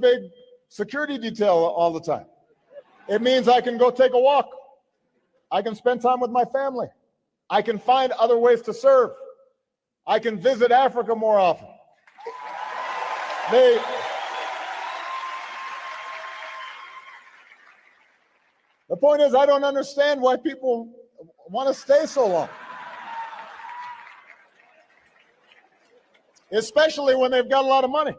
big security detail all the time. It means I can go take a walk. I can spend time with my family. I can find other ways to serve. I can visit Africa more often. The point is, I don't understand why people want to stay so long. Especially when they've got a lot of money.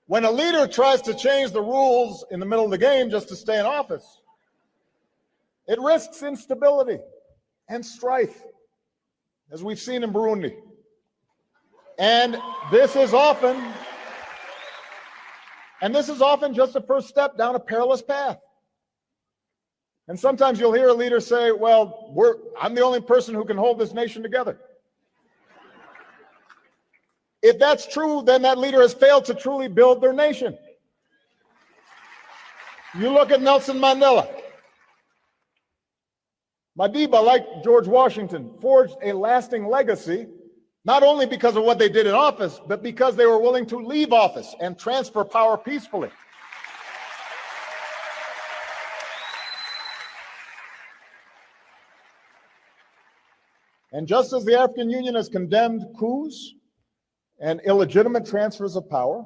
When a leader tries to change the rules in the middle of the game just to stay in office, it risks instability and strife, as we've seen in Burundi. And this is often just the first step down a perilous path. And sometimes you'll hear a leader say, well, I'm the only person who can hold this nation together. If that's true, then that leader has failed to truly build their nation. You look at Nelson Mandela. Madiba, like George Washington, forged a lasting legacy, not only because of what they did in office, but because they were willing to leave office and transfer power peacefully. And just as the African Union has condemned coups and illegitimate transfers of power,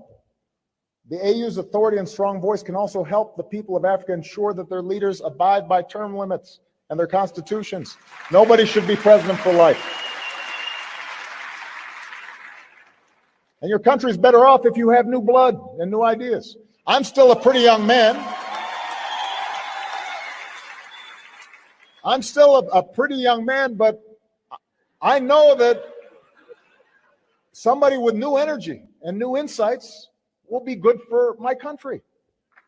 the AU's authority and strong voice can also help the people of Africa ensure that their leaders abide by term limits and their constitutions. Nobody should be president for life. And your country's better off if you have new blood and new ideas. I'm still a pretty young man. But I know that somebody with new energy and new insights will be good for my country.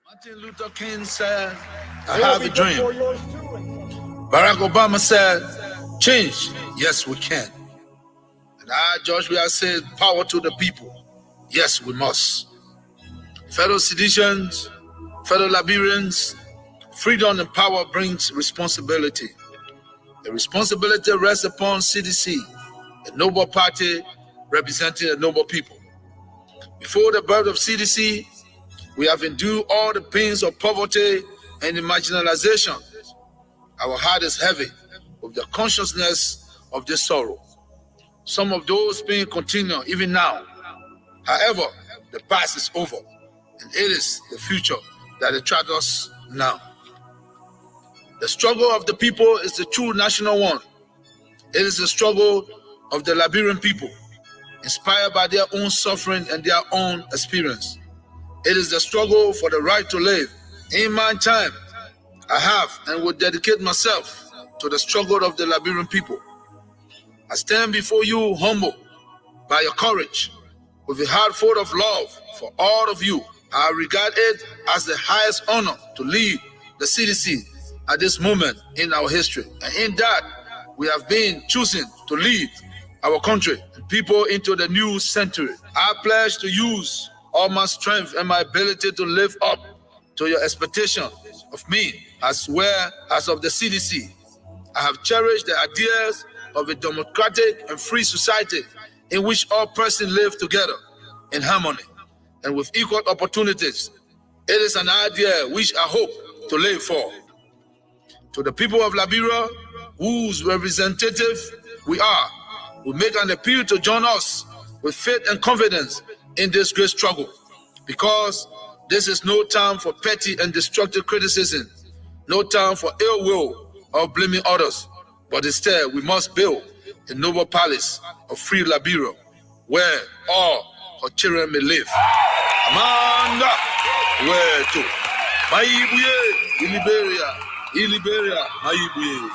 Martin Luther King said, I have a dream. Barack Obama said, change, yes, we can. And I, George, we have said, power to the people. Yes, we must. Fellow citizens, fellow Liberians, freedom and power brings responsibility. The responsibility rests upon CDC, a noble party representing a noble people. Before the birth of CDC, we have endured all the pains of poverty and the marginalization. Our heart is heavy with the consciousness of this sorrow. Some of those pains continue even now. However, the past is over, and it is the future that attracts us now. The struggle of the people is the true national one. It is the struggle of the Liberian people, inspired by their own suffering and their own experience. It is the struggle for the right to live. In my time, I have and will dedicate myself to the struggle of the Liberian people. I stand before you humble by your courage, with a heart full of love for all of you. I regard it as the highest honor to lead the CDC at this moment in our history. And in that, we have been choosing to lead our country and people into the new century. I pledge to use all my strength and my ability to live up to your expectation of me as well as of the CDC. I have cherished the ideas of a democratic and free society in which all persons live together in harmony and with equal opportunities. It is an idea which I hope to live for. To the people of Liberia, whose representative we are, we make an appeal to join us with faith and confidence in this great struggle, because this is no time for petty and destructive criticism, no time for ill will or blaming others, but instead we must build a noble palace of free Liberia where all her children may live. Amanda, where to? Maibuye, Liberia, Maibuye.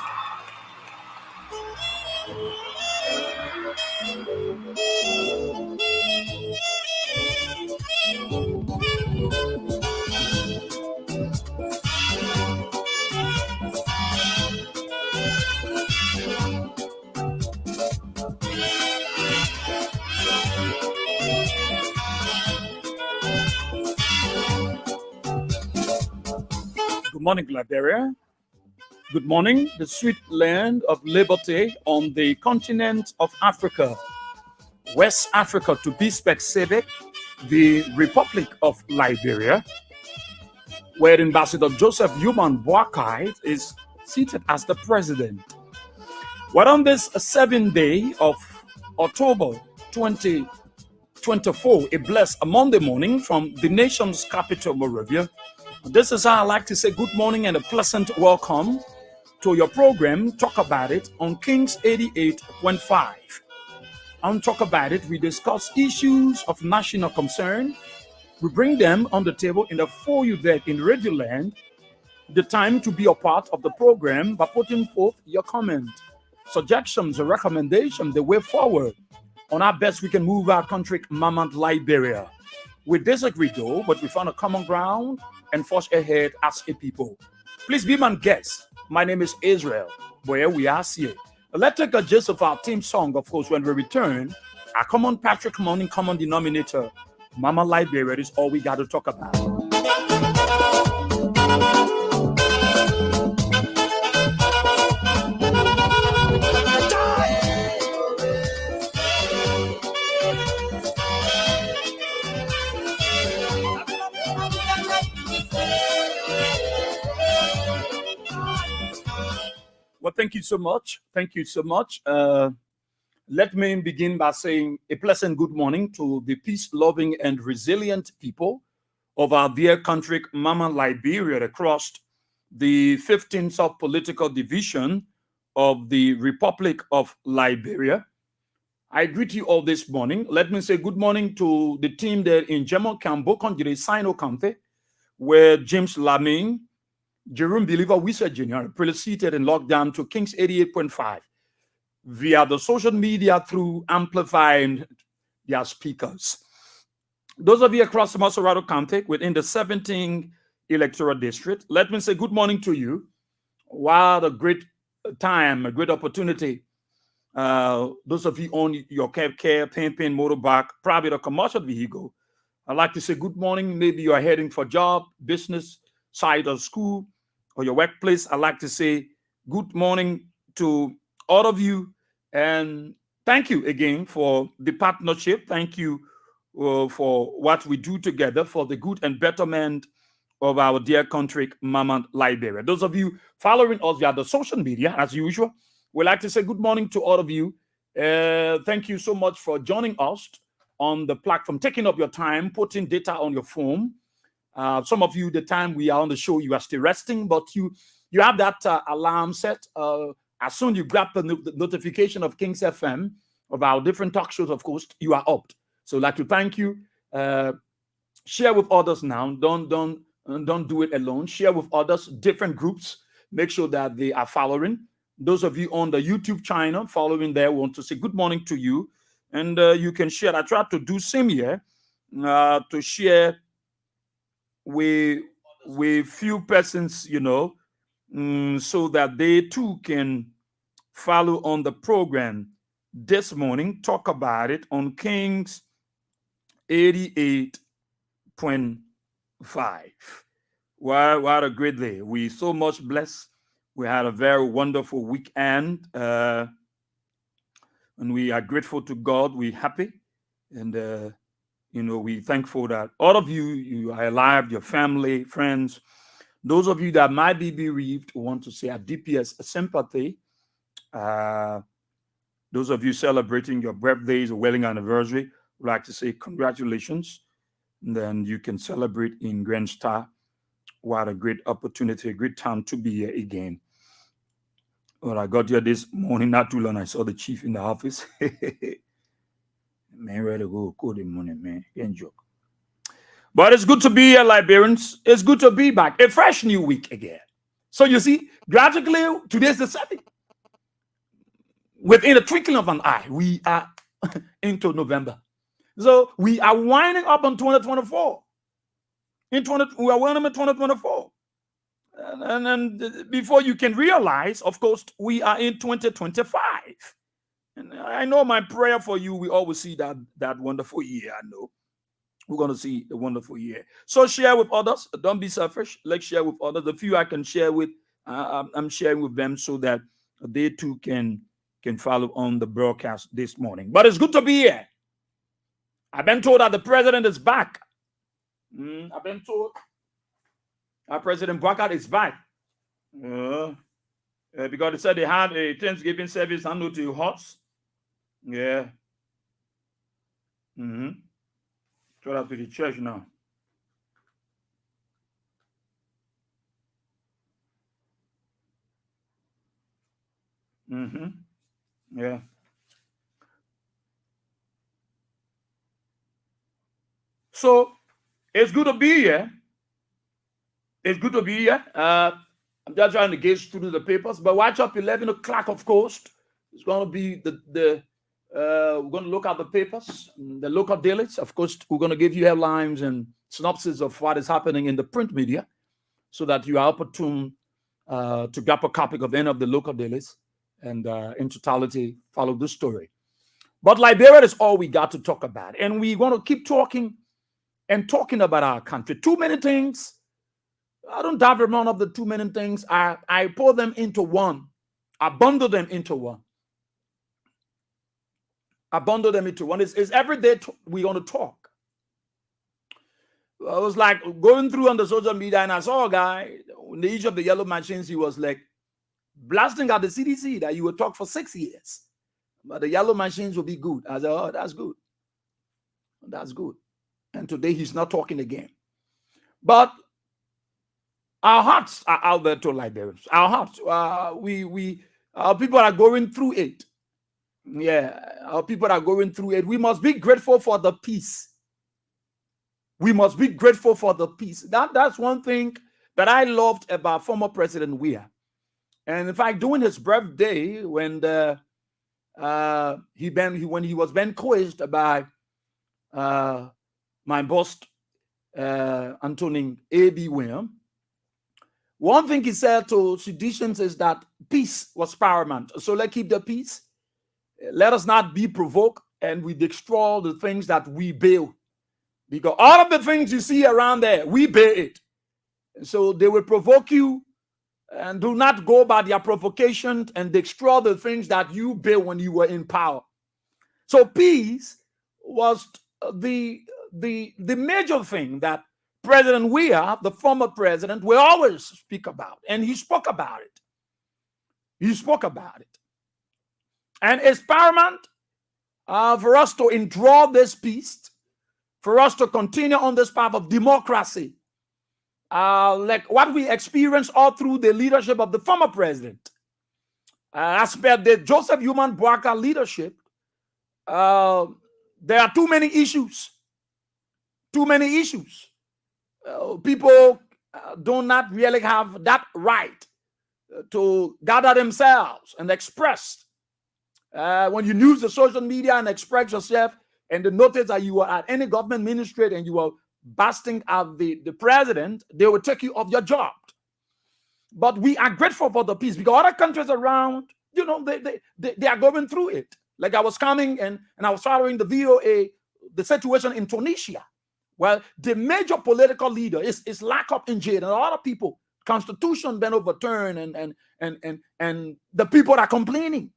morning, Liberia. Good morning, the sweet land of liberty on the continent of Africa, West Africa to be specific, the Republic of Liberia, where Ambassador Joseph Human Boakai is seated as the president. Well, on this 7th day of October 2024, a blessed Monday morning from the nation's capital, Monrovia, this is how I like to say good morning and a pleasant welcome to your program, Talk About It, on Kings 88.5. On Talk About It, we discuss issues of national concern. We bring them on the table in the for you there in Radio Land. The time to be a part of the program by putting forth your comment, suggestions, or recommendations, the way forward on how best we can move our country, Mama Liberia. We disagree though, but we found a common ground and forge ahead as a people. Please be my guest. My name is Israel. Where we are here. Let's take a gist of our theme song, of course, when we return. Our common Patrick morning common denominator, Mama Liberia, is all we got to talk about. Well, thank you so much. Thank you so much. Let me begin by saying a pleasant good morning to the peace-loving and resilient people of our dear country, Mama Liberia, across the 15th sub-political division of the Republic of Liberia. I greet you all this morning. Let me say good morning to the team there in Jemo Cambo, Sino County, where James Laming, Jerome Believer Wisa Jr. proceeded and locked down to Kings 88.5 via the social media through amplifying their speakers. Those of you across the Masorado County within the 17th electoral district, let me say good morning to you. What a great time, a great opportunity. Those of you own your cab, pain, motorbike, private or commercial vehicle, I'd like to say good morning. Maybe you are heading for job, business, site or school, or your workplace. I'd like to say good morning to all of you and thank you again for the partnership. Thank you for what we do together for the good and betterment of our dear country, Mama Liberia. Those of you following us via the social media, as usual, we'd like to say good morning to all of you. Thank you so much for joining us on the platform, taking up your time, putting data on your phone. Some of you, the time we are on the show, you are still resting, but you have that alarm set. As soon as you grab the notification of Kings FM, of our different talk shows, of course, you are up. So I'd like to thank you. Share with others now. Don't do it alone. Share with others, different groups. Make sure that they are following. Those of you on the YouTube channel following there, want to say good morning to you. And you can share. I try to do same here to share with few persons, so that they too can follow on the program this morning. Talk about it on Kings 88.5. What a great day. We so much blessed. We had a very wonderful weekend. And we are grateful to God. We're happy. And we thankful that all of you are alive, your family, friends. Those of you that might be bereaved want to say a deepest sympathy. Those of you celebrating your birthdays or wedding anniversary, would like to say congratulations. And then you can celebrate in Grand Star. What a great opportunity, a great time to be here again. Well, I got here this morning, not too long. I saw the chief in the office. Man, ready to go call him money, man. Can't joke. But it's good to be here, Liberians. It's good to be back. A fresh new week again. So you see, gradually, today's the 7th. Within a twinkling of an eye, we are into November. So we are winding up on 2024. We are winding up in 2024. And before you can realize, of course, we are in 2025. And I know my prayer for you, we always see that wonderful year, I know. we're going to see a wonderful year. So share with others. Don't be selfish. Let's share with others. The few I can share with, I'm sharing with them so that they too can follow on the broadcast this morning. But it's good to be here. I've been told that the president is back. I've been told our President Bwaka is back. Because they said they had a Thanksgiving service handled to horse. Yeah. Show that to the church now. Yeah. So it's good to be here. It's good to be here. I'm just trying to get through the papers, but watch up 11 o'clock, of course. It's going to be we're going to look at the papers, the local dailies. Of course, we're going to give you headlines and synopsis of what is happening in the print media so that you are opportune to grab a copy of any of the local dailies and in totality follow the story. But Liberia is all we got to talk about. And we want to keep talking and talking about our country. Too many things. I don't dive around of the too many things. I pour them into one. I bundle them into one. It's every day we're going to talk. I was like going through on the social media and I saw a guy in the age of the yellow machines. He was like blasting at the CDC that you would talk for 6 years, but the yellow machines will be good. I said, oh, that's good. That's good. And today he's not talking again. But our hearts are out there to Liberians. Our hearts, our people are going through it. Yeah, our people are going through it. We must be grateful for the peace. We must be grateful for the peace. That's one thing that I loved about former President Weah. And in fact, during his birthday, when he was being quizzed by my boss, Anthony A.B. William, one thing he said to seditions is that peace was paramount. So let's keep the peace. Let us not be provoked, and we destroy the things that we build. Because all of the things you see around there, we build it. So they will provoke you, and do not go by their provocation and destroy the things that you built when you were in power. So peace was the major thing that President Weah, the former president, will always speak about. And he spoke about it. He spoke about it. And it's paramount for us to endure this peace, for us to continue on this path of democracy, like what we experienced all through the leadership of the former president. As per the Joseph Human Bwaka leadership, there are too many issues. Too many issues. People do not really have that right to gather themselves and express. When you use the social media and express yourself, and the notice that you are at any government ministry and you are busting at the president, they will take you off your job. But we are grateful for the peace because other countries around, they are going through it. Like I was coming and I was following the VOA, the situation in Tunisia. Well, the major political leader is locked up in jail, and a lot of people, constitution been overturned, and the people are complaining.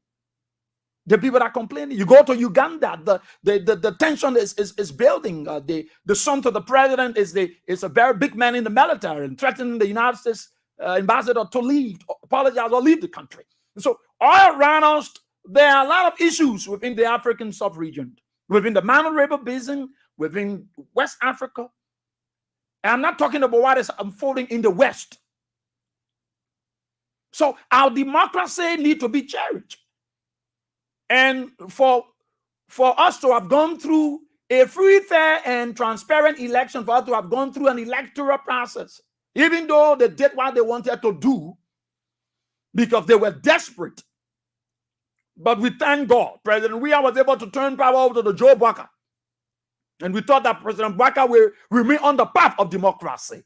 The people are complaining. You go to Uganda, the tension is building. The son to the president is a very big man in the military and threatening the United States ambassador to leave, apologize or leave the country. And so all around us, there are a lot of issues within the African sub-region, within the Mano River Basin, within West Africa. And I'm not talking about what is unfolding in the West. So our democracy needs to be cherished. And for us to have gone through a free, fair, and transparent election, for us to have gone through an electoral process, even though they did what they wanted to do because they were desperate. But we thank God, President Weah was able to turn power over to the Joe Bwaka. And we thought that President Bwaka will remain on the path of democracy.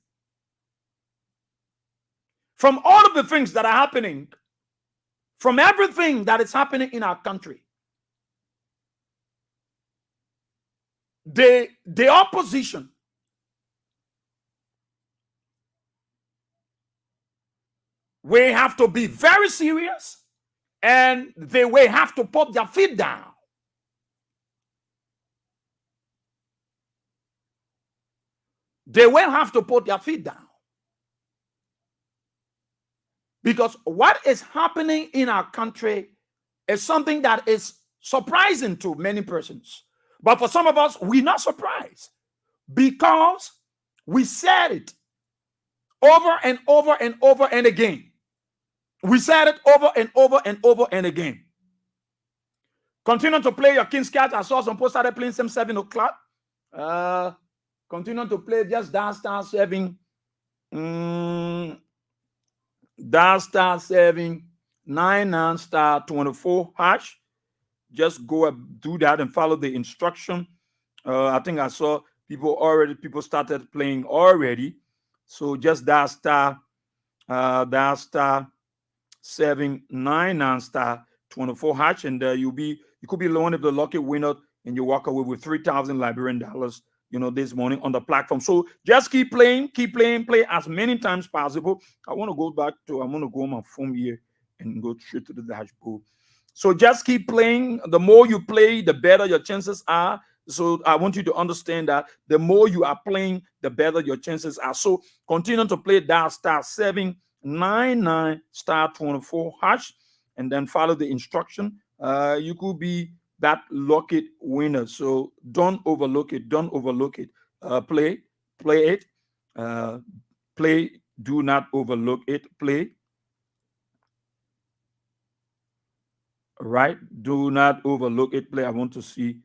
From all of the things that are happening, from everything that is happening in our country, the opposition will have to be very serious, and they will have to put their feet down. They will have to put their feet down. Because what is happening in our country is something that is surprising to many persons. But for some of us, we're not surprised because we said it over and over and over and again. We said it over and over and over and again. Continue to play your King's Cat. I saw some posts started playing some 7 o'clock. Continue to play just that star 7. That star 7 9 star 24 hash. Just go and do that and follow the instruction. I think I saw people started playing already. So just that star 7 9 star 24 hash, and you could be one of the lucky winner, and you walk away with $3,000 Liberian dollars, this morning on the platform. So just keep playing, play as many times possible. I'm gonna go on my phone here and go straight to the dashboard. So just keep playing. The more you play, the better your chances are. So I want you to understand that the more you are playing, the better your chances are. So continue to play that star 7 9 star 24 hash, and then follow the instruction. You could be that lucky winner. So don't overlook it. Don't overlook it. Play it. Play. Do not overlook it. Play. All right. Do not overlook it. Play. I want to see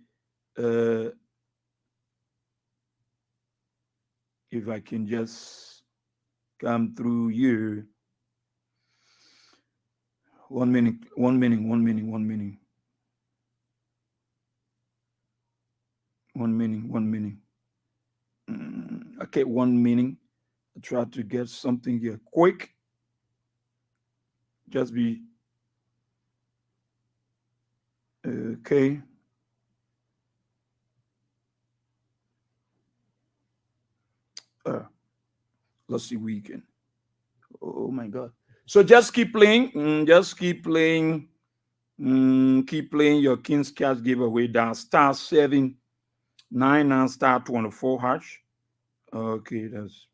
if I can just come through here. 1 minute. Okay, 1 minute. I try to get something here quick. Just be okay. Let's see we can. Oh my God. So just keep playing. Keep playing your King's Cash giveaway down star 7 9 star 24 hash. Okay, that's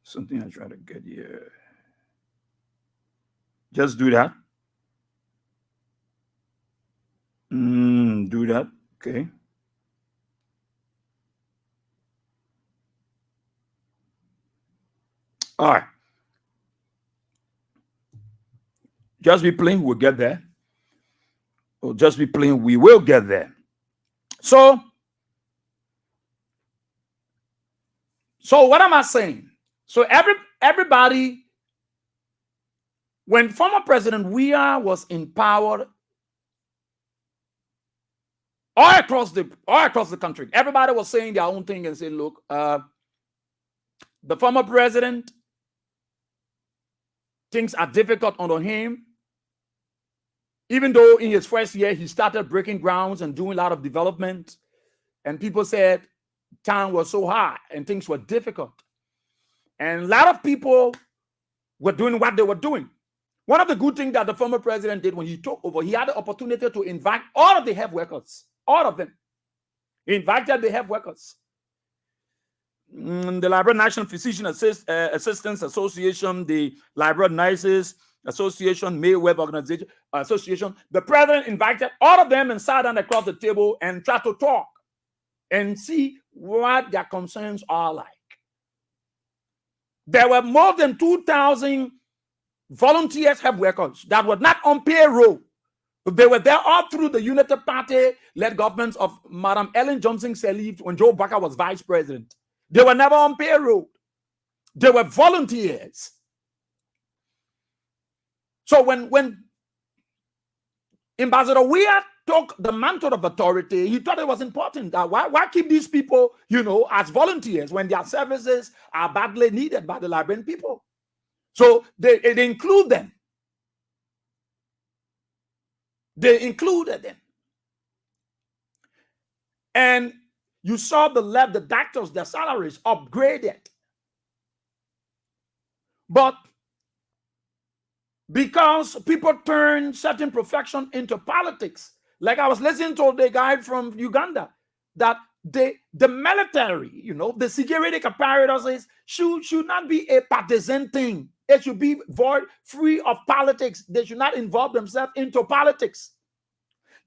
something I try to get here. Just do that. Do that. Okay. All right. Just be playing. We'll get there. Or just be playing. We will get there. So what am I saying? So everybody, when former President Weah was in power, all across the country, everybody was saying their own thing and saying, look, the former president, things are difficult under him. Even though in his first year, he started breaking grounds and doing a lot of development, and people said time was so hard and things were difficult. And a lot of people were doing what they were doing. One of the good things that the former president did when he took over, he had the opportunity to invite all of the health workers, all of them. He invited the health workers. The Liberian National Physician Assistants Association, the Liberian Nurses Association, Mayweather Organization Association. The president invited all of them and sat down across the table and tried to talk and see what their concerns are like. There were more than 2,000 volunteers, health workers that were not on payroll. They were there all through the United Party-led governments of Madam Ellen Johnson Sirleaf when Joe Barker was vice president. They were never on payroll. They were volunteers. So when Ambassador Weah took the mantle of authority, he thought it was important that why keep these people, as volunteers when their services are badly needed by the Liberian people. So they include them. They included them. And you saw the doctors, their salaries upgraded. But because people turn certain profession into politics, like I was listening to the guy from Uganda, that the military, the security apparatus should not be a partisan thing. It should be free of politics. They should not involve themselves into politics.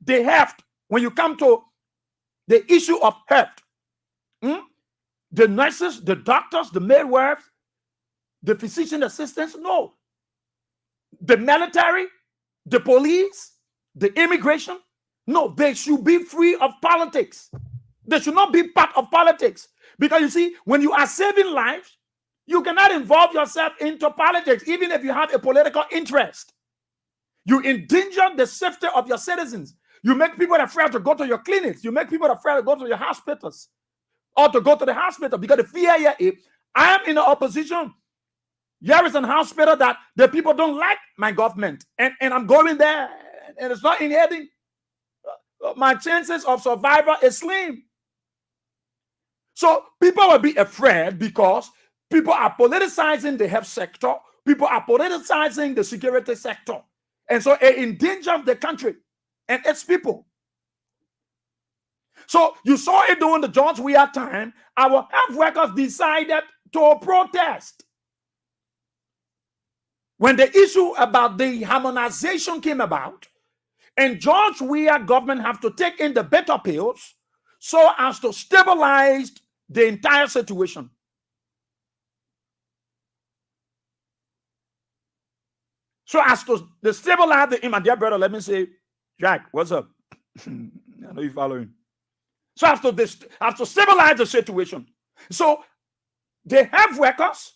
They have, when you come to the issue of health, the nurses, the doctors, the midwives, the physician assistants, no. The military, the police, the immigration, no, they should be free of politics. They should not be part of politics. Because you see, when you are saving lives, you cannot involve yourself into politics, even if you have a political interest. You endanger the safety of your citizens. You make people afraid to go to your clinics. You make people afraid to go to your hospitals or to go to the hospital because the fear here is, I am in the opposition. Here is a hospital that the people don't like my government, and I'm going there, and it's not inheriting. My chances of survival is slim. So people will be afraid because people are politicizing the health sector. People are politicizing the security sector. And so it endangers the country and its people. So you saw it during the George Weah time. Our health workers decided to protest. When the issue about the harmonization came about, and George Weah government have to take in the better pills so as to stabilize the entire situation. So as to stabilize my dear brother, let me say, Jack, what's up? I know you're following. So after stabilize the situation. So the health workers,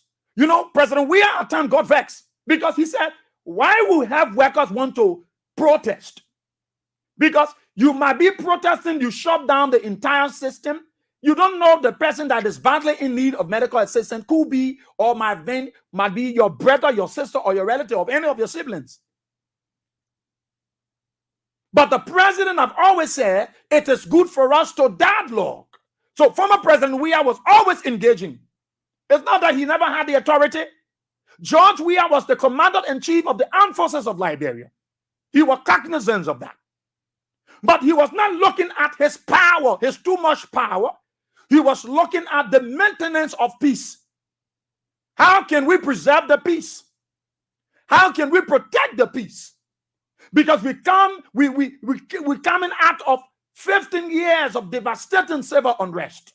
President Weah at time got vexed because he said, why would health workers want to protest? Because you might be protesting, you shut down the entire system. You don't know the person that is badly in need of medical assistance could be or might be your brother, your sister, or your relative, or any of your siblings. But the president have always said it is good for us to dialogue. So former President Weah was always engaging. It's not that he never had the authority. George Weah was the commander-in-chief of the armed forces of Liberia. He was cognizant of that. But he was not looking at his power, his too much power. He was looking at the maintenance of peace. How can we preserve the peace? How can we protect the peace? Because we're coming out of 15 years of devastating civil unrest.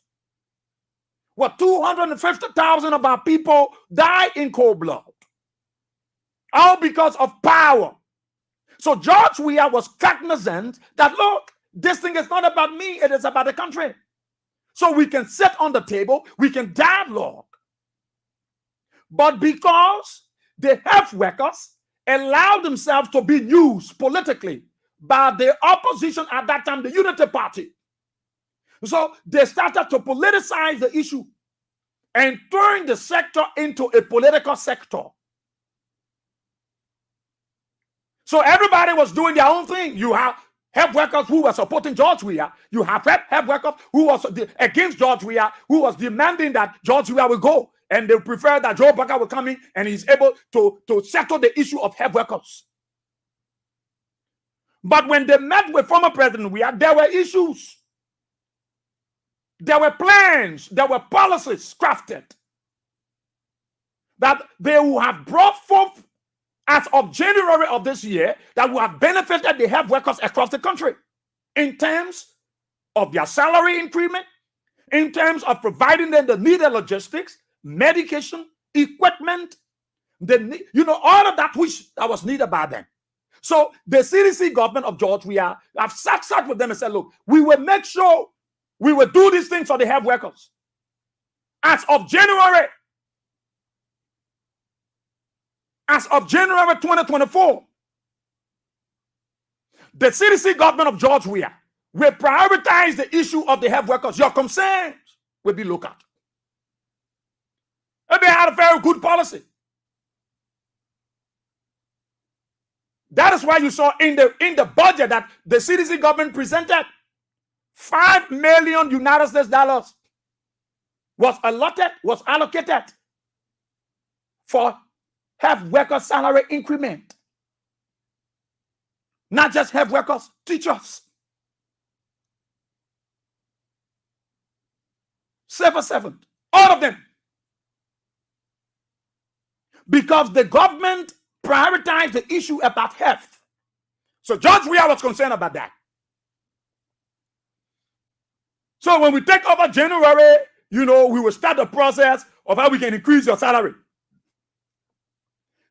250,000 of our people died in cold blood. All because of power. So George Weah was cognizant that, look, this thing is not about me, it is about the country. So we can sit on the table, we can dialogue. But because the health workers allowed themselves to be used politically by the opposition at that time, the Unity Party. So they started to politicize the issue and turn the sector into a political sector. So everybody was doing their own thing. You have health workers who were supporting George Weah. You have health workers who was against George Weah, who was demanding that George Weah will go. And they prefer that Joe Baka will come in and he's able to settle the issue of health workers. But when they met with former President Weah, there were issues. There were plans, there were policies crafted that they would have brought forth as of January of this year that would have benefited the health workers across the country in terms of their salary increment, in terms of providing them the needed logistics, medication, equipment, all of that that was needed by them. So the CDC government of George Weah have sat with them and said, look, we will make sure we will do these things for the health workers. As of January 2024, the CDC government of George Weah will prioritize the issue of the health workers. Your concerns will be looked at. And they had a very good policy. That is why you saw in the budget that the CDC government presented, $5 million United States dollars was allocated for health workers' salary increment. Not just health workers, teachers, civil servant, all of them. Because the government prioritized the issue about health. So George Weah was concerned about that. So when we take over January, we will start the process of how we can increase your salary.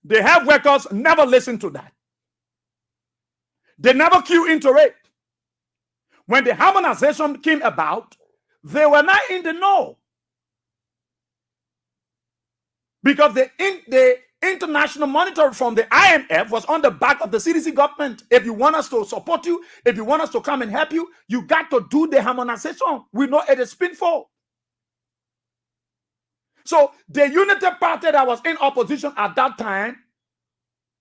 The health workers never listened to that. They never queue into it. When the harmonization came about, they were not in the know. Because the international monetary from the IMF was on the back of the CDC government. If you want us to support you, if you want us to come and help you, you got to do the harmonization. We know it is painful. So the Unity Party that was in opposition at that time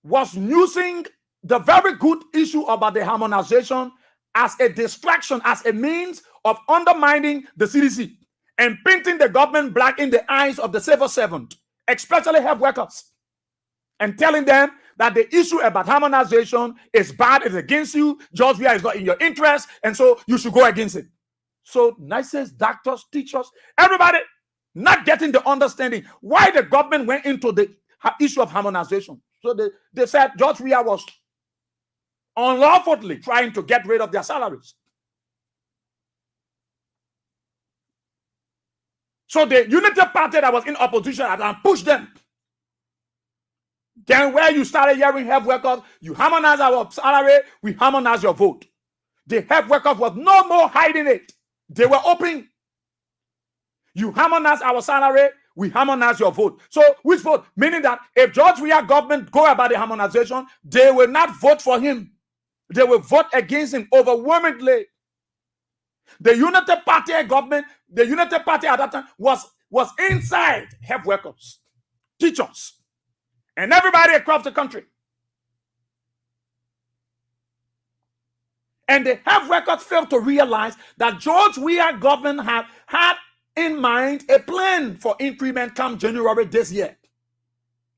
was using the very good issue about the harmonization as a distraction, as a means of undermining the CDC and painting the government black in the eyes of the civil servant, especially health workers, and telling them that the issue about harmonization is bad, it's against you, George Weah is not in your interest, and so you should go against it. So nurses, doctors, teachers, everybody not getting the understanding why the government went into the issue of harmonization. So they said George Weah was unlawfully trying to get rid of their salaries. So the Unity Party that was in opposition and pushed them. Then where you started hearing health workers, you harmonize our salary, we harmonize your vote. The health workers was no more hiding it. They were open. You harmonize our salary, we harmonize your vote. So which vote? Meaning that if George Weah government go about the harmonization, they will not vote for him. They will vote against him overwhelmingly. The Unity Party government, the Unity Party at that time was inside health workers, teachers, and everybody across the country. And the health workers failed to realize that George Weah government had in mind a plan for increment come January this year.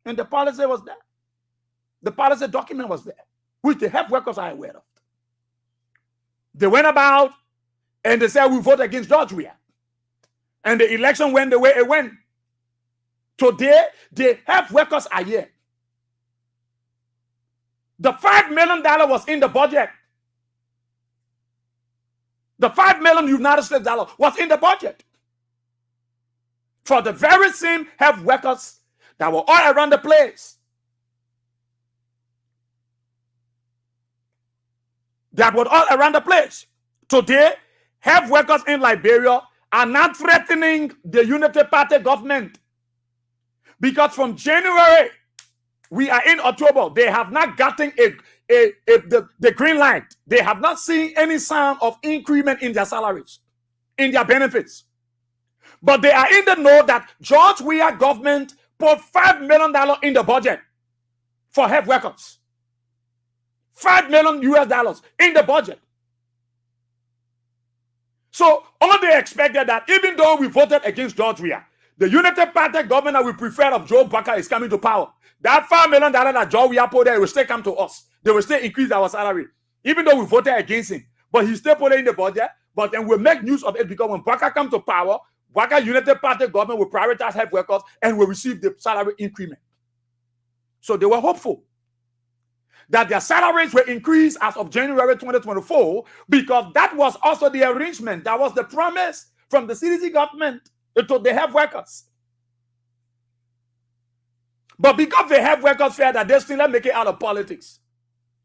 And the policy was there. The policy document was there, which the health workers are aware of. They went about and they said we vote against George Weah. And the election went the way it went. Today, the health workers are here. The $5 million was in the budget. The $5 million United States dollars was in the budget for the very same health workers that were all around the place. That were all around the place. Today, health workers in Liberia are not threatening the Unity Party government. Because from January, we are in October, they have not gotten the green light. They have not seen any sign of increment in their salaries, in their benefits. But they are in the know that George Weah government put $5 million in the budget for health workers. $5 million US in the budget. So all they expected that even though we voted against George Weah, the Unity Party government that we prefer of Joe Baka is coming to power. That $5 million that George Weah put there will still come to us. They will still increase our salary, even though we voted against him. But he still put it in the budget. But then we'll make use of it because when Baka comes to power, Baka Unity Party government will prioritize health workers and will receive the salary increment. So they were hopeful that their salaries will increase as of January 2024 because that was also the arrangement. That was the promise from the CDC government to the health workers. But because the health workers felt that they still not make it out of politics,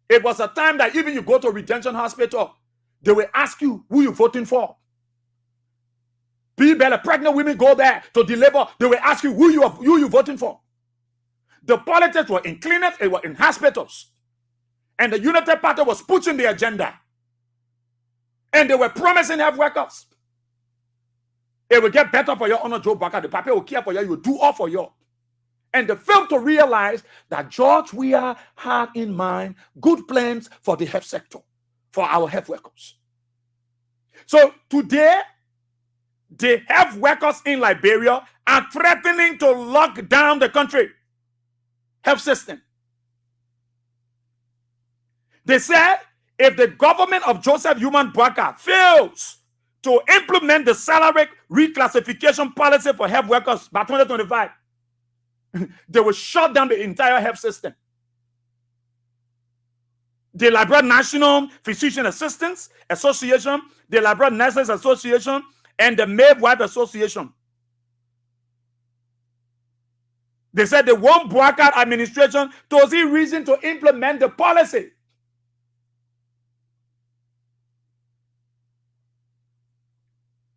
it was a time that even you go to Redemption Hospital, they will ask you who you're voting for. People, pregnant women go there to deliver, they will ask you who you're voting for. The politics were in clinics, it were in hospitals. And the Unity Party was pushing the agenda. And they were promising health workers. It will get better for your honor, Joe Baka. The party will care for you. He will do all for you. And they failed to realize that George Weah had in mind good plans for the health sector, for our health workers. So today, the health workers in Liberia are threatening to lock down the country health system. They said if the government of Joseph Human Bwaka fails to implement the salary reclassification policy for health workers by 2025, they will shut down the entire health system. The Liberia National Physician Assistants Association, the Liberia Nurses Association, and the Midwife Association. They said they want Bwaka administration to see reason to implement the policy.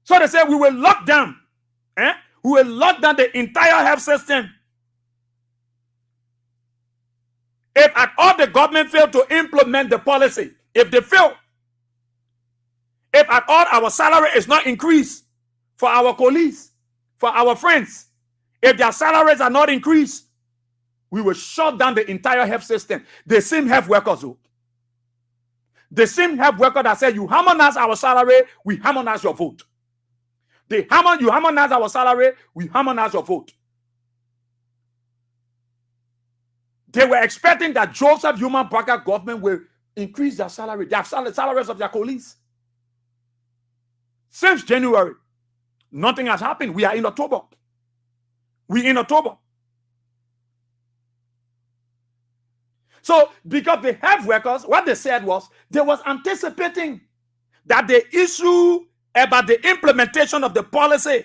So they said we will lock down. We will lock down the entire health system. If at all the government fail to implement the policy, if they fail, if at all our salary is not increased for our colleagues, for our friends, if their salaries are not increased, we will shut down the entire health system. The same health workers, the same health worker that said you harmonize our salary, we harmonize your vote. You harmonize our salary, we harmonize your vote. They were expecting that Joseph Human Bwaka government will increase their salary, salaries of their colleagues. Since January, nothing has happened. We are in October. So, because the health workers, what they said was, they was anticipating that the issue about the implementation of the policy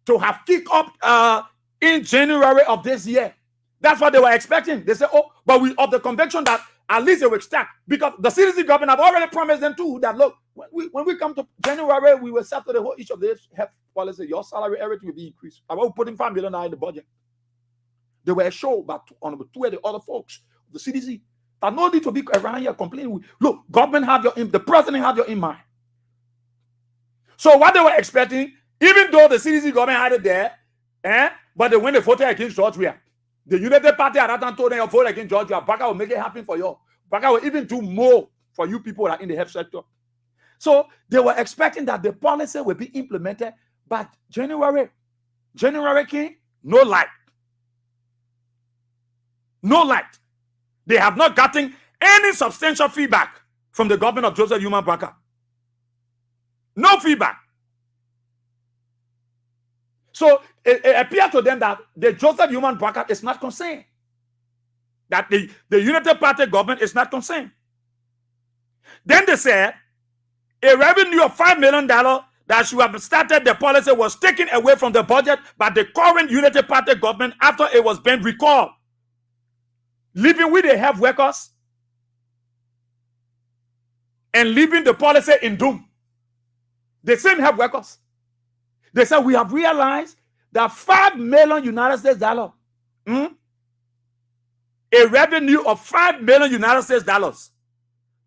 to have kicked up in January of this year. That's what they were expecting. They said, oh, but we of the convention that at least they will start, because the CDC government have already promised them too that look, when we come to January, we will settle the whole issue of this health policy. Your salary, everything will be increased. About putting $5 million in the budget. They were sure, but on two of the other folks, the CDC, that no need to be around here complaining. Look, government have the president have your in mind. So what they were expecting, even though the CDC government had it there, but when they voted against George Weah, the United Party at that time told them you vote against George Weah, Bwaka will make it happen for you. Bwaka will even do more for you people that are in the health sector. So they were expecting that the policy will be implemented, but January came, no light. No light. They have not gotten any substantial feedback from the government of Joseph Human Bwaka. No feedback. So it appeared to them that the Joseph Human Bwaka is not concerned. That the United Party government is not concerned. Then they said a revenue of $5 million that should have started the policy was taken away from the budget by the current United Party government after it was being recalled, leaving with the health workers and leaving the policy in doom. The same health workers. They said, we have realized that $5 million United States dollars, a revenue of $5 million United States dollars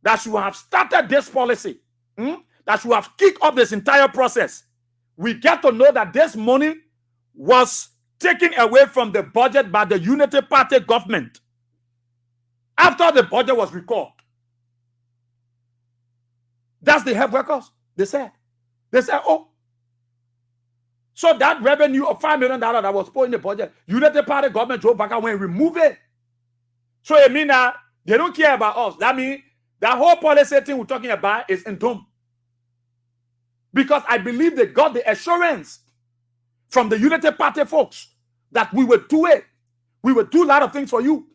that should have started this policy, that should have kicked off this entire process. We get to know that this money was taken away from the budget by the Unity Party government after the budget was recalled. That's the health workers, they said. They said, oh, so that revenue of $5 million that was put in the budget, United Party government, Joe Bwaka, went and remove it. So it means that they don't care about us. That means that whole policy thing we're talking about is in doom. Because I believe they got the assurance from the United Party folks that we will do it. We will do a lot of things for you.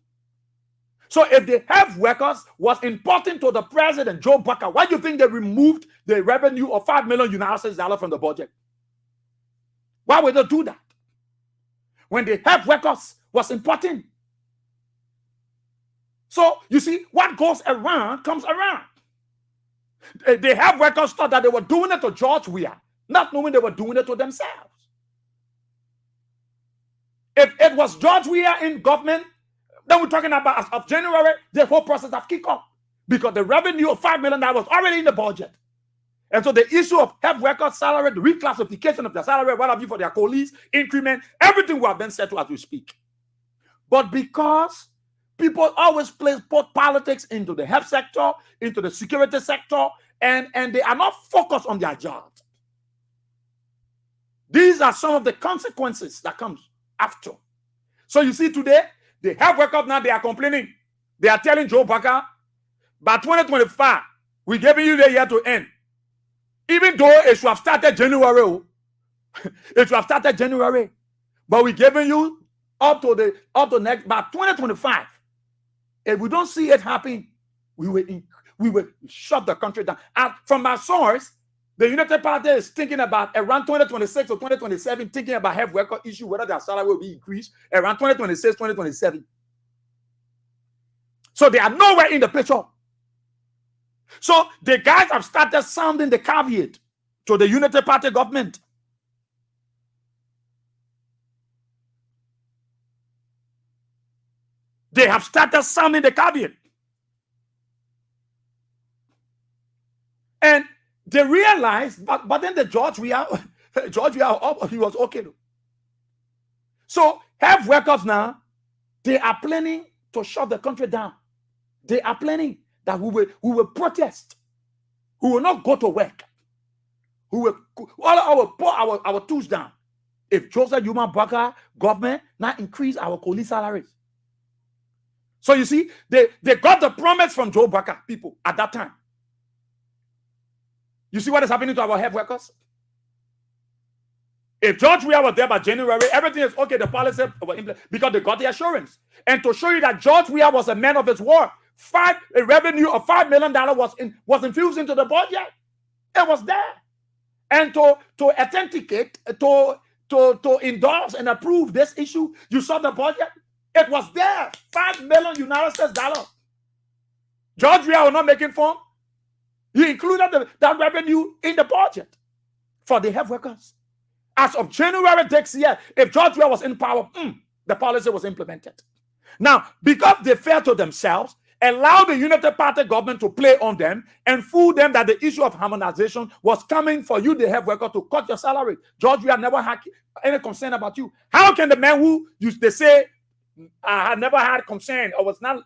So if the health workers was important to the president, Joe Bwaka, why do you think they removed the revenue of $5 million United States dollars from the budget? Why would they do that? When the health workers was important. So you see, what goes around comes around. The health workers thought that they were doing it to George Weah, not knowing they were doing it to themselves. If it was George Weah in government, then we're talking about as of January, the whole process have kicked off because the revenue of $5 million was already in the budget. And so the issue of health workers' salary, the reclassification of their salary, what have you for their colleagues, increment, everything will have been settled as we speak. But because people always put politics into the health sector, into the security sector, and they are not focused on their jobs. These are some of the consequences that comes after. So you see today, the health workers now, they are complaining. They are telling Joe Baker, by 2025, we're giving you the year to end. Even though it should have started January, it should have started January, but we're giving you up to next, by 2025. If we don't see it happen, we will shut the country down. And from my source, the United Party is thinking about around 2026 or 2027, thinking about health worker issue, whether their salary will be increased around 2026, 2027. So they are nowhere in the picture. So the guys have started sounding the caveat to the United Party government. They have started sounding the caveat. And they realized, but then the George Weah, he was okay though. So health workers now, they are planning to shut the country down. They are planning that we will protest. We will not go to work. We will put our tools down. If Joseph Human Burger government now increase our police salaries. So you see, they got the promise from Joe Baker people at that time. You see what is happening to our health workers? If George Weah was there by January, everything is okay. The policy was implemented because they got the assurance. And to show you that George Weah was a man of his word, a revenue of $5 million was infused into the budget. It was there. And to authenticate, to endorse and approve this issue, you saw the budget. It was there. $5 million United States dollars. George Weah was not making fun. He included that revenue in the budget for the health workers. As of January next year, if George Weah was in power, the policy was implemented. Now, because they failed to themselves, allow the United Party government to play on them and fool them that the issue of harmonization was coming for you, the health worker, to cut your salary. George Weah never had any concern about you. How can the man who they say had never had concern or was not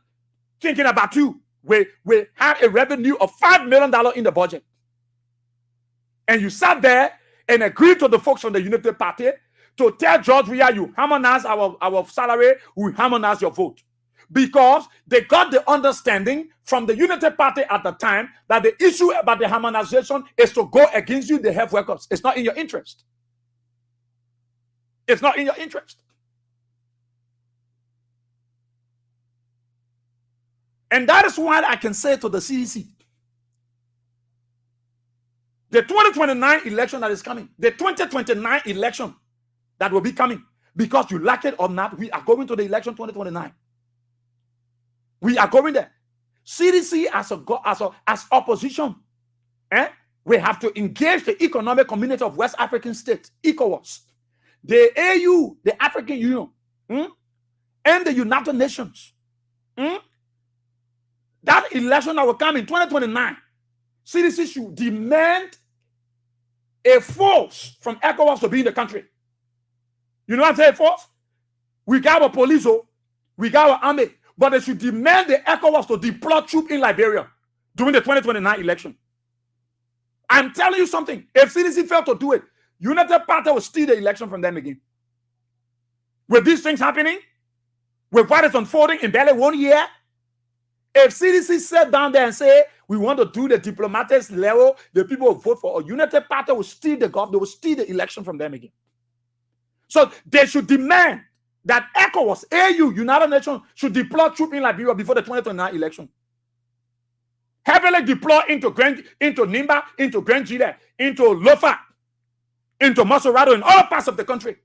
thinking about you, we had a revenue of $5 million in the budget, and you sat there and agreed to the folks from the United Party to tell George Weah, you harmonize our salary, we harmonize your vote. Because they got the understanding from the United Party at the time that the issue about the harmonization is to go against you, the health workers. It's not in your interest. It's not in your interest. And that is why I can say to the CDC, the 2029 election that is coming, the 2029 election that will be coming, because you like it or not, we are going to the election 2029. We are going there. CDC as opposition, we have to engage the Economic Community of West African States, ECOWAS, the AU, the African Union, and the United Nations. That election that will come in 2029, CDC should demand a force from ECOWAS to be in the country. You know what I'm saying, force? We got our police, we got our army, but they should demand the ECOWAS to deploy troops in Liberia during the 2029 election. I'm telling you something. If CDC failed to do it, United Party will steal the election from them again. With these things happening, with what is unfolding in barely 1 year, if CDC sat down there and say, we want to do the diplomatic level, the people will vote for a United Party will steal the government, they will steal the election from them again. So they should demand that ECOWAS, AU, United Nations should deploy troops in Liberia before the 2029 election. Heavily deploy into Nimba, into Grand Gila, into Lofa, into Masorado, in all parts of the country.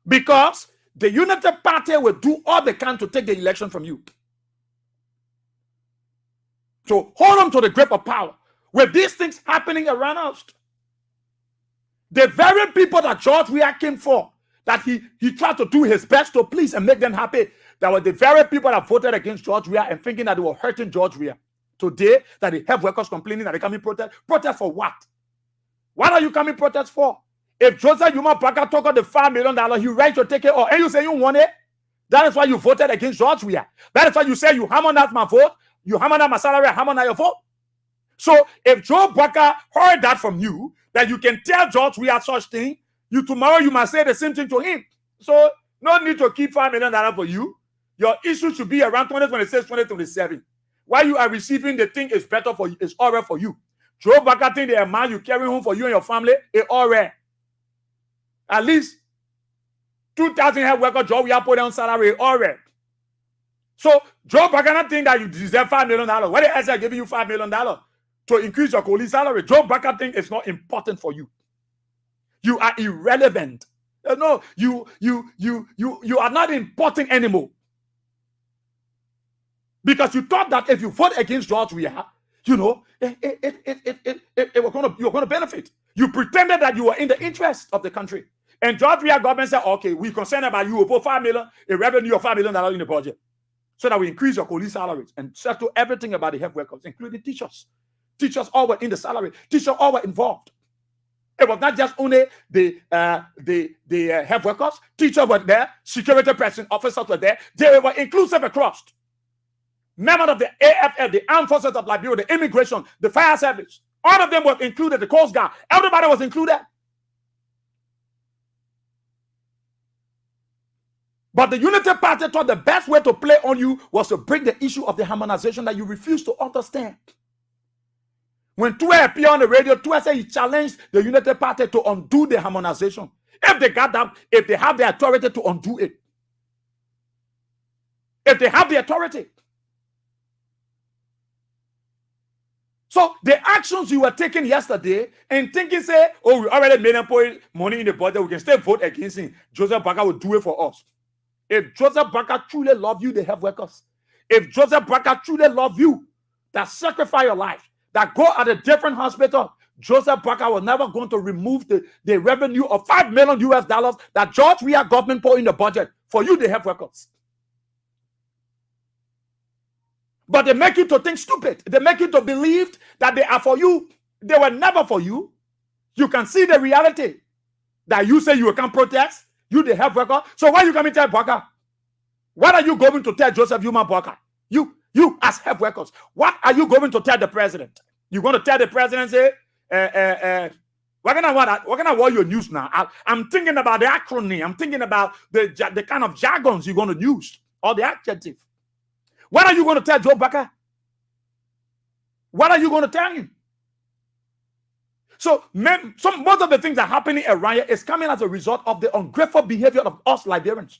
Because the United Party will do all they can to take the election from you. So hold on to the grip of power. With these things happening around us, the very people that George Weah came for, that he tried to do his best to please and make them happy, that were the very people that voted against George Weah and thinking that they were hurting George Weah. Today, that they have workers complaining that they come in protest. Protest for what? What are you coming protest for? if Joseph Yuma Parker took out the $5 million, he right to take it all, and you say you want it. That is why you voted against George Weah. That is why you say you harmonize my vote, you harmonize my salary, harmonize your vote. So if Joe Parker heard that from you, that you can tell George Weah such thing, tomorrow you must say the same thing to him. So no need to keep $5 million for you. Your issue should be around 2026, 2027. While you are receiving the thing is better for you, it's all right for you. Joe Parker think the amount you carry home for you and your family is all right. At least 2,000 health workers, Joe Weah put on salary, all right. So Joe Parker not think that you deserve $5 million. Why the hell are giving you $5 million to increase your colleague's salary? Joe Parker think it's not important for you. You are irrelevant. No, you are not important anymore. Because you thought that if you vote against George Weah, you were going to benefit. You pretended that you were in the interest of the country. And George Weah government said, okay, we're concerned about you. We'll put $5 million, a revenue of $5 million in the budget, so that we increase your police salaries and settle everything about the health workers, including teachers. Teachers all were in the salary. Teachers all were involved. It was not just only the health workers. Teachers were there. Security person officers were there. They were inclusive across. Members of the AFL, the Armed Forces of Liberia, the immigration, the fire service, all of them were included. The Coast Guard, everybody was included. But the Unity Party thought the best way to play on you was to bring the issue of the harmonization that you refuse to understand. When Tua appeared on the radio, Tua said he challenged the Unity Party to undo the harmonization. If they got that, if they have the authority to undo it. If they have the authority. So the actions you were taking yesterday and thinking, say, oh, we already made them put money in the budget, we can still vote against him. Joseph Parker will do it for us. If Joseph Parker truly love you, they have workers. If Joseph Parker truly love you, that sacrifice your life, that go at a different hospital, Joseph Parker was never going to remove the revenue of $5 million US that George Weah government put in the budget for you, they have workers. But they make you to think stupid. They make you to believe that they are for you. They were never for you. You can see the reality that you say you can protest. You the health worker. So why you coming to tell Parker? What are you going to tell Joseph Yuma Parker? You as health workers. What are you going to tell the president? You're going to tell the president, say, we're gonna watch your news now. I'm thinking about the acronym. I'm thinking about the kind of jargons you're going to use or the adjective. What are you going to tell Joe Parker? What are you going to tell him? So most of the things that are happening around here is coming as a result of the ungrateful behavior of us Liberians.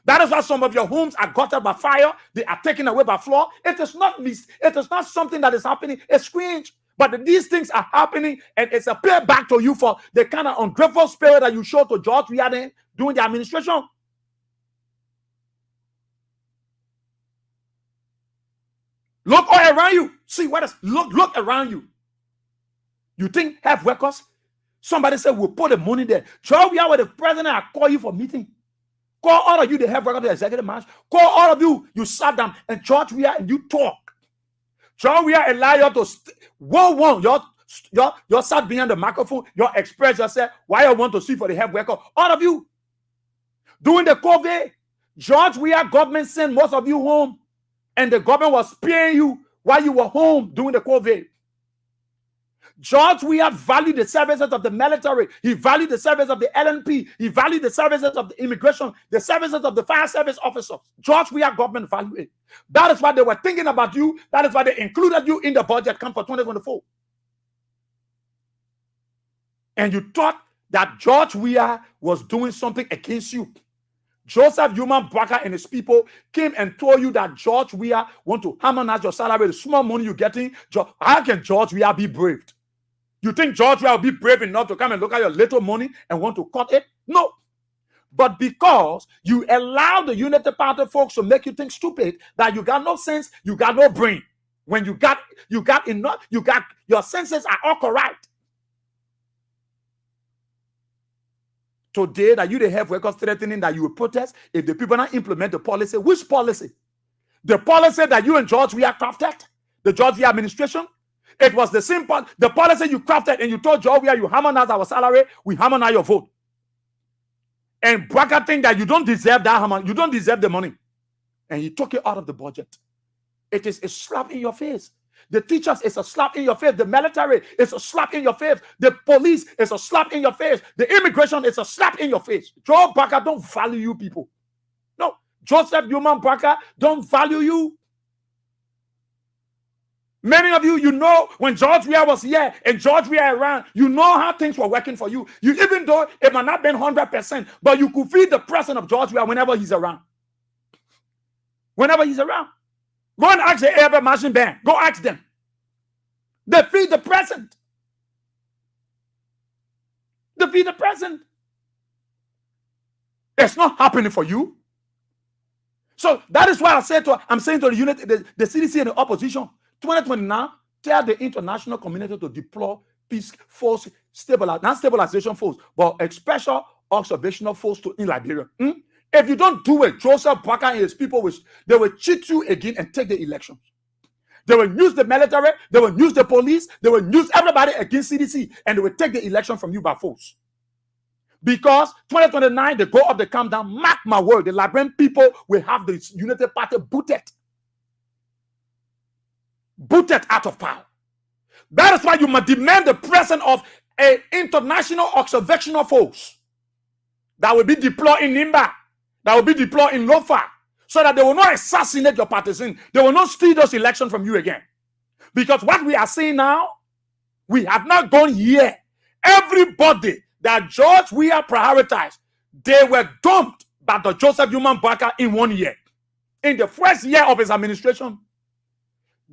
That is why some of your homes are gutted by fire. They are taken away by flood. It is not something that is happening. It's strange. But these things are happening, and it's a payback to you for the kind of ungrateful spirit that you showed to George Weah during the administration. Look all around you. See what is look around you. You think health workers? Somebody said we'll put the money there. George Weah was the president. I call you for meeting. Call all of you, the health workers, the executive management. Call all of you. You sat down and George Weah and you talk. George Weah allow you to you sat behind the microphone. You express yourself. Why you want to see for the health worker? All of you. During the COVID, George Weah government sent most of you home. And the government was paying you while you were home during the COVID. George Weah valued the services of the military. He valued the service of the LNP. He valued the services of the immigration, the services of the fire service officers. George Weah government valued it. That is why they were thinking about you. That is why they included you in the budget come for 2024. And you thought that George Weah was doing something against you. Joseph Yuma Parker and his people came and told you that George Weah want to harmonize your salary, the small money you're getting. How can George Weah be brave? You think George Weah will be brave enough to come and look at your little money and want to cut it? No. But because you allow the Unity Party folks to make you think stupid, that you got no sense, you got no brain. When you got enough, your senses are all correct. Today, that you the health workers threatening that you will protest if the people not implement the policy. Which policy? The policy that you and George Weah crafted? The George Weah administration? It was the policy you crafted, and you told Georgia you harmonize our salary, we harmonize your vote. And Braga think that you don't deserve that, you don't deserve the money. And he took it out of the budget. It is a slap in your face. The teachers is a slap in your face. The military is a slap in your face. The police is a slap in your face. The immigration is a slap in your face. Joe Braga don't value you people. No, Joseph Newman Braga don't value you. Many of you, you know, when George Weah was here and George Weah around, you know how things were working for you. Even though it might not have been 100%, but you could feel the presence of George Weah whenever he's around. Whenever he's around. Go and ask the Ever Marching Band. Go ask them. They feel the present. They feel the present. It's not happening for you. So that is why I'm saying to the unit, the CDC and the opposition, 2029, tell the international community to deploy peace force, not stabilization force, but a special observational force in Liberia. If you don't do it, Joseph Braga and his people, they will cheat you again and take the elections. They will use the military, they will use the police, they will use everybody against CDC, and they will take the election from you by force. Because 2029, they go up the countdown, mark my word, the Liberian people will have the United Party booted out of power. That is why you must demand the presence of an international observational force that will be deployed in Nimba, that will be deployed in Lofa, so that they will not assassinate your partisans. They will not steal those elections from you again. Because what we are seeing now, we have not gone here. Everybody that George Weah prioritized, they were dumped by the Joseph Newman Braga in 1 year. In the first year of his administration,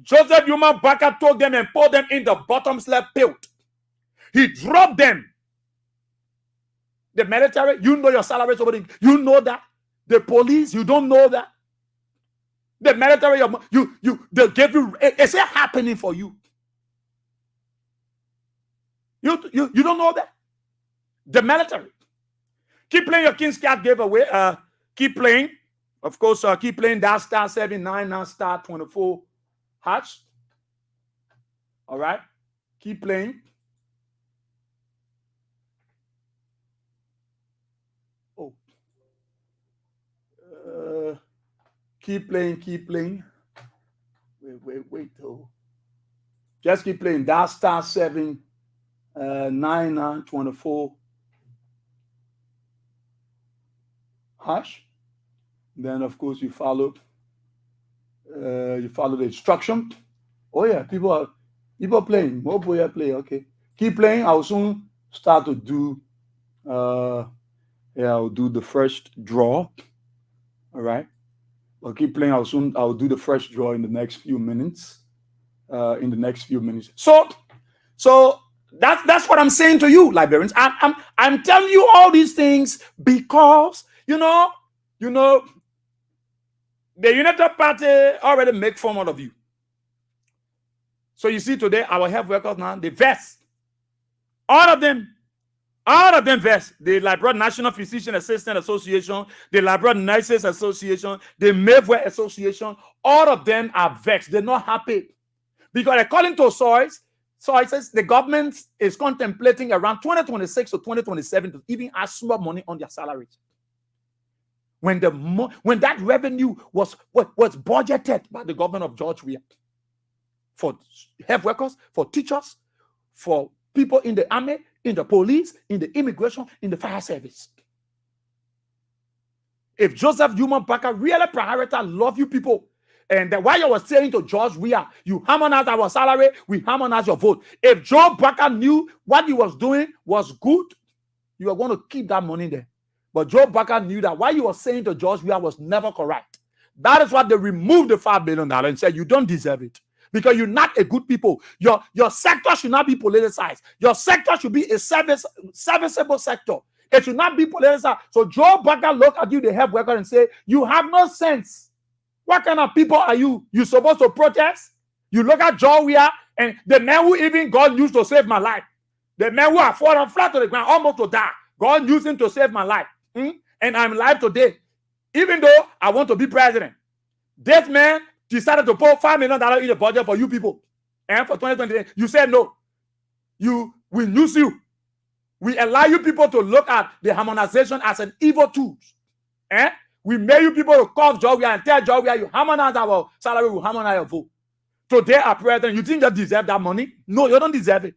Joseph Newman Braga took them and put them in the bottom slab pit. He dropped them. The military, you know your salaries over there. You know that. The police, you don't know that. The military, they gave you. It's happening for you. You don't know that. The military. Keep playing your King's Cat giveaway. Keep playing. Of course, keep playing that star 79, now star 24 hatch. All right. Keep playing. Oh. Keep playing. Wait. Oh. Just keep playing that star 7, 9, 24 hash. Then of course you follow the instruction. Oh yeah, people are playing. More people play. Okay, keep playing. I'll soon start to do. I'll do the first draw. All right. I'll keep playing. I'll do the first draw in the next few minutes. So that's what I'm saying to you, Liberians. I'm telling you all these things because you know. The United Party already make fun out of you. So you see today, our health workers now, they vest. All of them vest. The Liberia National Physician Assistant Association, the Liberia Nurses Association, the Mayweather Association, all of them are vexed. They're not happy. Because according to sources, the government is contemplating around 2026 or 2027 to even ask more money on their salaries. When that revenue was budgeted by the government of George Weah for health workers, for teachers, for people in the army, in the police, in the immigration, in the fire service. If Joseph Newman Braga really prioritized love you people, and that while you were saying to George Weah, you harmonize our salary, we harmonize your vote. If Joe Braga knew what he was doing was good, you are going to keep that money there. But Joe Braga knew that what you were saying to George Weah was never correct. That is why they removed the $5 billion and said you don't deserve it. Because you're not a good people. Your sector should not be politicized. Your sector should be a serviceable sector. It should not be politicized. So Joe Braga looked at you, the health worker, and say, you have no sense. What kind of people are you? You supposed to protest? You look at Joe Weah and the man who even God used to save my life. The man who have fallen flat to the ground, almost to die. God used him to save my life. And I'm alive today. Even though I want to be president. This man decided to put $5 million in the budget for you people. And for 2020, you said no. We use you. We allow you people to look at the harmonization as an evil tool. We made you people to call Georgia and tell Georgia you harmonize our salary, we harmonize your vote. Today, our president, you think you deserve that money? No, you don't deserve it.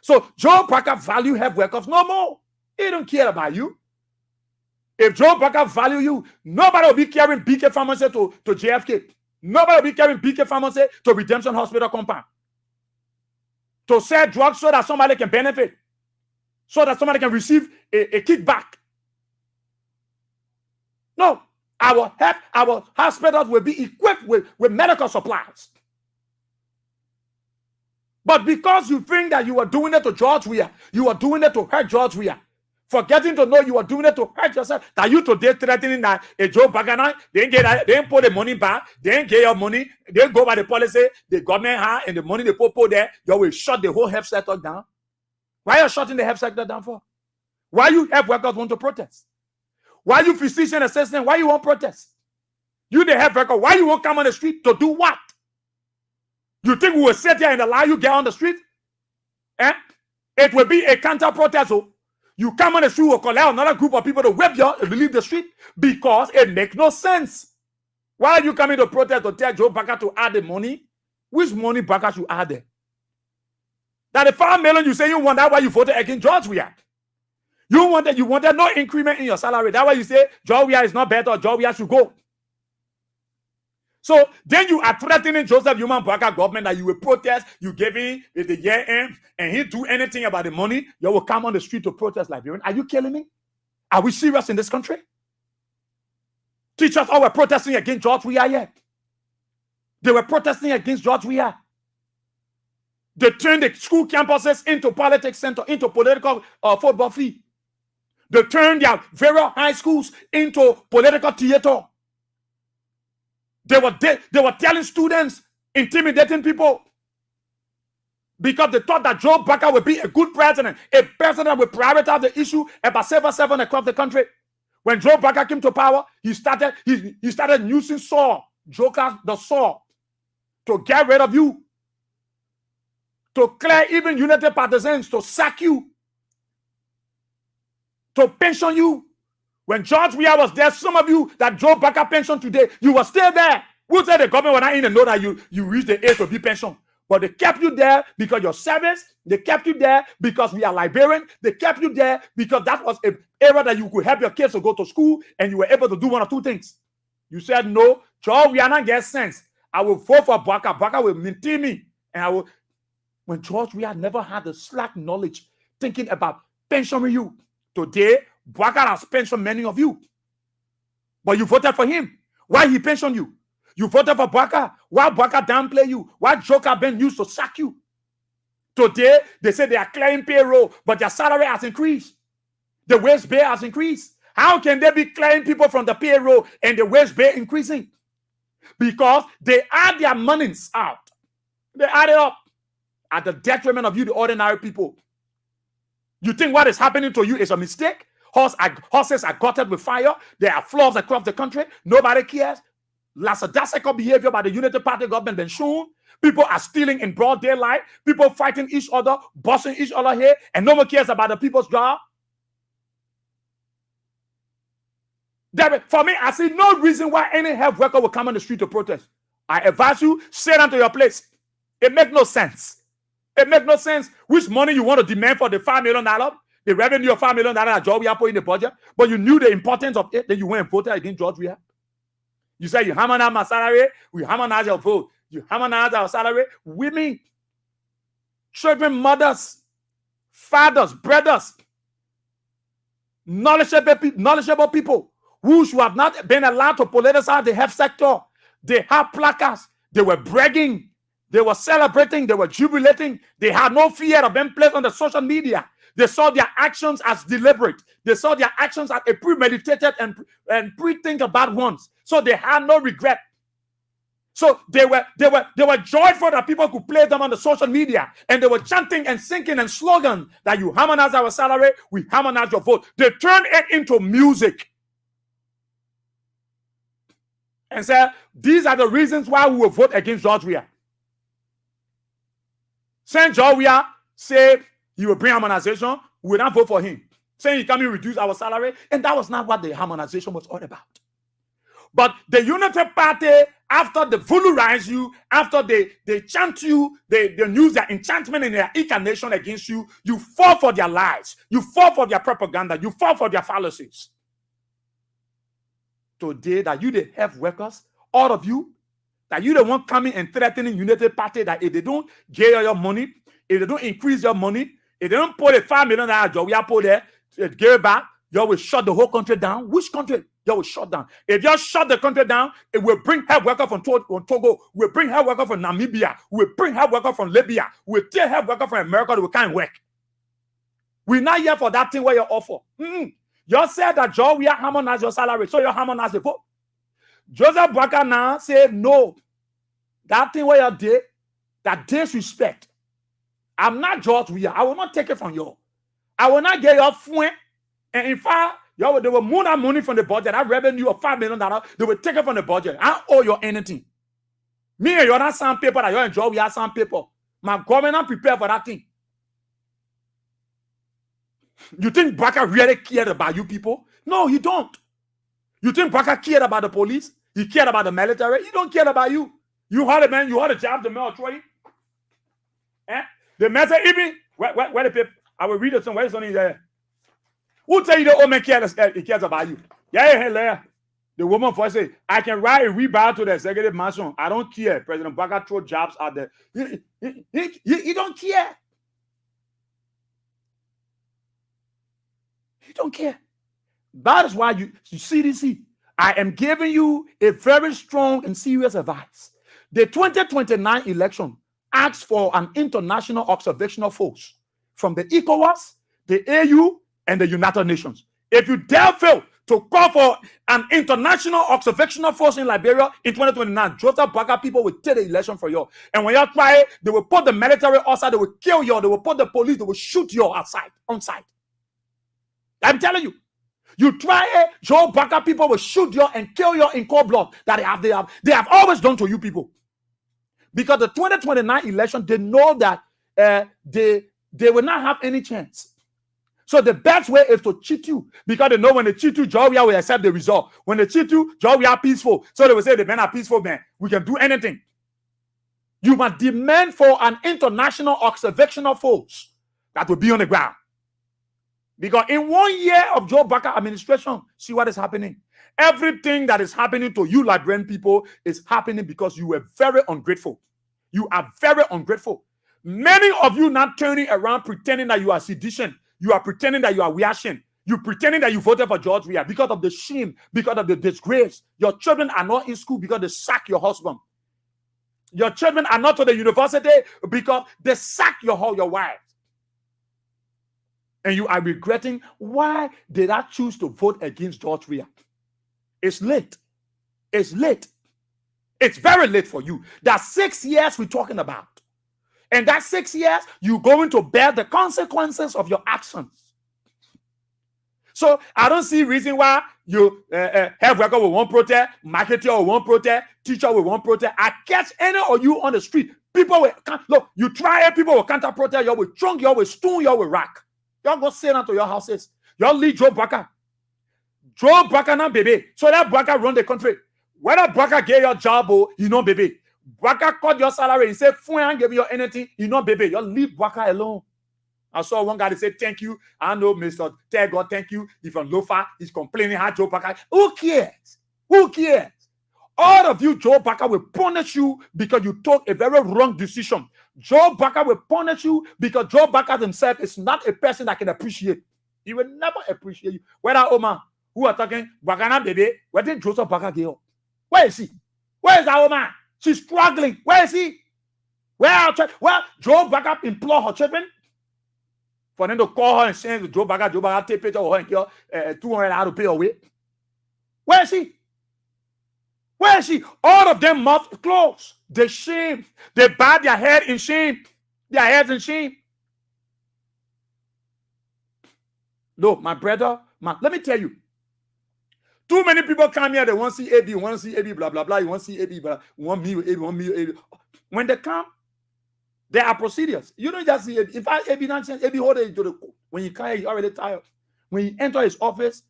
So Joe Parker value health workers no more. He don't care about you. If Joe Parker value you, nobody will be carrying BK Pharmacy to JFK. Nobody will be carrying BK Pharmacy to Redemption Hospital compound. To sell drugs so that somebody can benefit. So that somebody can receive a kickback. No, our hospitals will be equipped with medical supplies. But because you think that you are doing it to George Weah, you are doing it to hurt George Weah, forgetting to know you are doing it to hurt yourself, that you today threatening that a Joe Bagana, they ain't put the money back, they ain't get your money, they go by the policy, the government has, and the money they put there, you will shut the whole health sector down. Why are you shutting the health sector down for? Why you health workers want to protest? Why you physician assistant, why you won't protest? You the health worker, why you won't come on the street to do what? You think we will sit here and allow you get on the street? It will be a counter protest. So you come on the street, will collect another group of people to whip you and leave the street because it makes no sense. Why are you coming to protest to tell Joe Parker to add the money? Which money Parker should add there? That the 5 million you say you want, that's why you voted against George Weah. You wanted no increment in your salary. That's why you say George Weah is not better or George Weah should go. So then you are threatening Joseph Human Parker government that you will protest, you give him the year end, and he do anything about the money, you will come on the street to protest like Liberian. Are you killing me? Are we serious in this country? Teachers all were protesting against George Weah yet. They were protesting against George Weah. They turned the school campuses into politics center, into political football field. They turned their various high schools into political theater. They were telling students, intimidating people, because they thought that Joe Parker would be a good president, a president would prioritize the issue about 7-7 across the country. When Joe Parker came to power, he started using jokers, the saw, to get rid of you, to clear even United Partisans, to sack you, to pension you. When George Weah was there, some of you that Joe Parker pensioned today, you were still there. Who said the government was not in the know that you reached the age to be pensioned? But they kept you there because your service. They kept you there because we are Liberian. They kept you there because that was an era that you could help your kids to go to school and you were able to do one or two things. You said, no, George Weah not get sense. I will vote for Baka. Baka will maintain me. And I will. When George Weah never had the slack knowledge thinking about pensioning you. Today, Baka has pensioned many of you. But you voted for him. Why he pensioned you? You voted for Baka. Why Baka downplay you? Why Joker been used to sack you? Today, they say they are clearing payroll, but their salary has increased. The wage bill has increased. How can they be clearing people from the payroll and the wage bill increasing? Because they add their monies out. They add it up at the detriment of you, the ordinary people. You think what is happening to you is a mistake? Horses are gutted with fire. There are floods across the country. Nobody cares. Lackadaisical behavior by the Unity Party government been shown. People are stealing in broad daylight. People fighting each other, busting each other here, and no one cares about the people's job. For me, I see no reason why any health worker will come on the street to protest. I advise you, sit down to your place. It makes no sense. It makes no sense which money you want to demand for the $5 million, the revenue of $5 million that George Weah put in the budget, but you knew the importance of it, then you went and voted against George Weah. You say you harmonize my salary, we harmonize your vote. You harmonize our salary. Women, children, mothers, fathers, brothers, knowledgeable people who should have not been allowed to politicize the health sector. They had placards. They were bragging. They were celebrating. They were jubilating. They had no fear of being placed on the social media. They saw their actions as deliberate. They saw their actions as a premeditated and pre-think about ones. So they had no regret. So they were joyful that people could play them on the social media, and they were chanting and singing and slogan that you harmonize our salary, we harmonize your vote. They turned it into music and said, these are the reasons why we will vote against George Weah. Saint Joria said he will bring harmonization. We will not vote for him. Saying he can reduce our salary. And that was not what the harmonization was all about. But the Unity Party, after they vulgarize you, after they chant you, they use their enchantment and their incarnation against you, you fall for their lies. You fall for their propaganda. You fall for their fallacies. Today, that you the health workers, all of you, that you the one coming and threatening Unity Party, that if they don't get your money, if they don't increase your money, if they don't put a $5 million job, we are put there, give it back, you will shut the whole country down. Which country? You will shut down. If you shut the country down, it will bring health workers from Togo, we'll bring health workers from Namibia, we'll bring health workers from Libya, we'll take health workers from America that we can't work. We're not here for that thing where you're offer. You said that Joe, we are harmonize your salary, so you harmonize the vote. Joseph Boakai now said no. That thing where you did, that disrespect. I'm not George Weah. I will not take it from you. I will not get your phone. And in fact, they will move that money from the budget. That revenue of $5 million, they will take it from the budget. I owe you anything. Me and you're not sandpaper that you enjoy. We are sandpaper. My government prepare for that thing. You think Boakai really cared about you people? No, he don't. You think Boakai cared about the police? He cared about the military? He don't care about you. You heard it, man. You heard the job the mail Troy. Eh? The man said, even where the paper? I will read it somewhere. It's only there. Who tell you the old man cares about you? Yeah. The woman voice say, I can write a rebound to the executive mansion. I don't care. President Boakai throw jobs out there. He don't care. He don't care. That is why you CDC, I am giving you a very strong and serious advice. The 2029 election asks for an international observational force from the ECOWAS, the AU, and the United Nations. If you dare fail to call for an international observational force in Liberia in 2029, Joseph Boakai people will take the election for you. And when you try it, they will put the military outside, they will kill you, they will put the police, they will shoot you outside, on site. I'm telling you. You try it, Joe Boakai people will shoot you and kill you in cold blood that they have always done to you people. Because the 2029 election, they know that they will not have any chance. So the best way is to cheat you, because they know when they cheat you, Georgia will accept the result. When they cheat you, Georgia are peaceful. So they will say the men are peaceful men. We can do anything. You must demand for an international observational force that will be on the ground. Because in 1 year of Joe Boakai administration, see what is happening. Everything that is happening to you Liberian people is happening because you were very ungrateful. You are very ungrateful. Many of you not turning around pretending that you are sedition. You are pretending that you are Weah. You pretending that you voted for George Weah because of the shame, because of the disgrace. Your children are not in school because they sack your husband. Your children are not to the university because they sack your wife. And you are regretting, why did I choose to vote against George Weah? It's late. It's late. It's very late for you. That's 6 years we're talking about. And that 6 years, you're going to bear the consequences of your actions. So I don't see reason why you health worker will want protest, marketer will want protest, teacher will want protest. I catch any of you on the street. People will, look, you try it, people will counter protest, you will trunk, you will stone, you will rack. Y'all go sit down to your houses. Y'all leave Joe Boakai. Joe Boakai now, baby. So that Boakai run the country. Whether Boakai get your job or you know, baby. Boakai cut your salary and say, "Fine, give you anything." You know, baby. Y'all leave Boakai alone. I saw one guy that said, "Thank you." I know, Mr. Tego, thank you. He's from Lofa. He's complaining how Joe Boakai. Who cares? Who cares? All of you, Joe Boakai will punish you because you took a very wrong decision. Joe Boakai will punish you because Joe Boakai himself is not a person that can appreciate. He will never appreciate you. Whether Oma, who are talking, Boakai baby, where did Joseph Boakai go? Where is he? Where is that woman? She's struggling. Where is he? Where are her? Well, Joe Boakai implore her children for them to call her and say to Joe Boakai take picture of her and give $200 to pay away. Where is he? Where is she? All of them mouth closed. They shame. They bow their head in shame. Their heads in shame. No, my brother, let me tell you. Too many people come here, they want to see AB, want to see AB, blah, blah, blah. You want to see AB, blah, want me, AB, want me, AB. When they come, There are procedures. You don't just see it. In fact, every hold it to the when you carry, you're already tired. When you enter his office,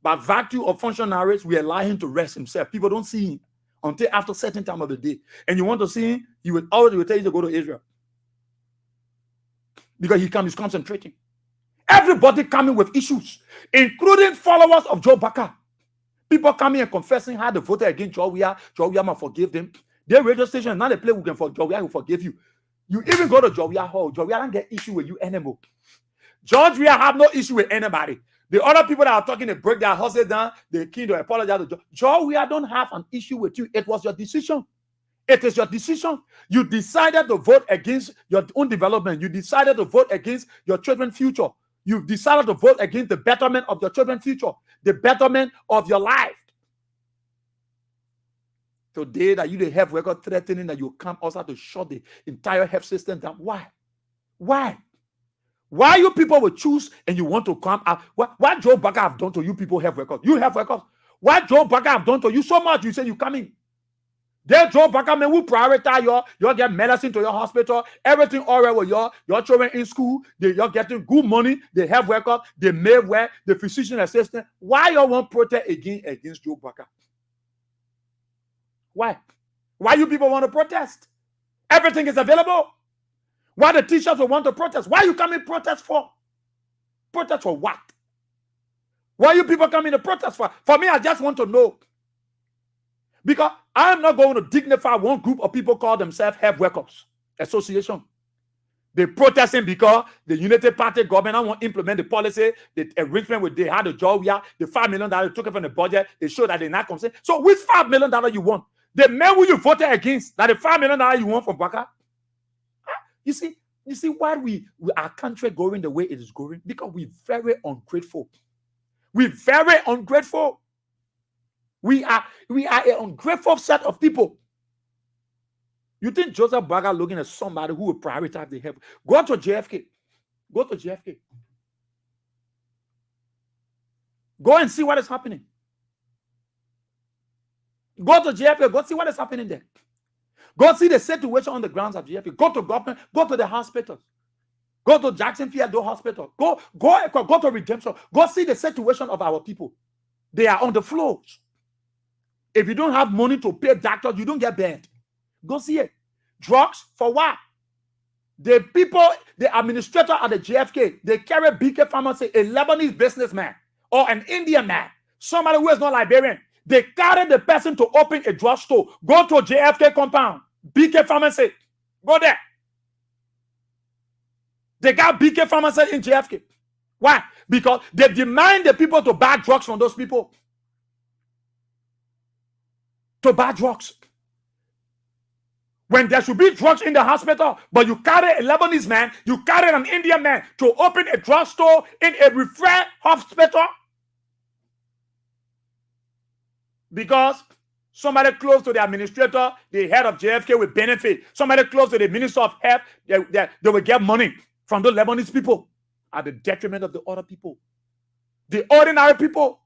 by virtue of functionaries, we allow him to rest himself. People don't see him until after a certain time of the day. And you want to see him, he will always tell you to go to Israel. Because he's concentrating. Everybody coming with issues, including followers of Joe Baka. People coming and confessing how they voted against Joe Wia. Joe Wia might forgive them. Their radio station is not a place who can Joe Wia will forgive you. You even go to Joe Wia Hall. Joe Wia don't get issue with you anymore. George Wia have no issue with anybody. The other people that are talking, they break their houses down, they keen to apologize to Joe. Joe Wia don't have an issue with you. It was your decision. It is your decision. You decided to vote against your own development. You decided to vote against your children's future. You've decided to vote against the betterment of your children's future, the betterment of your life. Today that you have record threatening that you come also to shut the entire health system down. Why? Why? Why you people will choose and you want to come out? What Joe Baka have done to you people have records? You have records. What Joe Baka have done to you so much? You say you come in. There, Joe Baka men who prioritize you get medicine to your hospital, everything all right with your children in school, you're getting good money, they have record, they may wear the physician assistant. Why you want protest against Joe Baka? Why? Why you people want to protest? Everything is available. Why the teachers will want to protest? Why you coming protest for? Protest for what? Why you people coming to protest for? For me, I just want to know. Because I'm not going to dignify one group of people call themselves Health Workers Association. They're protesting because the United Party government won't implement the policy, the arrangement with they had a job here, the $5 million they took it from the budget, they show that they're not concerned. So which $5 million you want? The men who you voted against, that the $5 million you want from Baka? You see why our country going the way it is going? Because we're very ungrateful. We're very ungrateful. We are an ungrateful set of people. You think Joseph Baka looking at somebody who will prioritize the health? Go to JFK. Go to JFK. Go and see what is happening. Go to JFK. Go see what is happening there. Go see the situation on the grounds of JFK. Go to government. Go to the hospitals. Go to Jackson Field Hospital. Go to Redemption. Go see the situation of our people. They are on the floors. If you don't have money to pay doctors, you don't get bed. Go see it. Drugs for what? The people, the administrator at the JFK, they carry BK Pharmacy, a Lebanese businessman or an Indian man, somebody who is not Liberian. They carry the person to open a drugstore. Go to JFK compound, BK Pharmacy. Go there. They got BK Pharmacy in JFK. Why? Because they demand the people to buy drugs from those people. To buy drugs. When there should be drugs in the hospital, but you carry a Lebanese man, you carry an Indian man to open a drugstore in a referred hospital because somebody close to the administrator, the head of JFK will benefit. Somebody close to the minister of health, they will get money from the Lebanese people at the detriment of the other people, the ordinary people.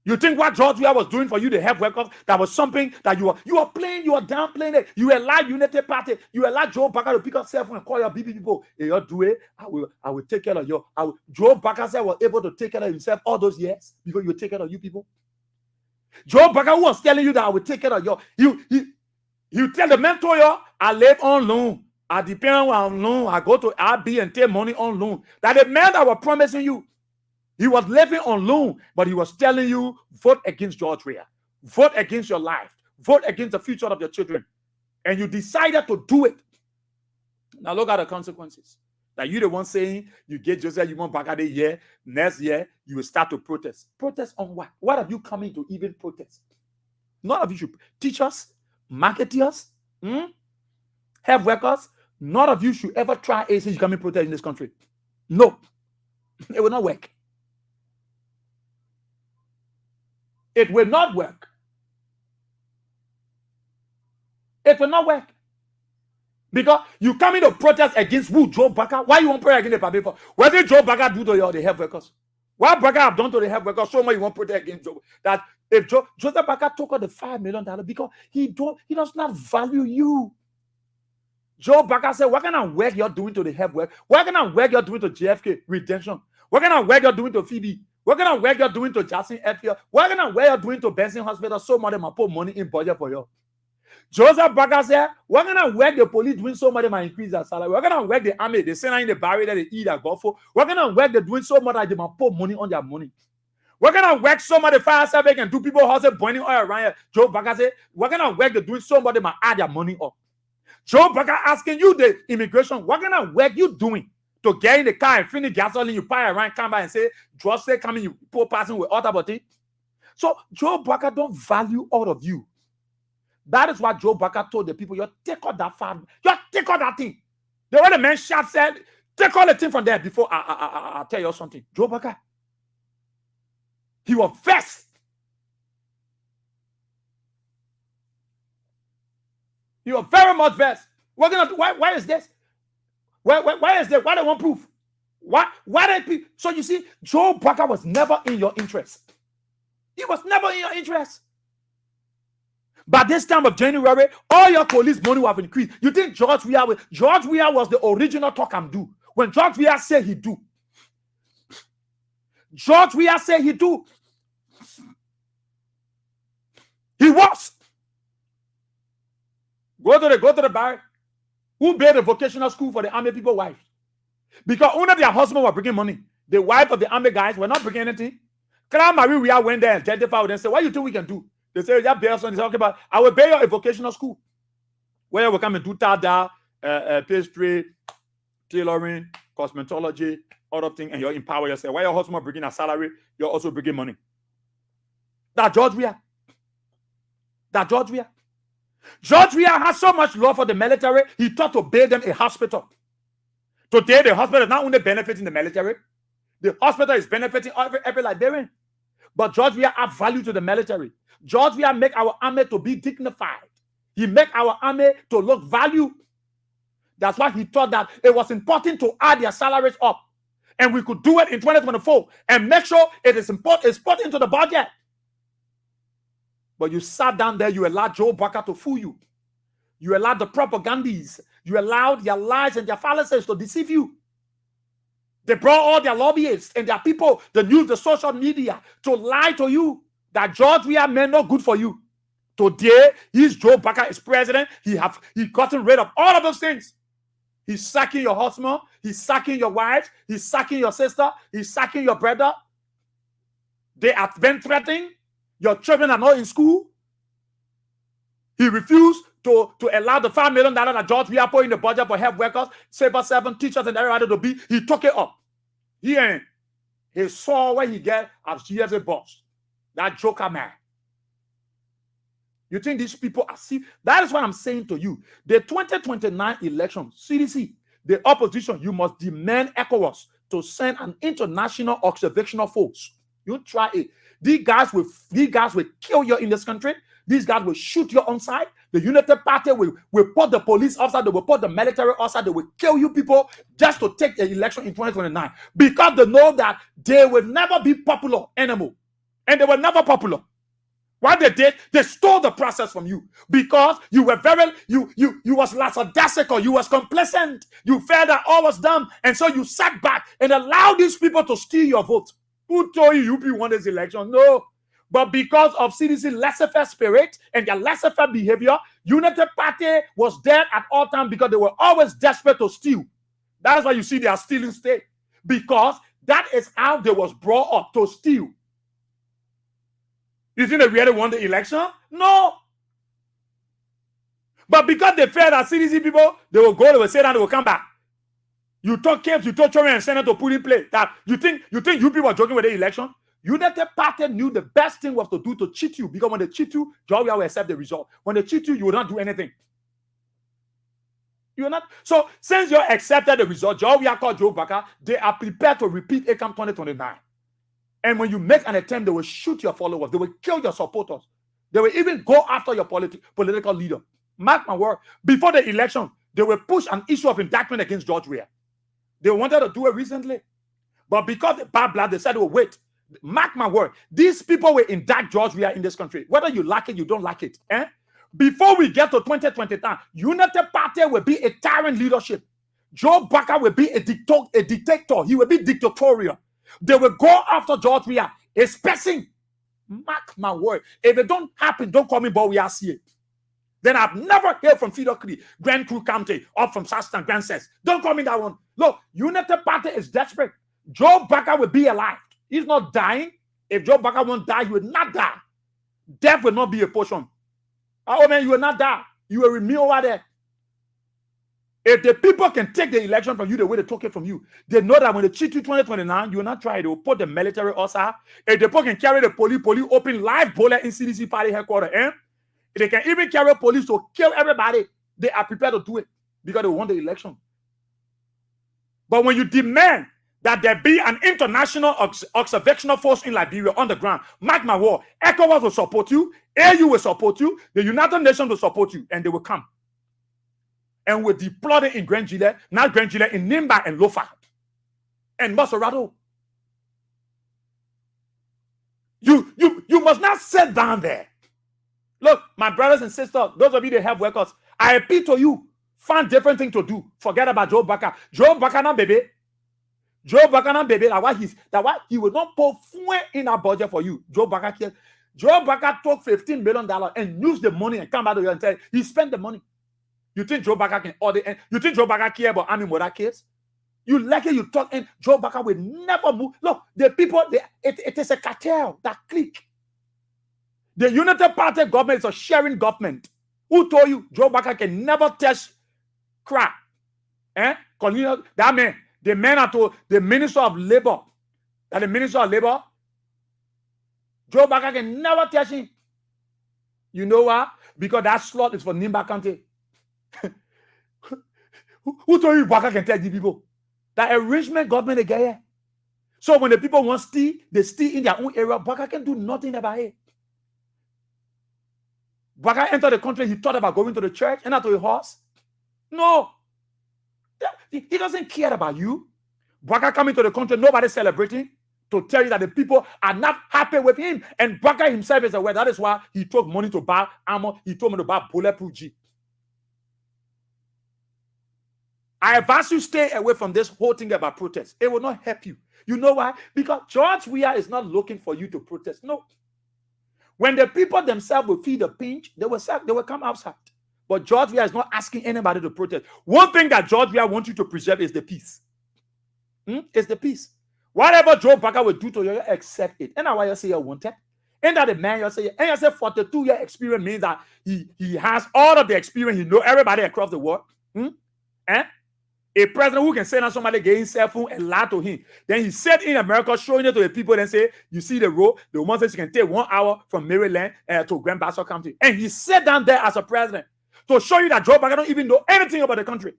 You think what George Weah was doing for you, the health workers, that was something that you are playing, you are downplaying it. You allow United Party, you allow Joe Baka to pick up cell phone and call your BB people. Hey, you do it. I will take care of you. Joe Baka said was able to take care of himself all those years because you take care of you people. Joe Baka was telling you that I will take care of you. You tell the mentor, I live on loan. I depend on loan. I go to RB and take money on loan. That the man that was promising you, he was living on loan, but he was telling you, vote against George Weah. Vote against your life. Vote against the future of your children. And you decided to do it. Now look at the consequences. That you the one saying, you get Joseph, you want back at the year, next year, you will start to protest. Protest on what? What have you coming to even protest? None of you should. Teachers, marketers, health workers, none of you should ever try AC you come and protest in this country. No. It will not work. It will not work. It will not work. Because you come in to protest against who? Joe Baka? Why you want to pray against the people? What did Joe Baka do to the health workers? What Baca have done to the health workers, so much you won't protect against Joe. That if Joseph Baca took out the $5 million because he does not value you. Joe Baca said, what kind of work you're doing to the health work? What kind of work you're doing to JFK redemption? What kind of work you're doing to Phoebe? What kind of work you're doing to Jackson Airfield? What kind of work you're doing to Benson Hospital? So much them put money in budget for you. Joseph Baca said, what kind of work the police doing so much they might increase their salary? What kind of work the army, they send in the barrier that they eat that go for? What kind of work they're doing so much that they might put money on their money? What kind of work so much the fire service can do people hustle burning oil around here? Joe Baca said, what kind of work they're doing so much they might add their money up? Joe Baca asking you, the immigration, what kind of work you doing to get in the car and finish gasoline, you buy around, come by and say, just say, come in, you poor person with other body. So Joe Baca don't value all of you. That is what Joe Baca told the people, you take out that farm, you take out that thing. The way the man shot said, take all the thing from there before I tell you something. Joe Baca, he was vexed. You are very much vexed. Why is this? Why is there? Why they want proof? Why they? So you see, Joe Baca was never in your interest. He was never in your interest. By this time of January, all your police money will have increased. You think George Weah was the original talk and do. When George Weah said he do. George Weah said he do. He was. Go to the bar. Who built a vocational school for the army people wives? Because only their husband were bringing money. The wife of the army guys were not bringing anything. Clara Marie went there and identified with them and said, what do you think we can do? They say, yeah, bail son. They talking about, I will bail you a vocational school where we come and do tada, pastry, tailoring, cosmetology, other things, and you empower yourself. While your husband bringing a salary, you're also bringing money. That George Weah. George Weah has so much love for the military, he thought to build them a hospital. Today, the hospital is not only benefiting the military, the hospital is benefiting every Liberian. But George Weah adds value to the military. George Weah make our army to be dignified. He make our army to look value. That's why he thought that it was important to add their salaries up. And we could do it in 2024 and make sure it is put into the budget. But you sat down there, you allowed Joe Baca to fool you. You allowed the propagandists. You allowed their lies and their fallacies to deceive you. They brought all their lobbyists and their people, the news, the social media, to lie to you that George Weah meant no good for you. Today, Joe Baca is president. He gotten rid of all of those things. He's sacking your husband. He's sacking your wife. He's sacking your sister. He's sacking your brother. They have been threatening. Your children are not in school. He refused to allow the $5 million that George Weah put in the budget for health workers, Saber 7 teachers, and everybody to be. He took it up. He saw where he get as GSA boss. That joker man. You think these people are see? That is what I'm saying to you. The 2029 election, CDC, the opposition, you must demand ECOWAS to send an international observational force. You try it. These guys will kill you in this country. These guys will shoot you on site. The United Party will put the police outside. They will put the military outside. They will kill you people just to take the election in 2029 because they know that they will never be popular anymore, and they were never popular. What they did, they stole the process from you because you were you was lackadaisical, you was complacent, you felt that all was done, and so you sat back and allowed these people to steal your vote. Who told you UP won this election? No. But because of CDC laissez-faire spirit and their laissez-faire behavior, United Party was there at all times because they were always desperate to steal. That's why you see they are stealing state. Because that is how they was brought up, to steal. You think they really won the election? No. But because they feared that CDC people, they will go, they will say that, they will come back. You told Caves, you told Chori and Senate to put in place that you think you people are joking with the election? United Party knew the best thing was to do to cheat you, because when they cheat you, George Weah will accept the result. When they cheat you, you will not do anything. You are not. So since you accepted the result, George Weah called Joe Baca, they are prepared to repeat ACAM 2029. And when you make an attempt, they will shoot your followers. They will kill your supporters. They will even go after your political leader. Mark my word. Before the election, they will push an issue of indictment against George Weah. They wanted to do it recently. But because the bad blood, they said, oh, wait. Mark my word. These people will indict George Weah in this country. Whether you like it, you don't like it. Before we get to 2029, United Party will be a tyrant leadership. Joe Baka will be a dictator. He will be dictatorial. They will go after George Weah. It's pressing. Mark my word. If it don't happen, don't call me, but we are seeing it. Then I've never heard from Fido Cree, Grand Crew County, or from Sastan Grand Sense. Don't call me that one. Look, United Party is desperate. Joe Baka will be alive. He's not dying. If Joe Baka won't die, he will not die. Death will not be a portion. Oh man, you will not die. You will remain over there. If the people can take the election from you the way they took it from you, they know that when they cheat you 2029, you will not try it. They will put the military also. If the people can carry the police open live bullet in CDC party headquarters, if they can even carry police to kill everybody, they are prepared to do it because they won the election. But when you demand that there be an international observational force in Liberia on the ground, mark my word, ECOWAS will support you, AU will support you, the United Nations will support you, and they will come. And we'll deploy them in Grand Gile, not Grand Gile, in Nimba and Lofa and Maserado. You must not sit down there. Look, my brothers and sisters, those of you that have workers, I appeal to you, find different thing to do. Forget about Joe Baka. Joe Baka na baby. Joe Baka na baby. That why he will not put in a budget for you. Joe Baka took $15 million and used the money and come out of you and tell you, he spent the money. You think Joe Baka can order? You think Joe Baka care about Army Mother case? You like it, you talk, and Joe Baka will never move. Look, the people, it is a cartel that click. The United Party government is a sharing government. Who told you Joe Baka can never touch crap? That man, the man at the Minister of Labor, Joe Baka can never touch him. You know why? Because that slot is for Nimba County. Who told you Baka can tell the people? That arrangement government again here. So when the people want steal, they steal in their own area. Baka can do nothing about it. Baka entered the country, he thought about going to the church and not to a horse. No. He doesn't care about you. Baka coming to the country, nobody's celebrating to tell you that the people are not happy with him. And Baka himself is aware. That is why he took money to buy armor. He told me to buy bulletproof Jeep. I advise you stay away from this whole thing about protest. It will not help you. You know why? Because George Weah is not looking for you to protest. No. When the people themselves will feel the pinch, they will come outside. But George Weah is not asking anybody to protest. One thing that George Weah wants you to preserve is the peace. It's the peace. Whatever Joe Baka will do to you, accept it. And that's why you say you want it. And that the man you say, and you say 42-year experience means that he has all of the experience. He knows everybody across the world. A president who can send out somebody getting cell phone and lie to him. Then he said in America, showing it to the people and say, you see the road, the one says you can take 1 hour from Maryland to Grand Bassa County. And he sat down there as a president to show you that Joe Biden don't even know anything about the country.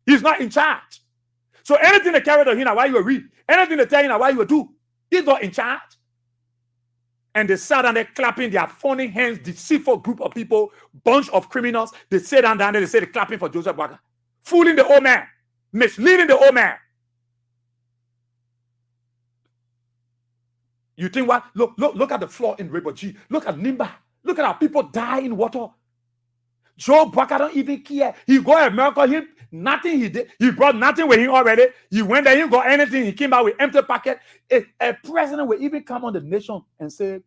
He's not in charge. So anything they carry to him, why you will read. Anything they tell you, why you will do. He's not in charge. And they sat down there clapping their funny hands, deceitful group of people, bunch of criminals. They sat down there, they say they're clapping for Joseph Baka. Fooling the old man, misleading the old man. You think what? Look at the floor in River G. Look at Nimba. Look at how people die in water. Joe Baka don't even care. He go to America, nothing he did. He brought nothing with him already. He went there, he got anything. He came out with empty pocket. A president will even come on the nation and say,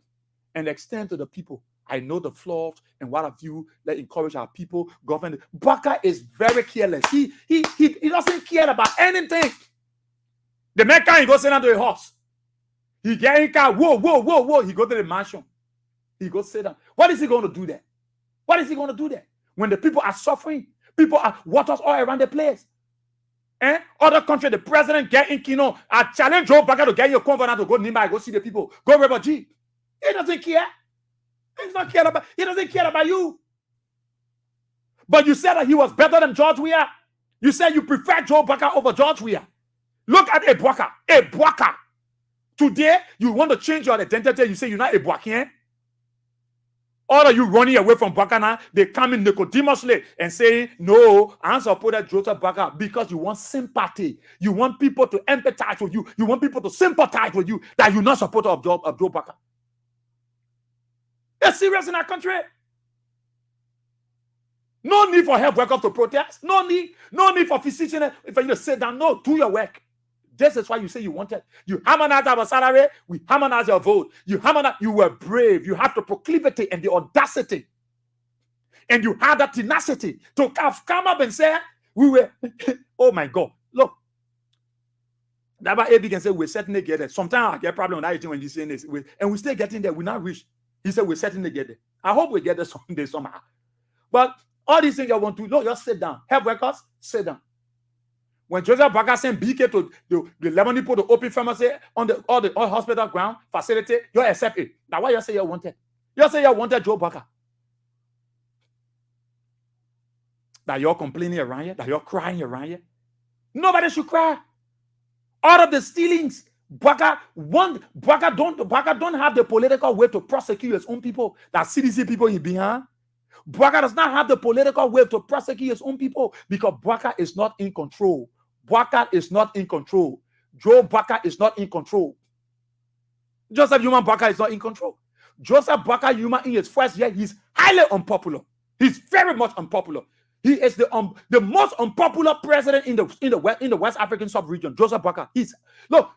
and extend to the people, I know the flaws and what have you that encourage our people, government. Baka is very careless. He doesn't care about anything. The man can't go sit down to a horse. He get in car, whoa. He go to the mansion. He go sit down. What is he going to do there? What is he going to do there? When the people are suffering, people are waters all around the place. Other country, the president get in Kino. I challenge Joe Baka to get your convenant to go Nimba, go see the people. Go River G. He doesn't care. He doesn't care about you. But you said that he was better than George Weah. You said you prefer Joe Baka over George Weah. Look at Ebwaka. Today, you want to change your identity. You say you're not Ebwakian. All of you running away from Baka now, they come in Nicodemously and saying, no, I'm supported Joseph Baka because you want sympathy. You want people to empathize with you. You want people to sympathize with you that you're not supporter of Joe Baka. It's serious in our country. No need for health workers to protest. No need for physicians for you to sit down. No, do your work. This is why you say you wanted. You harmonize our salary. We harmonize your vote. You were brave. You have the proclivity and the audacity. And you had that tenacity to come up and say, we were, oh my God. Look. That's why AB can say, we're certainly get there. Sometimes I get problem with that when he's saying this. And we're still getting there. We're not rich. He said, we're certainly get there. I hope we get there someday, somehow. But all these things you want to, no, just sit down. Health workers, sit down. When Joseph Baka sent BK to the Lebanon people to open pharmacy on all hospital ground facility, you accept it. Now why you say you wanted? You say you wanted Joe Baka. That you're complaining around here, that you're crying around here. Nobody should cry. All of the stealings, Baka don't have the political way to prosecute his own people. That CDC people in behind. Baka does not have the political way to prosecute his own people because Baka is not in control. Baka is not in control. Joe Baka is not in control. Joseph Human Baka is not in control. Joseph Baka Human in his first year, he's highly unpopular. He's very much unpopular. He is the most unpopular president in the West African sub-region. Joseph Baka.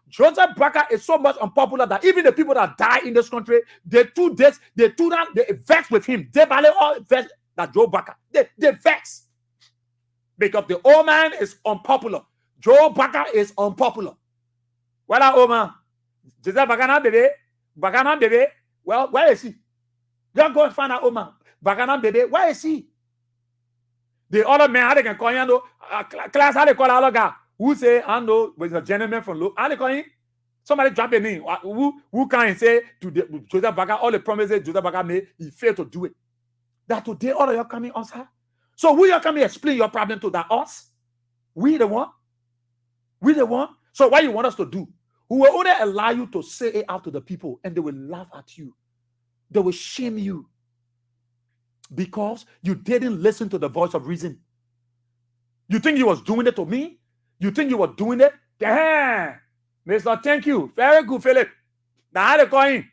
Joseph Baka is so much unpopular that even the people that die in this country, they vex with him. They value all vex that Joe Baka. They vex because the old man is unpopular. Joe Baka is unpopular. Well, old man, Joseph Baka baby, Baka baby. Well, where is he? Just go and find out, old man. Baka baby, where is he? The other man, how they can call you, class, how they call our guy who say, I know, was a gentleman from Low. How they call him? Somebody drop a name. Who can say to Joseph Baka, all the promises Joseph Baka made, he failed to do it. That today, all of you coming us, huh? So who you coming explain your problem to? That us? We the one? We the one? So what you want us to do? We will only allow you to say it out to the people, and they will laugh at you. They will shame you. Because you didn't listen to the voice of reason. You think you was doing it to me? You think you were doing it? Damn. Mr. Thank you. Very good, Philip. Now how they call him?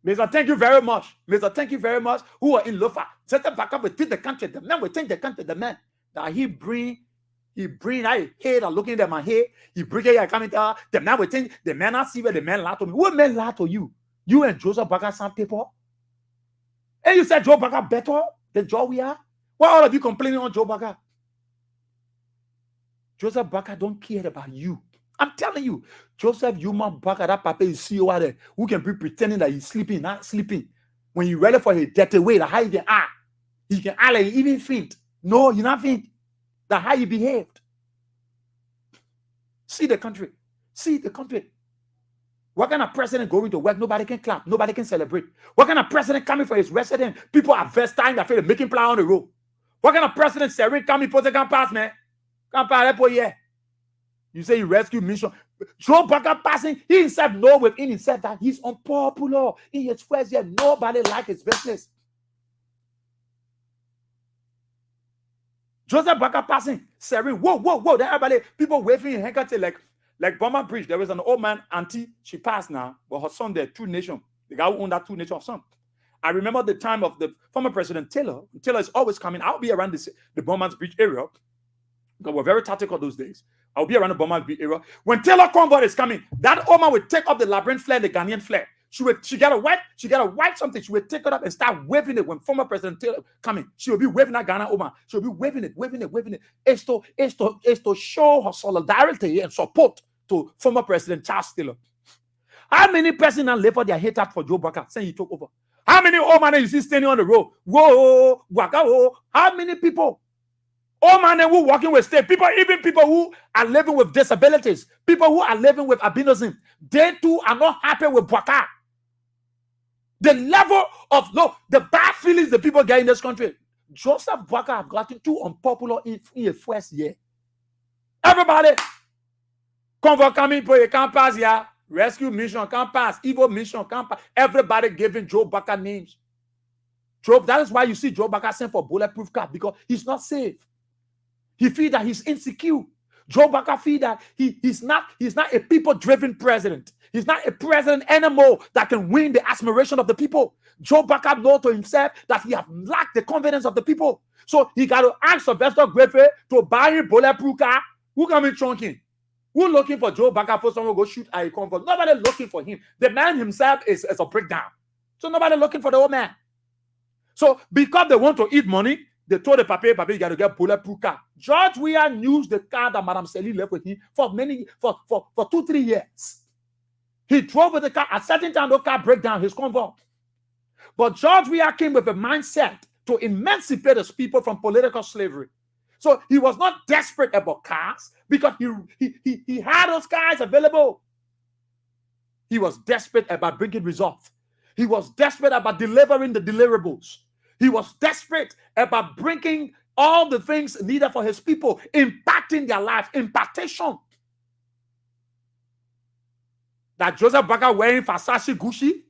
Mr. Thank you very much. Mr. Thank you very much. Who are in Lofa? Set them back up within the country. The man will take the country. The man that he bring, I hate looking at my head. He bring it, I come into the man will think the man I see where the man lied to me. What man lied to you? You and Joseph Baka some people? And you said Joe Baka better than Joe we are? Why all of you complaining on Joe Baka? Joseph Baka don't care about you. I'm telling you, Joseph Human Baka, that papa you see over there, who can be pretending that he's sleeping, not sleeping. When you're ready for his death away, the how he can act. He can act like he even faint. No, you're not faint. That's how you behaved. See the country. See the country. What kind of president going to work? Nobody can clap. Nobody can celebrate. What kind of president coming for his resident? People are first time that feel making plan on the road. What kind of president Serene coming for the can't pass, man? Can't pass that yeah. You say you rescue mission. Joe Baka passing, he himself know within himself that he's unpopular. In his first year, nobody like his business. Joseph Baka passing, Serene, whoa. Then everybody, people waving in handkerchief like Burma Bridge. There was an old man, auntie, she passed now, but her son there, 2 Nation. The guy who owned that 2 Nation son. I remember the time of the former President Taylor. Taylor is always coming. I'll be around the Burma Bridge area because we're very tactical those days. I'll be around the Burma Bridge area. When Taylor convoy is coming, that old man would take up the labyrinth flag, the Ghanaian flag. She got a white something. She would take it up and start waving it when former President Taylor coming. She will be waving that Ghana woman. She will be waving it. It's to show her solidarity and support to former President Charles Taylor. How many persons now left for their hate up for Joe Baka saying he took over? How many old man you see standing on the road? Whoa, waka, whoa. How many people? Old man who walking with state people, even people who are living with disabilities, people who are living with albinism, they too are not happy with Baka. The level of the bad feelings the people get in this country. Joseph Baka have gotten too unpopular in his first year. Everybody, convoy coming for a campus here, rescue mission can't pass, evil mission can't pass. Everybody giving Joe Baka names. That is why you see Joe Baka sent for bulletproof car, because he's not safe. He feels that he's insecure. Joe Baka feels that he's not a people-driven president. He's not a president anymore that can win the admiration of the people. Joe Baka knows to himself that he has lacked the confidence of the people. So he got to ask Sylvester Griffith to buy him bulletproof car. Who can be trunking? Who looking for Joe Baka for someone to go shoot at a convoy? Nobody looking for him. The man himself is a breakdown. So nobody looking for the old man. So because they want to eat money, they told the papier, you got to get bulletproof car. George Weah used the car that Madame Sely left with him for 2-3 years. He drove with the car. At certain time, the car break down his convoy. But George Weah came with a mindset to emancipate his people from political slavery. So he was not desperate about cars because he had those cars available. He was desperate about bringing results. He was desperate about delivering the deliverables. He was desperate about bringing all the things needed for his people, impacting their life, impartation. That Joseph Baka wearing Versace Gucci,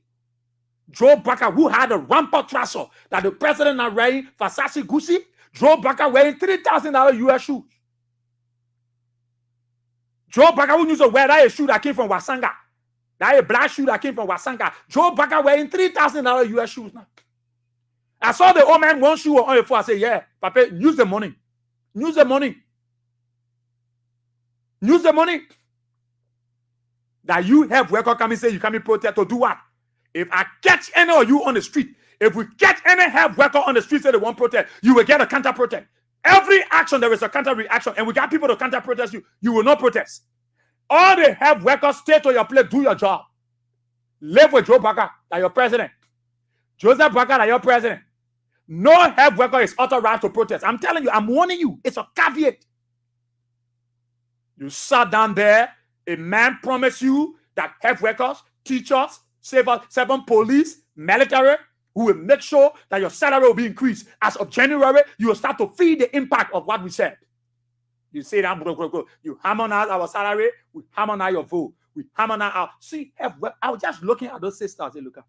Joe Baka, who had a rampant trouser, that the president are wearing Versace Gucci, Joe Baka wearing $3,000 US shoes. Joe Baka who used to wear that shoe that came from Wasanga. That a black shoe that came from Wasanga. Joe Baka wearing $3,000 US shoes now. I saw the old man one shoe on the floor. I said, yeah, Papa, use the money. Use the money. Use the money. That you have worker come and say you come and protest to do what? If I catch any of you on the street, if we catch any health worker on the street say they won't protest, you will get a counter protest. Every action there is a counter reaction, and we got people to counter protest you. You will not protest. All the health workers stay to your place, do your job. Live with Joe Baka, that your president. Joseph Baka, that your president. No health worker is authorized to protest. I'm telling you, I'm warning you. It's a caveat. You sat down there. A man promised you that health workers, teachers, seven police, military, who will make sure that your salary will be increased. As of January, you will start to feel the impact of what we said. You say that, you harmonize our salary, we harmonize your vote, we harmonize our... See, I was just looking at those sisters. Hey, look at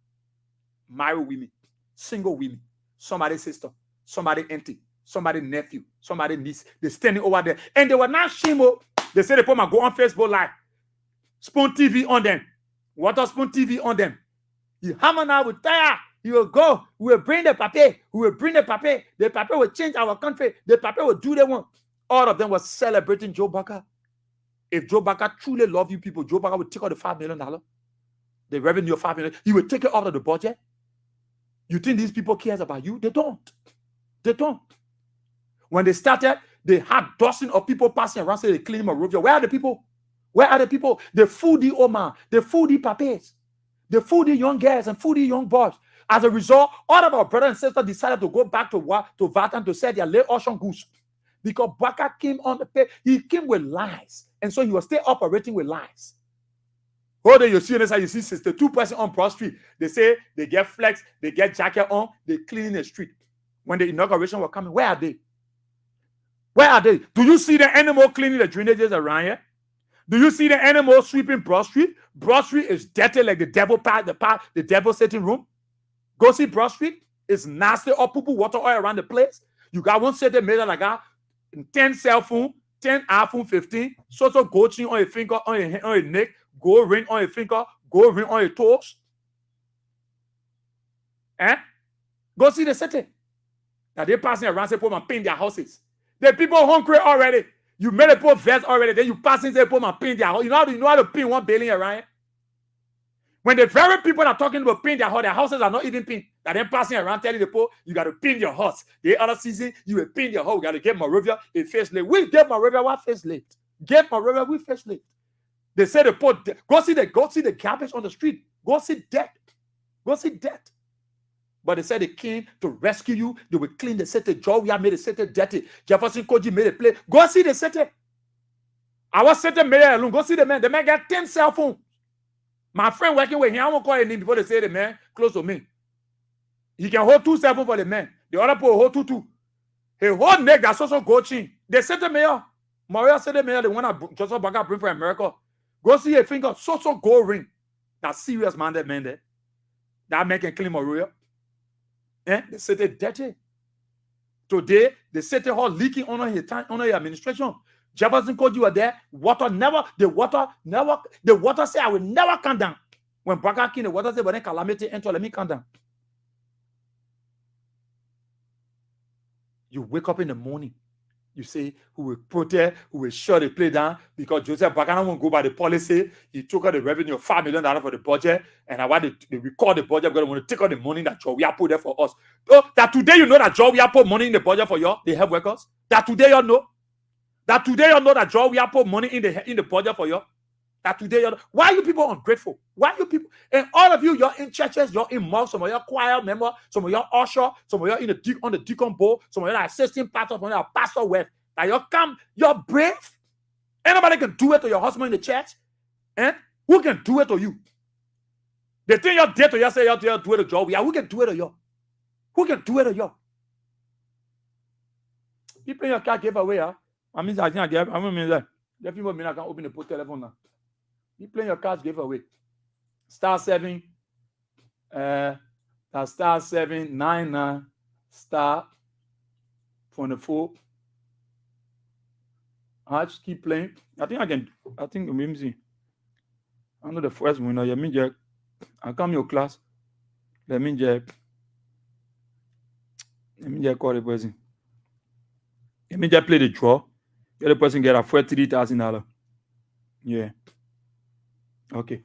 married women, single women, somebody's sister, somebody auntie, somebody nephew, somebody niece. They're standing over there. And they were not shimo. They say they put my go on Facebook Live. Spoon TV on them. Water Spoon TV on them. You harmonize with tire. You will go. We will bring the papier. We will bring the papier. The papier will change our country. The papier will do the one. All of them were celebrating Joe Baka. If Joe Baka truly love you people, Joe Baka would take out the $5 million. The revenue of $5 million. He will take it out of the budget. You think these people cares about you? They don't. They don't. When they started, they had dozens of people passing around saying they clean Monrovia. Where are the people? Where are the people? The foodie Oman, the foodie papiers, the foodie young girls and foodie young boys. As a result, all of our brothers and sisters decided to go back to Vatan to sell their late ocean goose. Because Baka came on the pay. He came with lies. And so he was still operating with lies. Oh, then you see this, you see 62% on Broad Street. They say they get flex, they get jacket on, they clean the street. When the inauguration was coming, where are they? Where are they? Do you see the animal cleaning the drainages around here? Do you see the animal sweeping Broad Street? Broad Street is dirty like the devil the devil sitting room. Go see Broad Street. It's nasty. Or poo water all around the place. You got one set made like that. 10 cell phone, 10 iPhone 15. So gold chain on your finger, on your neck. Gold ring on your finger. Gold ring on your toes. Go see the city. Now they passing around, say, "Put paint their houses." The people hungry already. You made a poor vest already. Then you passing, say, "Put paint their house." You know how to paint 1 billion around here? When the very people are talking about paint their houses are not even paint. That then passing around telling the people, you got to paint your house. The other season, you will paint your house. You got to get Monrovia a facelift. We get Monrovia what facelift? Get Monrovia with facelift. They say the poor, go see the garbage on the street. Go see death. Go see death. But they said they came to rescue you. They will clean the city. Georgia made the city dirty. Jefferson Koji made a play. Go see the city. Our city made it alone. Go see the man. The man got 10 cell phones. My friend working with him, I won't call his name before they say the man close to me. He can hold 2 cell phones for the man. The other people hold 2. He hold neck that's also gold chain. They said the mayor. Maria said the mayor, the one that Joseph Baka bring from America. Go see a finger, so gold ring. That's serious man, that man there. That man can clean Maria. The city dirty. Today, the city hall leaking under his time, under your administration. Jefferson called you were there. The water say I will never come down. When Baka King, the water say, when calamity enter, let me come down. You wake up in the morning. You say, who will protest, who will shut the play down, because Joseph Bakana won't go by the policy. He took out the revenue of $5 million for the budget, and I want to record the budget because I want to take out the money that we have put there for us. So that today you know that we have put money in the budget for you, the health workers. That today you know. That today you know that we have put money in the budget for you. That today you know. Why are you people ungrateful? Why are you people? And all of you, you're in churches, you're in mosques, some of your choir member, some of your usher, some of you on the deacon board, some of you are assistant pastor, some of you are pastor with. That you come, you're brave. Anybody can do it to your husband in the church. Who can do it to you? The thing you're dead to you say you're do it to job. Yeah, who can do it to you? Who can do it to you? People in your car gave away, I mean, I think I mean that. Definitely mean I can open the post telephone now. You play your cards, give away. Star 7, star 799, star 24. I just keep playing. I think let me see. I know the first winner. Let me just, I come your class. Let me just call the person. Let me just play the draw. The other person get a $43,000. Yeah. Okay.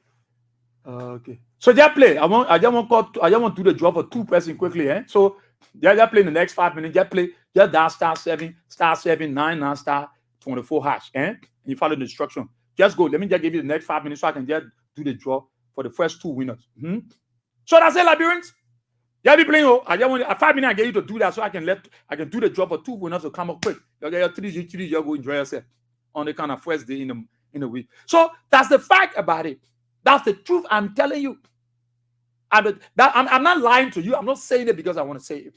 Okay. So just play. I just want to do the draw for 2 person quickly. So just play in the next 5 minutes. Just play. Just down star 799 star 24 hash. You follow the instruction. Just go. Let me just give you the next 5 minutes so I can just do the draw for the first 2 winners. So that's it, Liberians. Yeah, be playing. I just want 5 minutes. I get you to do that so I can do the draw for 2 winners to come up quick. You get your 3G3. You go enjoy yourself on the kind of first day in the week. So that's the fact about it. That's the truth I'm telling you. I'm not lying to you. I'm not saying it because I want to say it.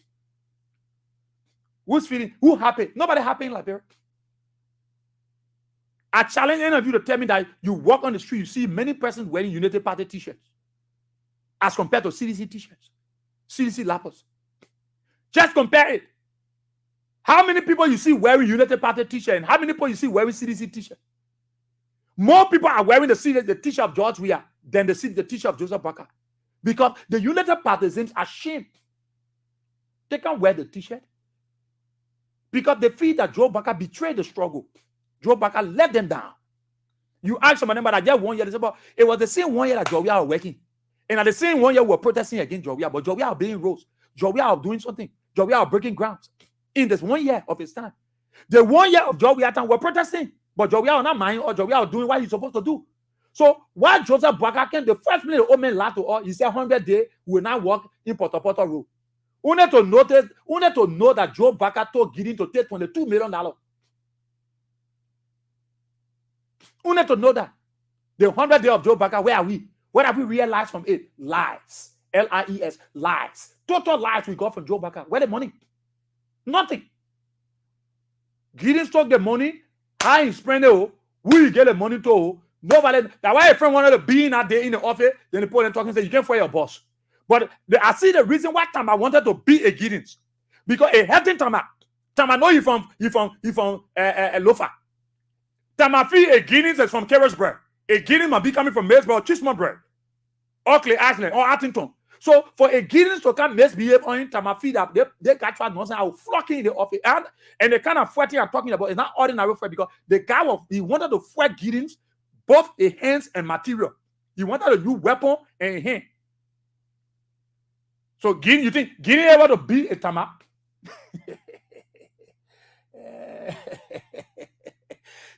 Who's feeling? Who happy? Nobody happy in Liberia. I challenge any of you to tell me that you walk on the street, you see many persons wearing United Party t-shirts as compared to CDC t-shirts. CDC lappers. Just compare it. How many people you see wearing United Party t-shirt and how many people you see wearing CDC t-shirt? More people are wearing the t-shirt of George Weah than the t-shirt of Joseph Baka. Because the United Partisans are ashamed. They can't wear the t-shirt. Because they feel that Joe Baka betrayed the struggle. Joe Baka let them down. You ask some of them about that 1 year, they say, but it was the same 1 year that Joe Weah was working. And at the same 1 year, we were protesting against Joe Weah, but Joe Weah was being rose. Joe Weah was doing something. Joe Weah was breaking grounds. In this 1 year of his time. The 1 year of Joe Weah time, we're protesting. But Joe Weah was not minding, or Joe Weah was doing what he's supposed to do. So while Joseph Baka came, the first minute the old man lied to all, he said 100 days will not work in Porto Road. We need to know that Joe Baka told Gideon to take $22 million. We need to know that. The 100 days of Joe Baka, where are we? What have we realized from it? Lies. Lies. Lies. Total lies we got from Joe Baka. Where the money? Nothing. Gideon took the money. How he spend it? Who you get the money to? Nobody. That's why a friend wanted to be in that day in the office. Then the people talking say you can't fire your boss. But I see the reason why Tama wanted to be a Gideon, because a helping Tama know he from Lofa. Tama feel a Gideon is from Carrotsburg. A Gideon might be coming from Maysboro, Chismondbred, Oakley, Ashland, or Artington. So for a Gideon to come misbehave on Tama feel that they got fat nonsense, I will flocking in the office. And the kind of fighting I'm talking about is not ordinary fight, because the guy he wanted to fight Gideons, both a hands and material. He wanted a new weapon and a hand. So Gideon, you think Gideon ever to be a Tama?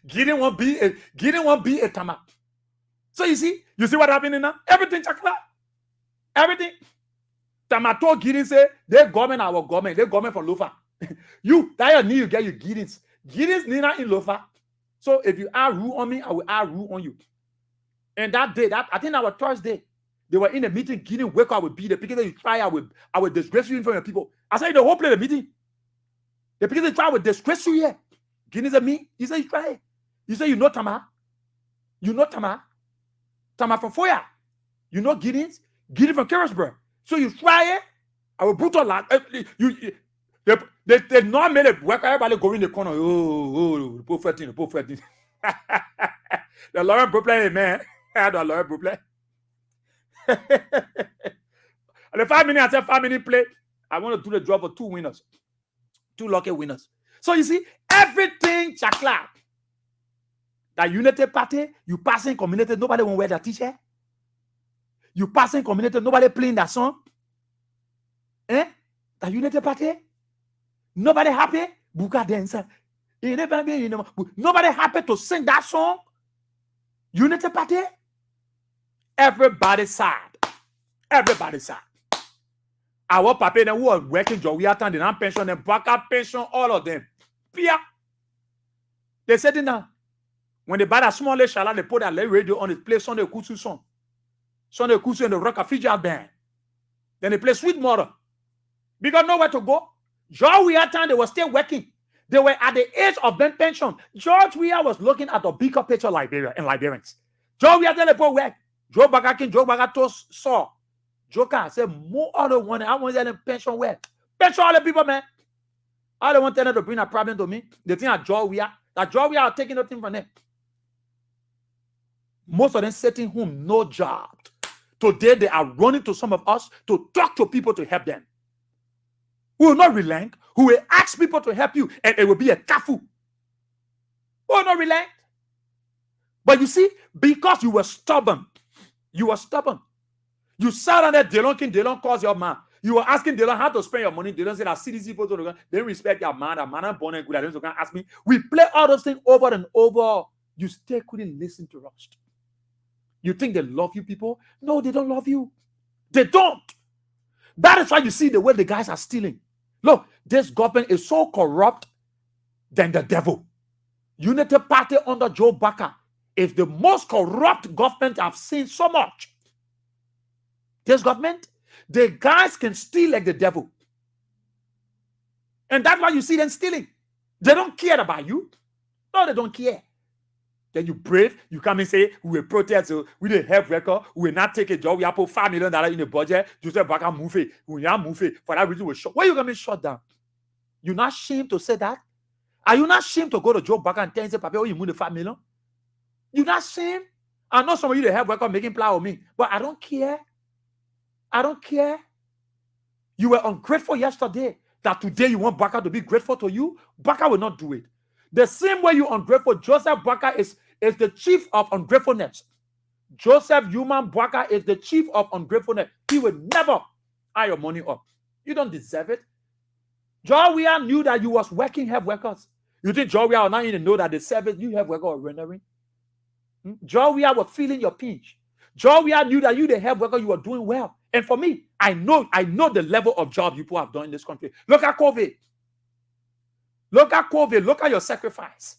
Gideon won't be a Tama. So you see what happening now? Everything chakla. Everything. Tama told Gideon say they government our government. They government for Lofa. You that your need you get your Gideons. Gideons need not in Lofa. So if you are rule on me, I will are rule on you. And that day, I think that was Thursday. They were in the meeting. Gideon wake up with be the because you try I will disgrace you in front of people. I said the whole play the meeting. The because they try will disgrace you here. Gideon said me. He said you try it. You say you know Tama. You know Tama. Tama from Foya. You know Gideon from Carrotsburg. So you try it. I will put on like they not made it work. Everybody go in the corner. Oh, the prophet thing, the prophet thing. The Lauren problem, man. The Lauren problem. And the 5 minutes, I said 5 minute play. I want to do the job for 2 winners, 2 lucky winners. So you see, everything chakla. That unity party, you passing community, nobody won't wear that t-shirt. You passing community, nobody playing that song. That unity party, nobody happy. Buka dancer. Nobody happy to sing that song. Unity party. Everybody sad. Everybody sad. Our papa then who are working job, we attend the pension and backup pension, all of them. Pia. They said now, when they buy that small shala, they put that radio on it, play Sunday Kusu song. Sunday Kusu and the Rock Fiji band. Then they play Sweet Mother. Because nowhere to go. George Weah time, they were still working. They were at the age of being pension. George Weah was looking at the bigger picture in Liberians. George Weah then they put work. Joe Bagato saw. Joker said, more other one. I want them pension work. Pension all the people, man. I don't want them to bring a problem to me. They think that George Weah are taking nothing from them. Most of them sitting home, no job. Today, they are running to some of us to talk to people to help them. We will not relent. We will ask people to help you, and it will be a kafu. We will not relent. But you see, because you were stubborn, you sat on that Delon calls your man. You were asking Delon how to spend your money. Delon said that CDC people they respect your man. That man born and good. They don't ask me. We play all those things over and over. You still couldn't listen to us. You think they love you, people? No, they don't love you. They don't. That is why you see the way the guys are stealing. Look, this government is so corrupt than the devil. Unity Party under Joe Baka is the most corrupt government I've seen so much. This government, the guys can steal like the devil. And that's why you see them stealing. They don't care about you. No, they don't care. Then you brave, you come and say, we will protest, we will help record, we will not take a job, we have put $5 million in the budget, Joseph Baka move it, we will move it. For that reason, we'll shut. Why are you going to be shut down? You're not ashamed to say that? Are you not ashamed to go to Joe Baka and tell him, say, Papa, oh, you move the $5 million? You're not ashamed? I know some of you that have record making plan with me, but I don't care. I don't care. You were ungrateful yesterday. That today you want Baka to be grateful to you. Baka will not do it. The same way you ungrateful, Joseph Baka is the chief of ungratefulness. Joseph Human Baka is the chief of ungratefulness. He will never eye your money up. You don't deserve it. Joria knew that you was working help workers. You think Joria will not even know that the service you have worker are rendering? Joria was feeling your pinch. Joria knew that you the help worker, you were doing well. And for me, I know the level of job you people have done in this country. Look at COVID. Look at COVID. Look at your sacrifice.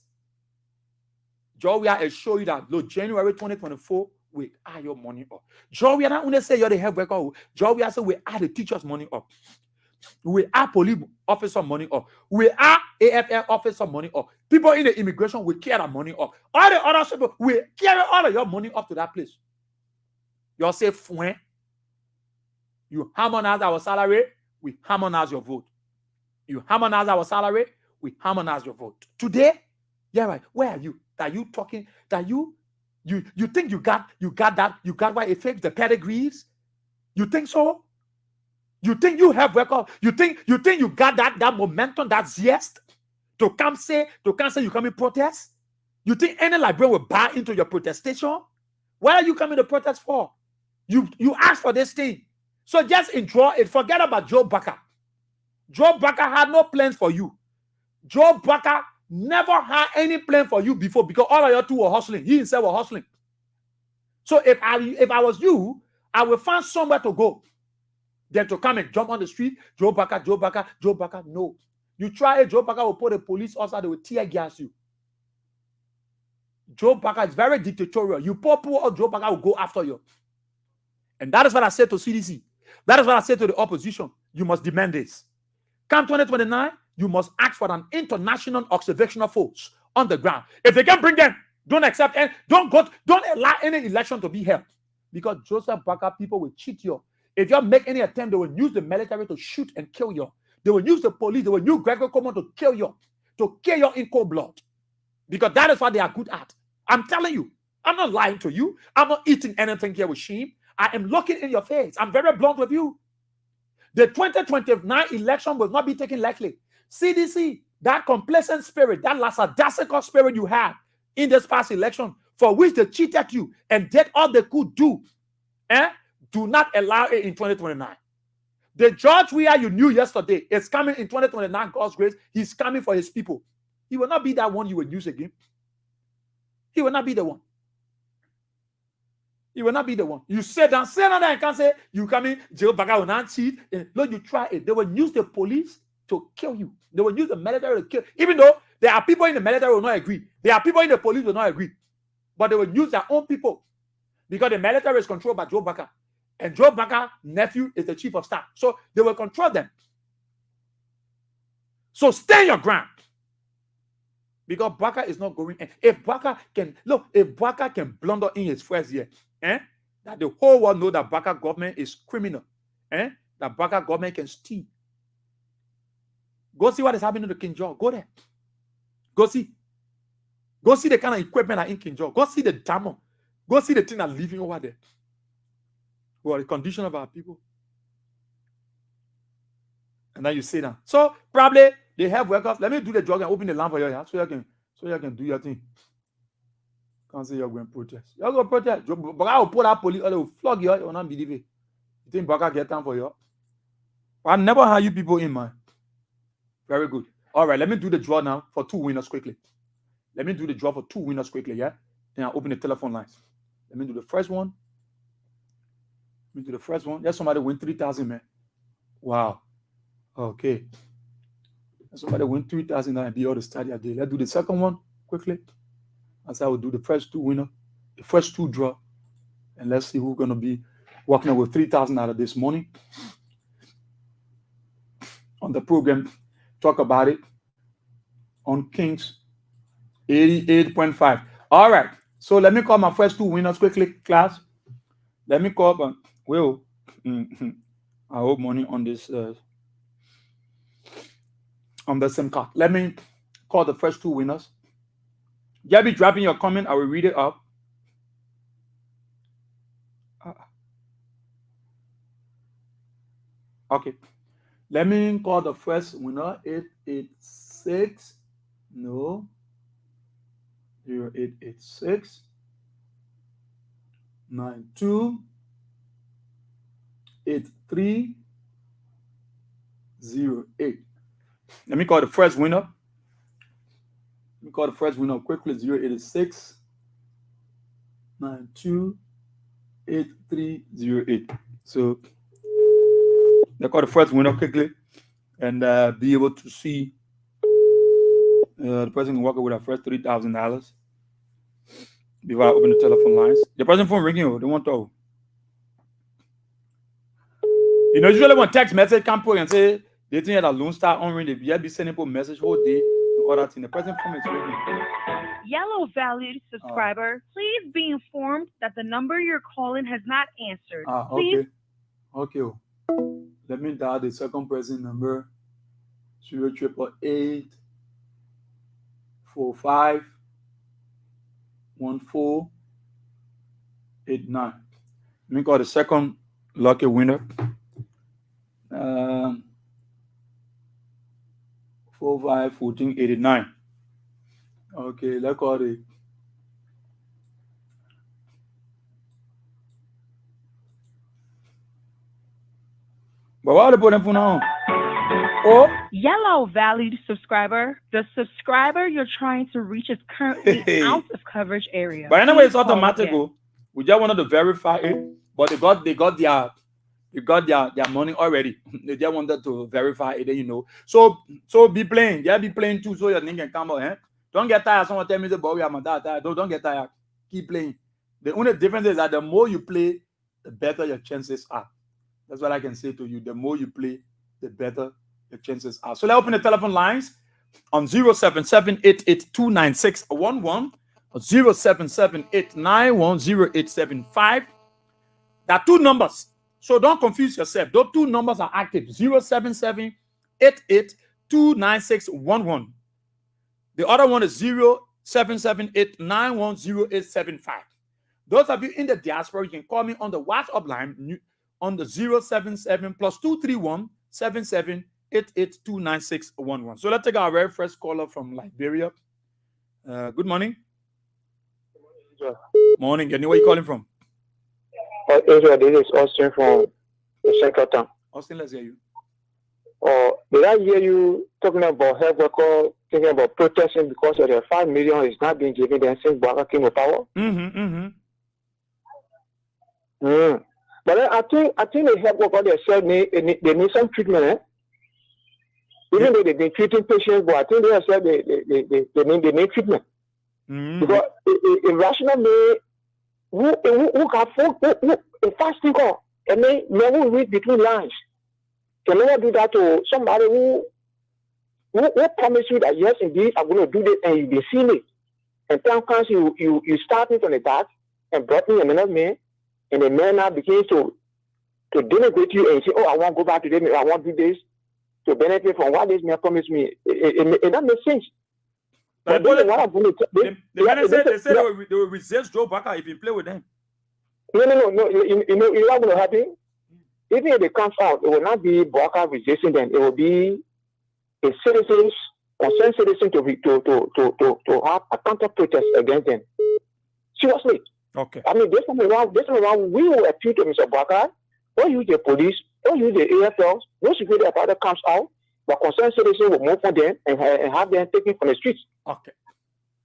Joria will show you that, look, January 2024, we add your money up. Joria not only say you're the help worker. Joria say we add the teachers' money up. We add police officer money up. We add AFL officer money up. People in the immigration, we carry that money up. All the other people, we carry all of your money up to that place. You say, Fuen. You harmonize our salary, we harmonize your vote. You harmonize our salary, we harmonize your vote. Today, yeah, right. Where are you? That you talking? That you think you got that? You got what it takes, the pedigrees? You think so? You think you have record? You think you got that momentum, that zest to come say you come in protest? You think any librarian will buy into your protestation? What are you coming to protest for? You asked for this thing. So just enjoy it. Forget about Joe Baka. Joe Baka had no plans for you. Joe Baka never had any plan for you before because all of you two were hustling. He himself was hustling. So if I was you, I would find somewhere to go. Then to come and jump on the street, Joe Baka. No. You try it, Joe Baka will put a police officer, they will tear gas you. Joe Baka is very dictatorial. You poor Joe Baka will go after you. And that is what I said to CDC. That is what I said to the opposition. You must demand this. Come 2029, you must ask for an international observational force on the ground. If they can bring them, don't accept and don't allow any election to be held. Because Joseph Baka people will cheat you. If you make any attempt, they will use the military to shoot and kill you. They will use the police. They will use Gregor Common to kill you in cold blood. Because that is what they are good at. I'm telling you. I'm not lying to you. I'm not eating anything here with shame. I am looking in your face. I'm very blunt with you. The 2029 election will not be taken lightly. CDC, that complacent spirit, that lackadaisical spirit you had in this past election, for which they cheated you and did all they could do, do not allow it in 2029. The George Weah you knew yesterday is coming in 2029, God's grace. He's coming for his people. He will not be that one you will use again. He will not be the one. He will not be the one. You sit down and can't say, you come in, Joe Baga will not cheat. Lord, you try it. They will use the police to kill you. They will use the military to kill. Even though there are people in the military who will not agree. There are people in the police who will not agree. But they will use their own people. Because the military is controlled by Joe Baga. And Joe Baga's nephew is the chief of staff. So they will control them. So stay your ground. Because Baga is not going. If Baga can blunder in his first year, that the whole world know that Baga government is criminal, that Baga government can steal. Go see what is happening to King George. Go there. Go see. Go see the kind of equipment that in King George. Go see the diamond. Go see the thing that living over there. Well, the condition of our people. And then you say that. So probably they have workers. Let me do the job and open the lamp for you, so you can do your thing. Can't say you're going to protest. You're going to protest. But I will put that police, or they will flog you. You will not believe it. You think Baka get time for you? I never had you people in mind. Very good. All right, let me do the draw now for 2 winners quickly. Let me do the draw for 2 winners quickly, yeah? Then I'll open the telephone lines. Let me do the first one. There's somebody win 3,000, man. Wow. Okay. There's somebody win 3,000 and be all the study a day. Let's do the second one quickly. As I will do the first 2 winners, the first 2 draw. And let's see who's going to be walking away with 3,000 out of this morning. On the program, talk about it on Kings 88.5. All right. So let me call my first 2 winners quickly, class. Let me call Will. I hope money on this on the same card. Let me call the first 2 winners. Just be dropping your comment. I will read it up. Okay. Let me call the first winner. 886. No. 0886. 92 8308. Let me call the first winner. Quickly. 086 92 8308. So they call the first winner quickly and be able to see the person can walk away with our first $3,000 before I open the telephone lines. The person phone ringing, they want to. You know, usually when text message come through and say they think that a Lone Star on ring, they be sending a message whole day and all that thing. The person phone is ringing. Yellow valued subscriber, please be informed that the number you're calling has not answered. Okay. Okay. Let me dial the second person number. 0888 45 1489. Let me call the second lucky winner. 45 1489. Okay, let's call it. But what are they putting for now? Oh, yellow valued subscriber. The subscriber you're trying to reach is currently out of coverage area. But anyway, it's automatic. We just wanted to verify it, but they got their money already. They just wanted to verify it, you know. So be playing. Yeah, be playing too, so your name can come out. Don't get tired. Someone tell me the boy, I'm tired. Don't get tired. Keep playing. The only difference is that the more you play, the better your chances are. That's what I can say to you. The more you play, the better your chances are. So let's open the telephone lines on 077-882-9611 or 077-891-0875. There are 2 numbers. So don't confuse yourself. Those two numbers are active: 077-88-29611. The other one is 077-891-0875. Those of you in the diaspora, you can call me on the WhatsApp line on the 077 +231 7788-29611. So let's take our very first caller from Liberia. Good morning. Morning. Where are you calling from? Israel, this is Austin from the second town. Austin, let's hear you. Did I hear you talking about health workers, thinking about protesting because of the 5 million is not being given them since Baka came to power? But then I think the health workers they said they need some treatment. Even though they've been treating patients, but I think they have said they need treatment. Because a rational man who fasting and then never read between lines. Can never do that to somebody who promise you that yes, indeed, I'm going to do this, and you be seeing it. And sometimes you starting from the back and brought me another man, and the man now begins to denigrate you and say, oh, I want to go back to them, I want to do this to benefit from what this man promised me. It that makes sense. But they said they will resist Joe Baka if you play with them. No. You know what's going to happen? Even if it comes out, it will not be Baka resisting them. It will be a citizens, concerned citizen to have a counter protest against them. Seriously. Okay. I mean, this time around, we will appeal to Mr. Baka. Don't use the police. Don't use the AFLs. No security apparatus comes out. But concerned citizens will move for them and have them taken from the streets. Okay.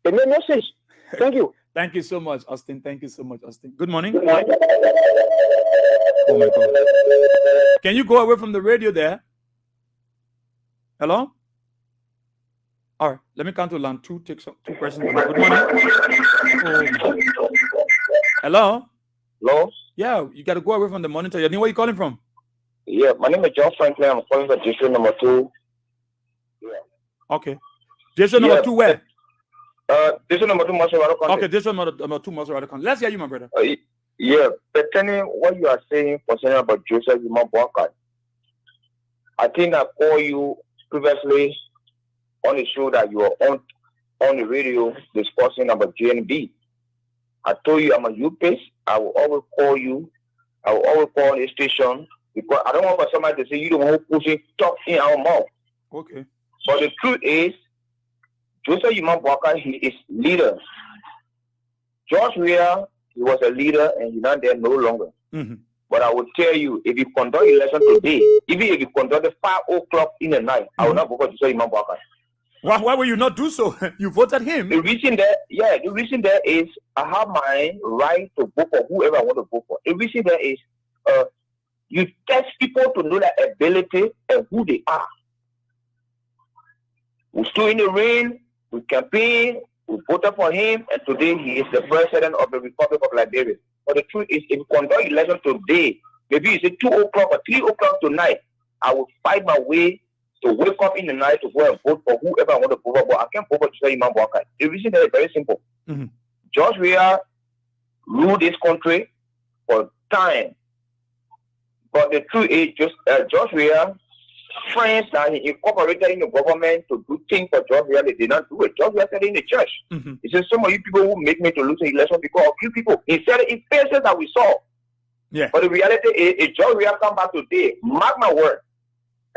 It makes no sense. Thank you. Thank you so much, Austin. Thank you so much, Austin. Good morning. Good morning. Oh my God. Can you go away from the radio there? Hello? All right. Let me count to line 2. Take two questions. Good morning. Oh. Hello? Hello? Yeah, you got to go away from the monitor. Where are you calling from? Yeah, my name is John Franklin. I'm calling for district number 2. Yeah. Okay. District number 2 where? District number 2, Maserati County. Okay, district number 2, Maserati County. Let's hear you, my brother. Yeah, pertaining what you are saying concerning about Joseph Imam-Boakai, I think I called you previously on the show that you were on the radio discussing about JNB. I told you I'm a UPS. I will always call you. I will always call the station because I don't want for somebody to say you don't want to push it talk in our mouth. Okay. But the truth is, Joseph Imam-Boakai, he is leader. George Weah, he was a leader and he's not there no longer. But I will tell you, if you conduct election today, even if you conduct at 5 o'clock in the night, I will not vote for Joseph Imam-Boakai. Why will you not do so? You voted him. The reason there is I have my right to vote for whoever I want to vote for. The reason there is you test people to know their ability and who they are. We stood in the rain, we campaigned, we voted for him, and today he is the president of the Republic of Liberia. But the truth is, if you conduct election today, maybe it's 2 o'clock or 3 o'clock tonight, I will fight my way to wake up in the night to go and vote for whoever I want to vote for. But I can't vote for Joseph Imam-Boakai. The reason that is very simple. George Weah ruled this country for time. But the truth is, George Weah, friends that he incorporated in the government to do things for George Weah, they did not do it. George Weah said it in the church. He said, some of you people who make me to lose the election because of you people. He said it in faces that we saw. Yeah. But the reality is, if George Weah come back today, mark my word,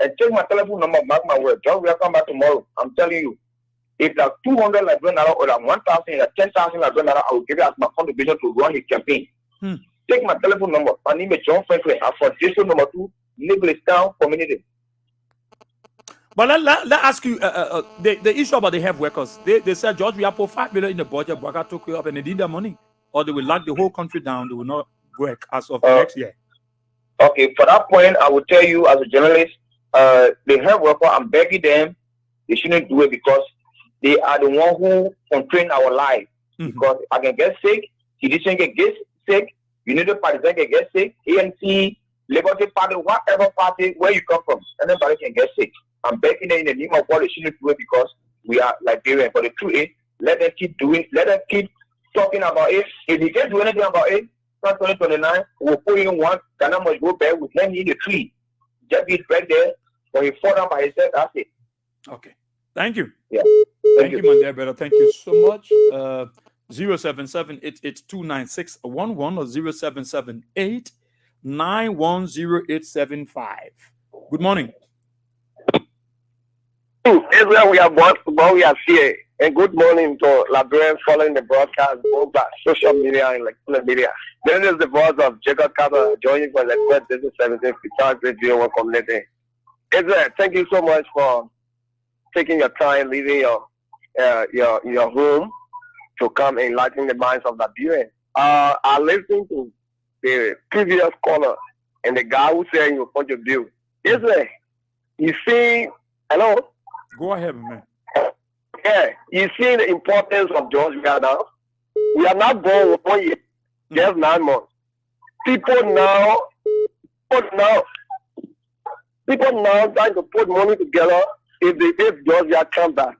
and check my telephone number, mark my word, George Weah come back tomorrow, I'm telling you, if like 200 Liberian naira or like 1,000 or 10,000 Liberian naira, I will give it as my contribution to run his campaign. Take my telephone number. My name is John Franklin. I'm for district number 2, Nicholas community. But let ask you the issue about the health workers. They said George Weah put 5 million in the budget, Baka took it up and they need their money. Or they will lock the whole country down, they will not work as of next year. Okay, for that point, I will tell you as a journalist, the health worker, I'm begging them, they shouldn't do it because they are the one who constrain our life. Because I can get sick, citizen can get sick, United Partisan can get sick, ANC, Liberty Party, whatever party, where you come from, anybody can get sick. I'm begging them in the name of God, they shouldn't do it because we are Liberian. But the truth is, let them keep doing, let them keep talking about it. If he can't do anything about it, 2029, we'll put in one. Ghana must go back. We hang in the tree. Just be right there. When he fall down by himself, that's it. Okay. Thank you. Yeah. Thank you, my dear brother. Thank you so much. 077-882-9611 or 0778-910-875. Good morning. Israel, we are born, we are here. And good morning to Liberians following the broadcast, both by social media and electronic media. This is the voice of Jacob Carter joining for the Quest Business 17 Guitar Radio 1 community. Israel, thank you so much for taking your time, leaving your home to come and enlighten the minds of Liberians. I listened to the previous caller and the guy who said you want to build. Israel, you see, hello? Go ahead, man. Yeah, you see the importance of Georgia now. We are not born 1 year, just 9 months. People now trying to put money together. If Georgia comes back,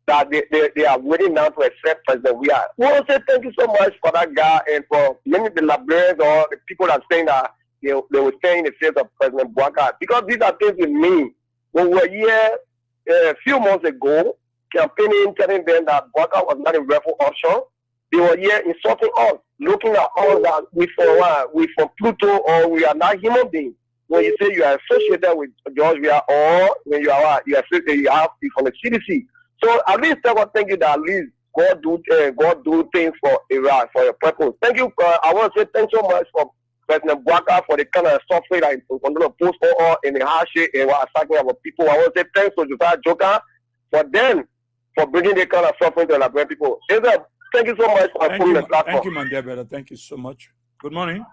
that they are waiting now to accept President. We want to say thank you so much for that guy and for many of the Liberians or the people that are saying that they were staying in the face of President Bouaka. Because these are things we mean. When we were here a few months ago, campaigning, telling them that Bouaka was not a rightful option, they were here insulting us, looking at us that we from Pluto or we are not human beings. When you say you are associated with Georgia or when you are you have from the CDC. So at least I want to thank you that at least God do things for Iraq, for your purpose. Thank you. I want to say thanks so much for President Bouaka for the kind of software that is going to post all in the hardship and what attacking our people. I want to say thanks to Josiah Joker for them for bringing the kind of suffering to Liberian people. Thank you so much for putting the platform. Thank you, my dear brother. Thank you so much. Good morning.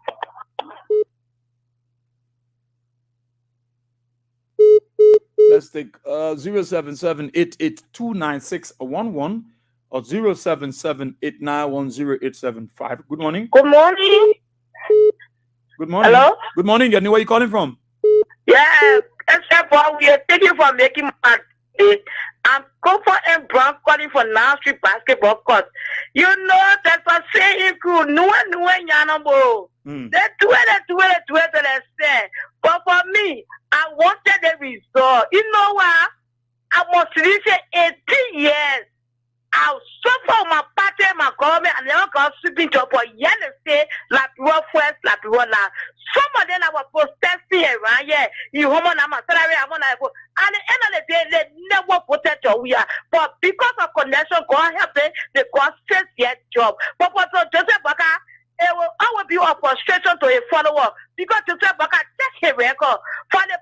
Let's take 077-882-9611 or 077-891-0875. Good morning. Good morning. Good morning. Hello? Good morning. And where are you calling from? Yeah, except for we are taking for making money. I'm Comfort and Brown calling for Now Street Basketball Court. You know that for saying cool, no yanabo. They do it, but for me, I wanted the result. You know what? I must reach 18 years. I'll suffer my party, my government, and they're going to sweeping job for yellow state, like Rough West, like Rolla. Some of them are protesting around here. You woman, I'm a salary, I'm on. And at the end of the day, they never protect your we are. But because of connection, God help them, they got 6 years job. But for Joseph Baka, it will always be a frustration to a follower because Joseph Baka check a record for the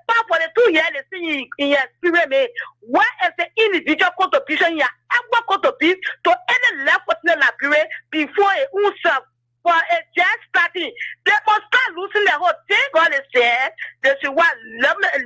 2 years they see in your experience. Where is the individual contribution you ever contribute to any level in the Liberia before a serve for a just starting? They must start losing their whole thing. God is there. They should want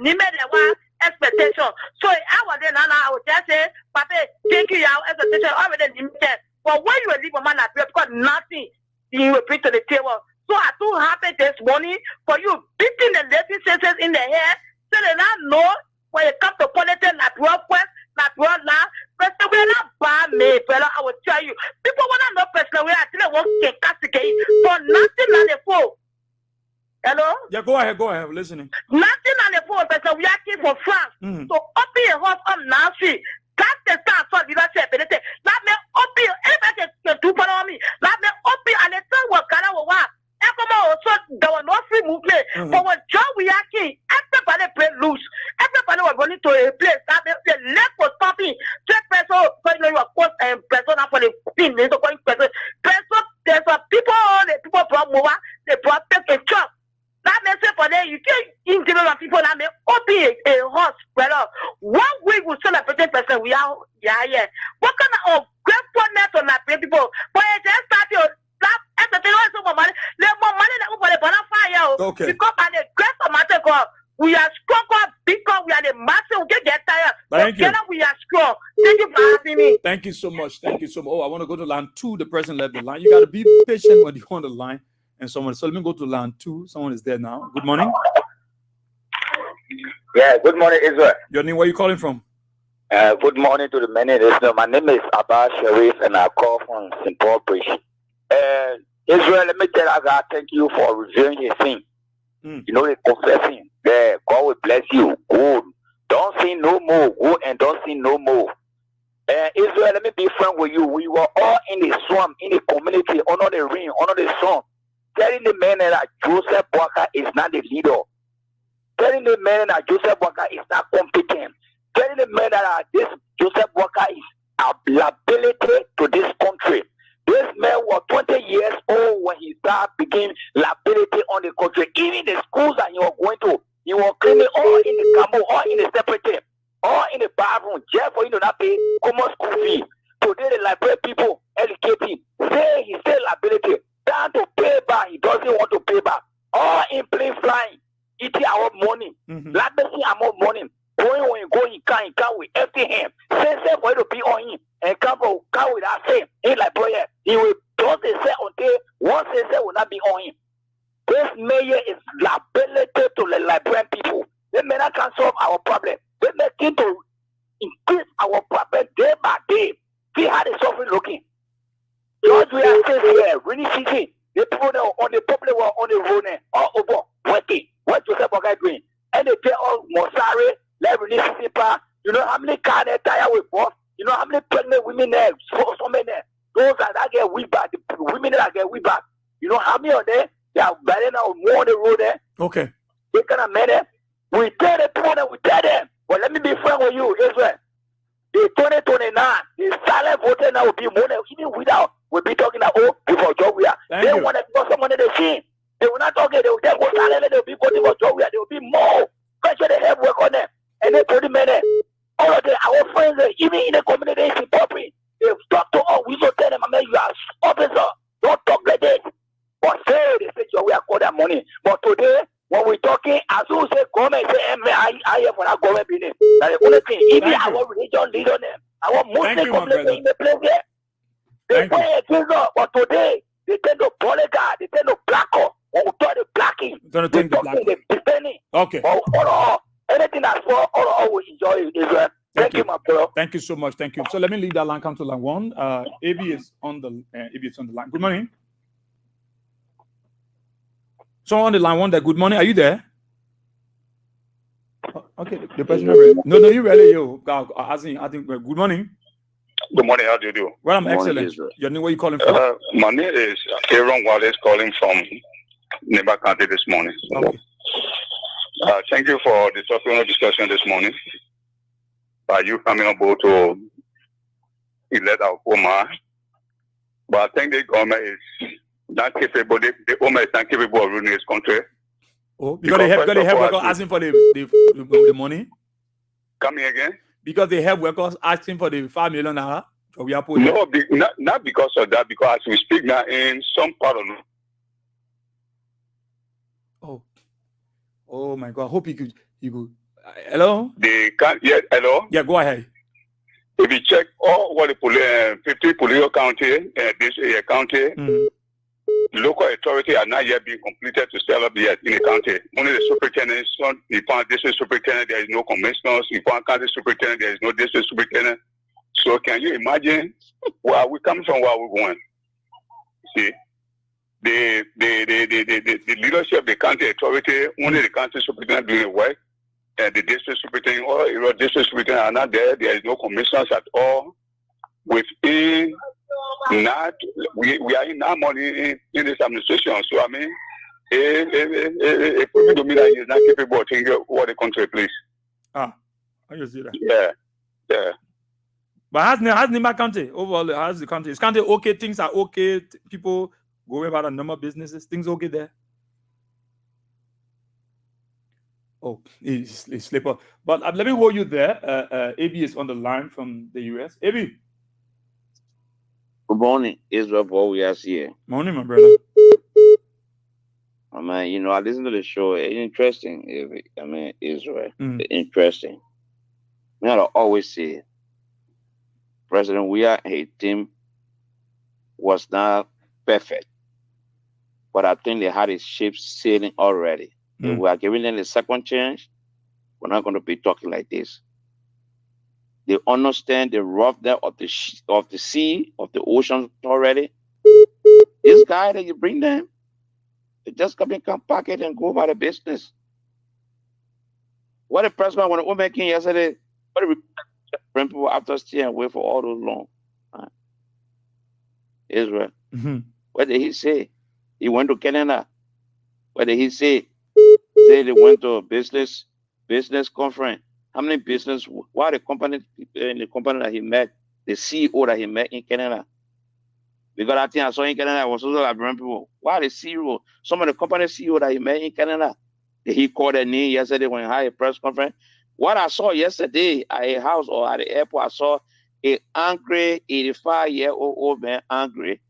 limit their expectation. So I was then I would just say, Papa, thank you, your expectation already limited. But when you leave a man Liberia, because nothing you will bring to the table. So I'm too happy this morning for you beating the legislators in the head so they not know when it comes to politics, not Rough West, not Rolla. President, we're not bad, me, brother. I will tell you. People want to know President, we actually want to castigate for nothing on the phone. Hello? Yeah, go ahead, I'm listening. Nothing on the phone, President. We are here for France. So open your house up now, see. That's the start for leadership. Let me open everything to do for me. Let me open and the thing what Ghana will want. Also, there was no free movement. But when John we are king, everybody play loose. Everybody was running to a place. That the left was stopping. Just person, when you are close and person for the pin, there's a person. There's a people, the people brought more, they brought take a chop. That message for them, you can't intimidate people that may open a horse, brother. 1 week we celebrate person, we are here. What kind of gratefulness on that people? But it just started. Okay. Because by the grace of my God, we are strong because we are the master. We can get tired. Thank you. We are strong. Thank you for having me. Thank you so much. Thank you so much. Oh, I want to go to line 2. The person left the line. You got to be patient when you on the line. And someone. So let me go to line 2. Someone is there now. Good morning. Yeah, good morning, Israel. Your name, where you calling from? Good morning to the many listeners. My name is Abbas Sharif, and I call from St. Paul Bridge. Israel, let me tell you, God, thank you for revealing his sin. You know, the confessing. Yeah, God will bless you. Good. Don't sin no more. Go and don't sin no more. Israel, let me be frank with you. We were all in the swamp, in the community, under the ring, under the sun, telling the men that Joseph Walker is not the leader. Telling the men that Joseph Walker is not competent. Telling the men that this Joseph Walker is a liability to this country. This man was 20 years old when he started becoming liability on the country. Even the schools that he was going to, he was cleaning all in the camo, all in the separate, all in the bathroom, just for you to not pay common school fee. Today the library people educating, say he still liability. Down to pay back, he doesn't want to pay back. All in plane flying, eating our money, lavisting our money. Going, he can't with empty hand. Say for you to be on him and come with that same. He like prayer. He will don't say until once they say will not be on him. This mayor is liability to the Liberian people. They may not can solve our problem. They may need to increase our problem day by day. See how the suffering looking. George, we are still here, really see the people that are on the public were on the road all over working. What Joseph Walker doing? And they pay all Mosari. You know how many cars they tire with boss? You know how many pregnant women there? So many there. Those that get weed back, the women that get weed back. You know how many of them? They are better now more on the road there. Okay. They kind of matter. We tell the people that we tell them. But let me be frank with you, Israel. The 2029, the silent voter now will be more than even without. We'll be talking about before Georgia. They want to put someone in the scene. They will not talk. They will go silent. They will be voting for Georgia. There will be more. Make sure they have work on them. And they put them in there. All of them, our friends, even in the community, in Poppy, they talk to us. We don't tell them, I mean, you are officer. Don't talk like this. But say, they say, we are called that money. But today, when we're talking, as you say, government, say, I have for that government business. That's the only thing. Even our religion leader, our Muslim community in the place there, they pray against us. But today, they tend to politics, they tend to black us. When we talk the blacking, they defending. Okay. Anything that's for all will enjoy Israel. Thank you, my brother. Thank you so much. Thank you. So let me leave that line. Come to line one. AB is on the line. Good morning. Someone on the line one there. Good morning. Are you there? Okay. The person. No, you really you. I think. Good morning. Good morning. How do you do? Well, I'm excellent. Your name? Where you calling from? My name is Aaron Wallace, calling from Neba County this morning. Okay. Thank you for the topic discussion this morning. By you coming on board to elect our Oma. But I think the government is not capable. The Oma is not capable of ruling this country. Oh, because they have workers asking for the money. Coming again? Because they have workers asking for the $5 million. So we are no, not because of that. Because as we speak now, in some part of oh my God! I hope you could. Hello. They can't. Yeah. Hello. Yeah. Go ahead. If you check all what the 50 political county, this county, local authority are not yet being completed to set up yet in the county. Only the superintendent. If one district superintendent, there is no commissioners. If one county superintendent, there is no district superintendent. So can you imagine where we come from, where we're going? See. The leadership of the county authority, only the county superintendent doing the work, and the district superintendent or district superintendent are not there. There is no commissioners at all. Within not, we are in now money in this administration. So I mean, if we do mean that he is not capable of thinking what the country, please. I just see that. Yeah. But how's Nima County overall? How's the country? Is county okay? Things are okay. People going about a number of businesses. Things okay there? Oh, it's slipper. But let me hold you there. AB is on the line from the US. AB. Good morning, Israel. We are here. Morning, my brother. I mean, I listen to the show. It's interesting. Israel. Interesting. I always say, President Weah and his team was not perfect. But I think they had a ship sailing already. If we are giving them a second chance, we're not going to be talking like this. They understand the roughness of the sea, of the ocean already. This guy that you bring them, they just come pack it and go about the business. What the president when the woman came yesterday, what the people after staying away for all those long? Israel. What did he say? He went to Canada. What did he say? Say they went to a business conference. How many business? Why the company in the company that he met, the CEO that he met in Canada? Because I think I saw in Canada was also Liberian people. Why the CEO? Some of the company CEO that he met in Canada, he called their name yesterday when he had a press conference. What I saw yesterday at a house or at the airport, I saw an angry 85-year-old man angry.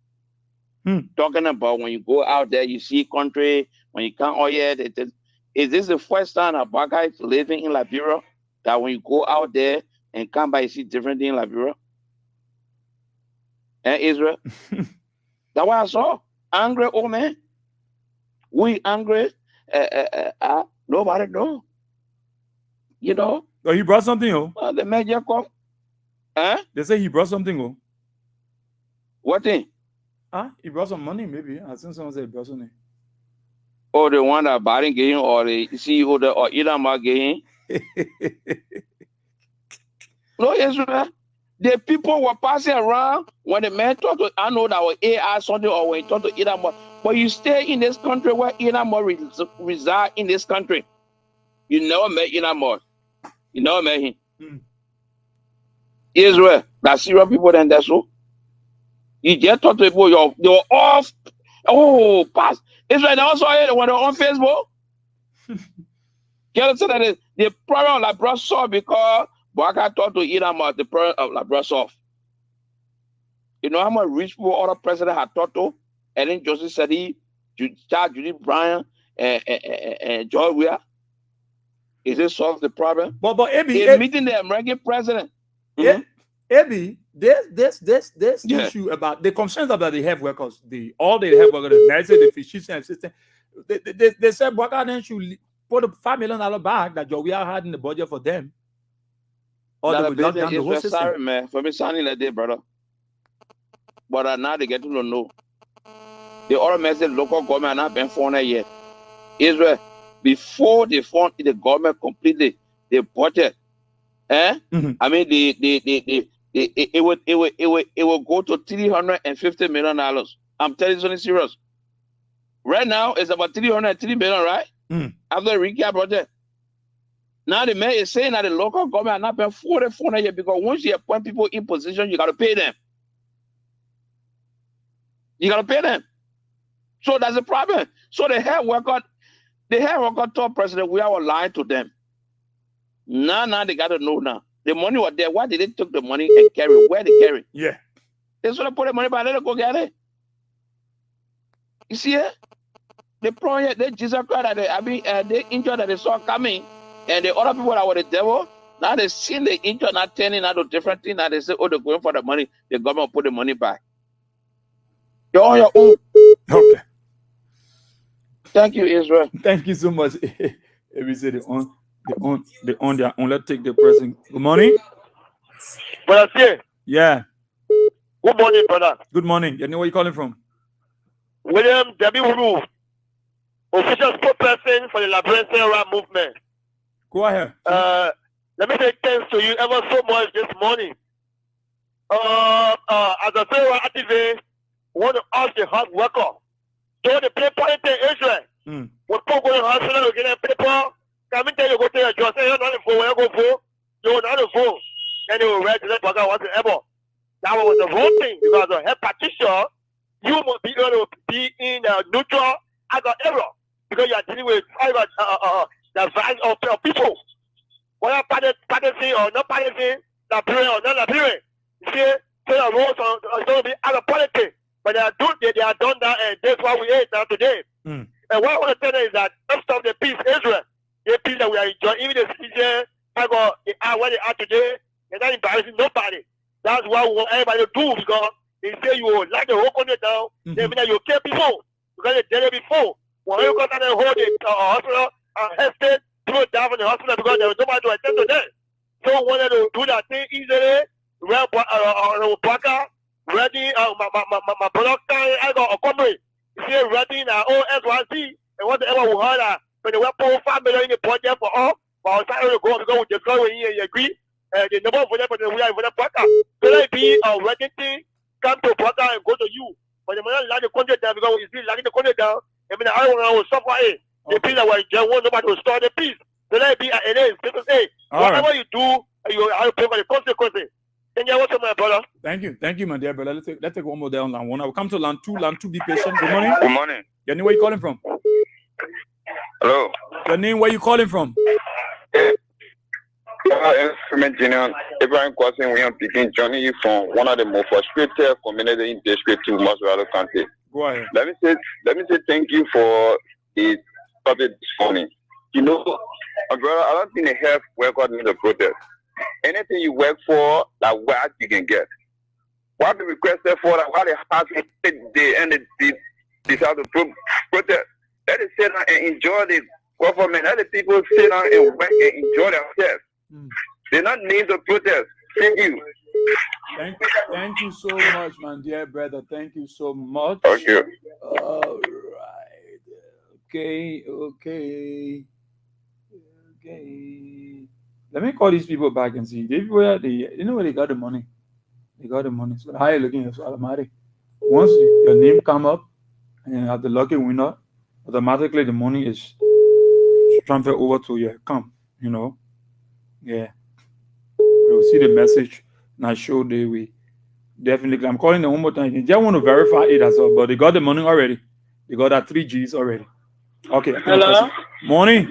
Talking about when you go out there, you see country, when you come, is this the first time a black guy is living in Liberia? That when you go out there and come by, you see different things in Liberia? And Israel? That's what I saw. Angry old man. We angry. Nobody know. You know? Oh, he brought something, oh? The man just come. Huh? They say he brought something, oh? What thing? He brought some money, maybe. I think someone said he brought something. Or the one that Biden gave him, or the CEO or Idama gave him. No, Israel. The people were passing around when the man talked to, I know that was AI something, or when he talked to Idama. But you stay in this country where Idama reside in this country. You never met Idama. You never met him. Israel, that's Syrian people, then that's so. You just talk to people, they were off. Oh, pass. Israel, they also when they're on Facebook. Can you say that the problem of Labra solved because Baka talked to Idama, the problem of Labra solved. You know how much rich people other president had talked to? And then Joseph said Charles Judy Bryan and George Weah. Is it solve the problem? But meeting the American president. Abby, there's issue about the concerns about the health workers. All the health workers, the physician assistant. They said Baka then should put a $5 million bag that George Weah had in the budget for them. Or they would lock down the whole system. Sorry, man, for me sounding like that, brother. But now they get to know. The other message local government not been formed yet. Israel, before they formed the government completely, the budget, I mean, it would go to $350 million. I'm telling you something serious. Right now, it's about $303 million, right? After the recap project. Now the mayor is saying that the local government are not paying 44 yet because once you appoint people in position, you got to pay them. You got to pay them. So that's the problem. So the health worker told President we are lying to them. Now they got to know now. The money was there. Why did they take the money and carry it? Where they carry it? Yeah. They should have put the money back. Let them go get it. You see it? The project, they Jesus Christ, they injured that they saw coming, and the other people that were the devil, now they seen the injured not turning out to different things. Now they say, oh, they're going for the money. The government put the money back. You're on your own. Okay. Thank you, Israel. Thank you so much. Every say they on their own. Let's take the person. Good morning. Brother, yeah. Good morning, brother. Good morning. You know where you calling from? William W. Wu, official spokesperson for the Liberian Civil movement. Go ahead. Let me say thanks to you ever so much this morning. As a civil activist, want to ask the hard worker. So the paper in Israel. When people go to the hospital to get a paper, come in there, you go to your job, say you're not a fool, you go vote. You're not a fool. Then they will write to the bugger whatsoever. That was the wrong thing because a health practitioner, you must be able to be in neutral as an error because you are dealing with the rights of people. Whether practicing or not practicing, Liberian or not Liberian. You see, so the rules are going to be out of politics. But they are done that, and that's what we ate now today. And what I want to tell you is that let's stop the peace, Israel. The peace that we are enjoying, even the citizen, where they are today, they're not embarrassing nobody. That's what we want everybody to do because they say you will lock the whole country down, they mean that you kill people because they did it before. When you go down and hold the hospital and hesitate, people die from the hospital because there was nobody to attend to them. So we wanted to do that thing easily, Baka, ready, my brother, I got a comrade. You see, ready now, SYC, and whatever we heard, but they were putting 5 million in the project for all, but I was trying to go with the flow in here, you agree? The number for them, but we are for the partner. So let be a ready thing, come to partner and go to you. But the man like the contract down because it's like the contract down. I mean, I will suffer it. The people that were just want nobody to store the peace. So let be it is. People say, whatever you do, you have to pay for the consequences. Thank you, my brother. Thank you, my dear brother. Let's take one more day on line 1. I will come to line 2. Line 2, be patient. Good morning. Good morning. Your name, where you calling from? Hello. Your name, where you calling from? Abraham Kwasin, we are picking Johnny from one of the most frustrated community in district to Maswala County. Go ahead. Let me say thank you for the topic this morning. You know, brother, I don't think the health record in the protest. Anything you work for, like what you can get. What we requested for, like what they have to they end the decide to protest. Let us sit down and enjoy the government. Let the people sit down and work and enjoy themselves. They're not need to protest. Thank you. Thank you so much, my dear brother. Thank you so much. Okay. All right. Okay. Let me call these people back and see. You know where they got the money. They got the money. So how are you looking at automatic? Once your name come up and you have the lucky winner, automatically the money is transferred over to your account. You know. Yeah. We'll see the message and I show the way. Definitely. I'm calling them one more time. You just want to verify it as well, but they got the money already. They got that 3 Gs already. Okay. Hello. Morning.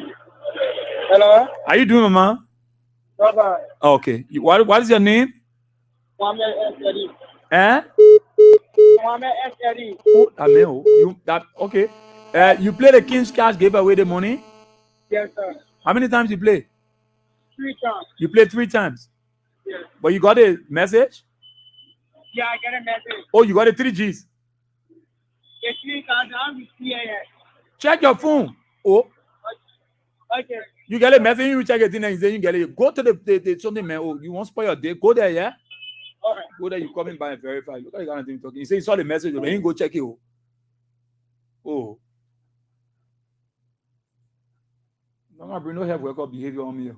Hello. How you doing, Mama? Bye-bye. Okay. What is your name? Mohammed S. Eddie. Eh? Mohammed S. Eddie. Okay. You play the King's Cash, gave away the money? Yes, sir. How many times you play? 3 times. You played 3 times? Yes. But you got a message? Yeah, I got a message. Oh, you got a 3 Gs? Yes, 3 times. I'm here. Check your phone. Oh. Okay. You get a message, you check it in and then you get it. Go to the something, man. Oh, you want to spoil your day? Go there, yeah? All right. Go there, you come in by and verify. Look at the kind of thing talking. You say you saw the message, but you go check it. Oh. No, bring no help work behavior on me.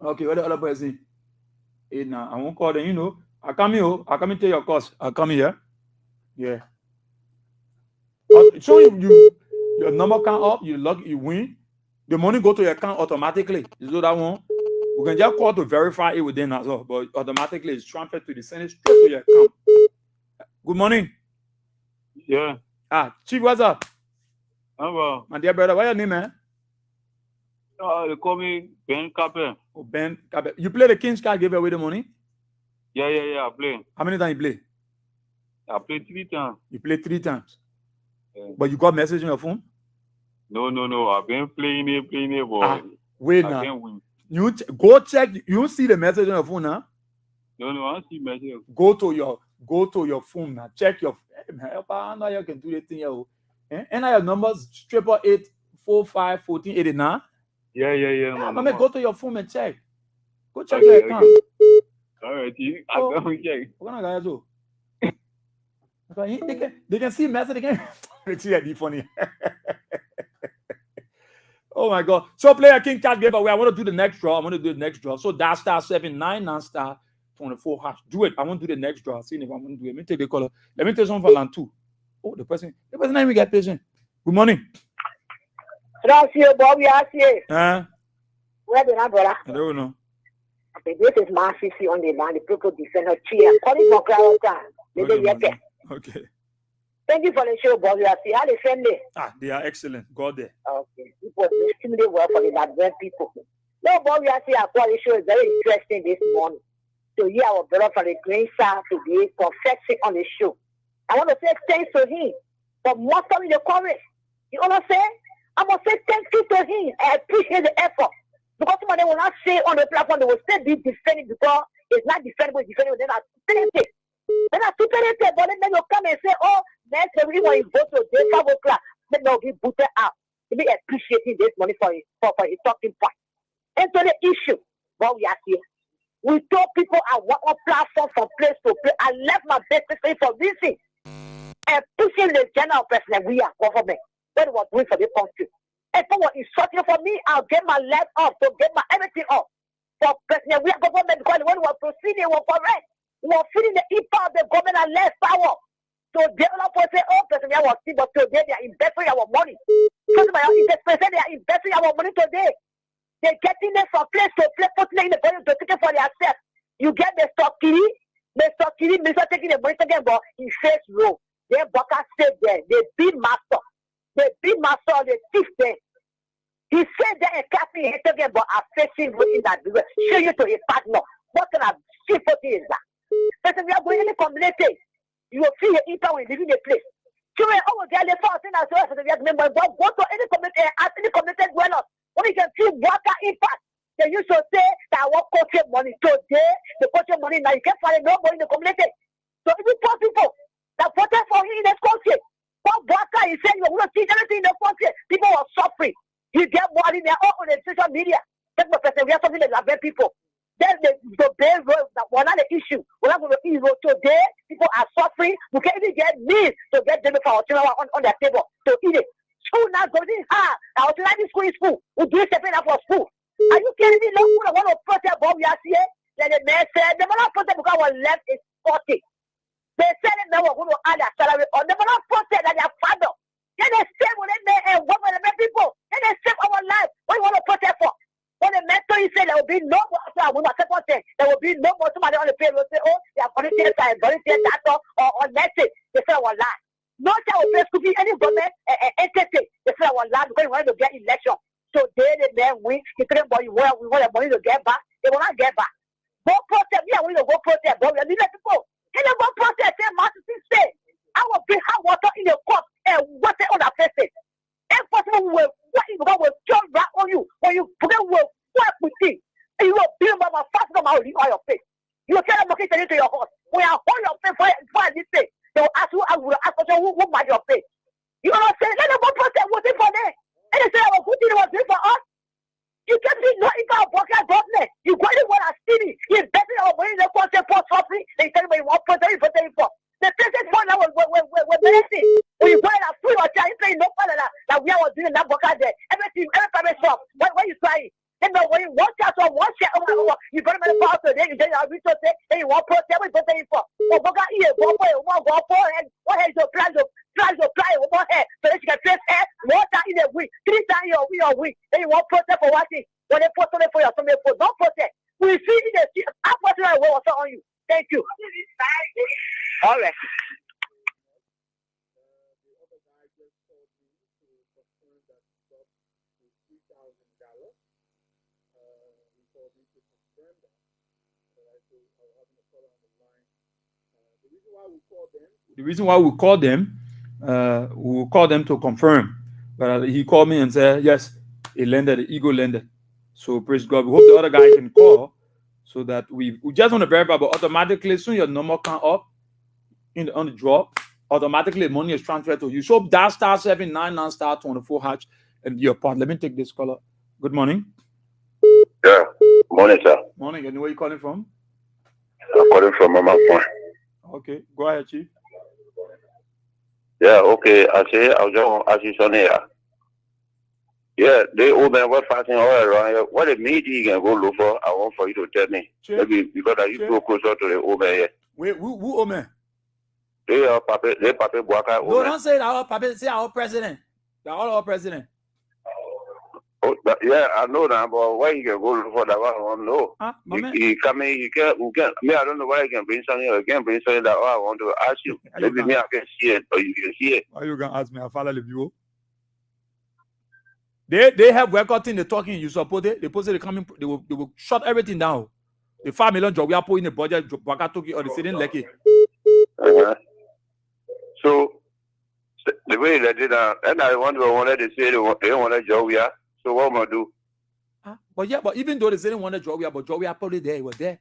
Okay, what the other person? Hey, now I won't call them, you know. I come here, tell your course. I come here. Yeah. So your number come up, you win. The money go to your account automatically. You do that one. We can just call to verify it within as well, but automatically it's transferred to the send it straight to your account. Good morning. Yeah. Chief, what's up? Hello. My dear brother, what's your name, man? They call me Ben Capel. Oh, Ben Capel. You play the King's Card, give away the money? Yeah, I play. How many times you play? I played 3 times. You played 3 times? Yeah. But you got message on your phone? No. I've been playing it, but wait I now. can't win. You go check. You see the message on your phone now? No, I don't see message. Go to your phone now. Check your. Hey, man, I know you can do the thing here. And I have numbers 888-45-1489. Yeah. Man, go to your phone and check. Go check your account. All right, I don't check. What kind of guys do? They can see message. They can. It's really funny. Oh my God. So player King Cat gave away. I want to do the next draw. So that *79 *24 #. Do it. I want to do the next draw. See if I want to do it. Let me take the color. Let me take some for land 2. Oh, the person not even get patient. Good morning. Gracias, Bobby. Where the brother? I don't know. Okay, this is my CC on the line. The people defender chair. Calling for clarity. Okay. Thank you for the show, Bobby. How the family? They are excellent. God there. Okay. People extremely well for the advanced people. No, Bobby, our quality show is very interesting this morning. To hear our brother from the Green South to be confessing on the show. I want to say thanks to him for mustering the courage. You know what I'm saying? I must say thank you to him. I appreciate the effort. Because some of them will not say on the platform, they will still be defending because it's not defendable, they're not stupidity. They're not stupidity, but then they'll come and say, oh, next week when you go to the 5 o'clock, then they'll be booted out. To be appreciating this money for his talking point. And to the issue, what we are here. We told people I want a platform from place to place. I left my business for reason and pushing the general president. We are government. What was doing for the country? And someone instructing for me, I'll get my left off, to get my everything off. For president, we are government because when we were proceeding, we were correct. We were feeling the impact of the government and less power. So developers say, oh, president, I was sick, but today they are investing our money. President, they are investing our money today. They're getting it from place to place, putting it in the body to take it for themselves. You get the stock key, Mr. taking the money again, but he face row. Then Baka stayed there. They beat master. They thief there. He said that a captain hit again, but I'm facing in that direction. Show you to his partner. What kind of simple thing is that? Because we are going in the community. You will feel your impact when you live in a place. So we always get the first thing as well. So we have to go to any community, ask any community dwellers. When you can feel water impact, they used to say that I want culture money. Today, the culture money, now you can't find no money in the community. So even poor people that voted for him in this country, what water he said, you want to see everything in the country, people are suffering. You get money, they're all on the social media. That's my person. We have something that love people. Then the Bay Road, that one of the issue. We're not going to eat road today. People are suffering. We can't even get meals to get them for our children on their table to eat it. School now going hard. Our children in school. We do separate up for school. Are you kidding me? No food. I want to protest Bob Yassier. Then the man said, they will not protest because our left is 40. They said that they were going to add their salary on. They will not protest that their father. Then they stay with them and work with the people. Then they save our life. What do you want to protest for? When the mentor he said there will be no more, there will be no more somebody on the payroll say, oh, they are volunteers and volunteers or message. They say our land. No child will pay school fee, any government entity. They say our land because we want to get election. So they then win. He couldn't buy you well. We want the money to get back. They will not get back. Go protest. Yeah, we will go protest. But we are leaving people. Can you go protest? Say, Master say, I will bring hot water in the cup and water on our faces. If possible, we will jump right on you. When you forget, we will work with you. And you will build my fast on your face. You will tell them, okay, send it to your horse. When I hold your face for this thing, they will ask you, I will ask you, who might your face? You know what I'm saying? Let them go protest what's in for them. And they say, I will put in what's in for us. You can't be not in our broken government. You go to what I see. You're betting our money in the concept for suffering. They tell me you want protest for. The president point now we're menacing. When you go and free or child, you say no father that we are doing that work out there. Every private shop. When you try it. And then when you watch out or watch it, you better make a power today, you say, then you want protest, what you for? Well, book out here, go for and what has your plan to one head so that you can place air, water in a week, 3 times your week. Then you want protest for what thing? When they post on it for you, somebody for don't protest. We see in the street, I'm putting a war on you. Thank you. All right. The reason why we call them, we will call them to confirm. But he called me and said, yes, he landed, the ego landed. So praise God. We hope the other guy can call so that we just want to verify, but automatically, as soon as your number come up on the drop, automatically the money is transferred to you. So that star 799 star 24 hatch and your part. Let me take this caller. Good morning. Yeah. Morning, sir. Morning. And where are you calling from? I'm calling from Mama Point. Okay. Go ahead, Chief. Yeah, okay. I say I'll just ask you something here. Yeah, they open what passing all around here. What a meeting you can go look for, I want for you to tell me. Chief. Maybe because I used to go closer to the open here. Wait, who Omen? They are Papa Buaka. No, don't say our Papa, say our president. They're all our president. Oh, yeah, I know that, but why you can go look for that one? I want to know. He come in, he can't. Me, I don't know why he can bring something. I can bring something that I want to ask you. Maybe me, I can see it, or you can see it. Why you gonna ask me? I follow the view. They have record thing. They're talking. You support it. They posted. They coming. They will shut everything down. The 5 million job we are putting in the budget. Waka took it or the city like it. So the way they did that, and I wanted to say they want a job we are. So what am I do? But even though they didn't want a job, but job we are put it there. It was there.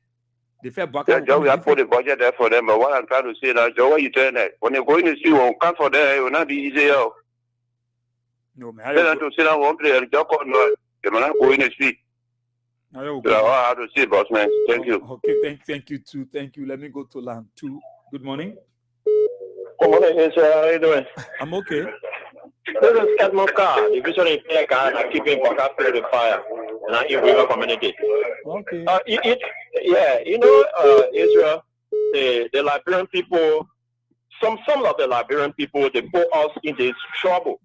They felt back. Yeah, job we are put the budget there for them. But what I'm trying to say that job, what you telling that when you're going to see one come for them, it will not be easy. No man. Tell them to sit down one place and job on. They will not go in the street. I have to see, boss man. Thank you. Okay, thank you too. Thank you. Let me go to line 2. Good morning. Good morning, sir. How are you doing? I'm okay. This is Edmond Carr, the visionary guy that keeping Podcast the fire, and I'm in River Community. Okay. Israel, the Liberian people, some of the Liberian people, they put us in this trouble.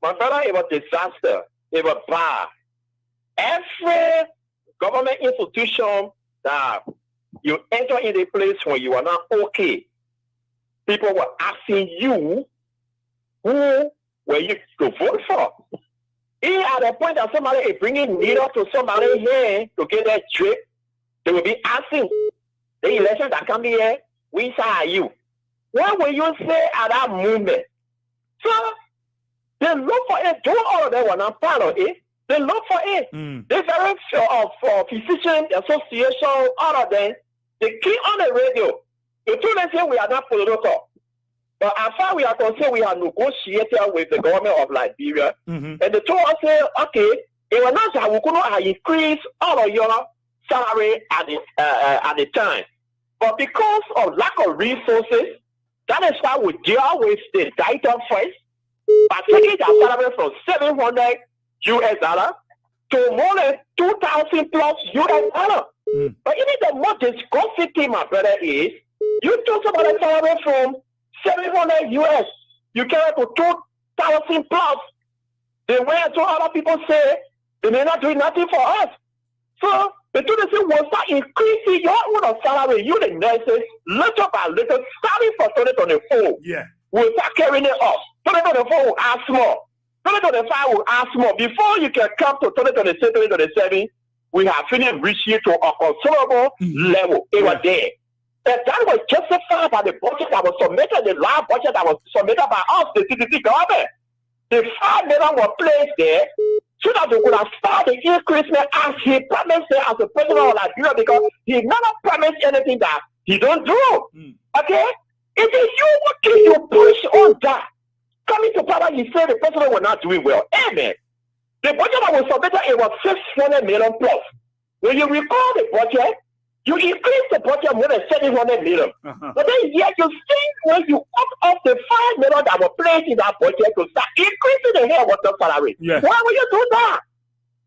My brother, it was disaster. It was bad. Every government institution that you enter in a place when you are not okay, people were asking you who were you to vote for. Even at the point that somebody is bringing needle to somebody here to get that drip, they will be asking the election that come here, which side are you? What will you say at that moment? So they look for it. Do all of them were not part of it. They look for it. They very for physician association, all of them, they keep on the radio. The two they say we are not political. But as far we are concerned, we are negotiating with the government of Liberia. And they told us, okay, it was not that we could not increase all of your salary at the time. But because of lack of resources, that is why we deal with the data first by taking their salary from $700 to more than 2,000 plus $. But even the most disgusting thing, my brother, is you took somebody's salary from $700, you carry to 2,000 plus. They went to other people say they may not do nothing for us. So the two they say will start increasing your own salary. You the nurses, little by little, starting for 2024. We'll start carrying it up. 2024 will ask more. 2025 will ask more. Before you can come to 2026, 2027, we have finished reaching to a considerable level. It was there. And that was justified by the budget that was submitted, the last budget that was submitted by us, the CDC government. The $5 million were placed there so that they could have started the increasement as he promised there as the president of Liberia, because he never promised anything that he don't do. Okay? It is you who can you push on that. Coming to power, he said the president was not doing well. Amen. The budget that was submitted, it was $600 million plus. When you recall the budget, you increase the budget more than $700 million. But then yet you see when you up the $5 million that were placed in that budget to start increasing the hair water salary. Why would you do that?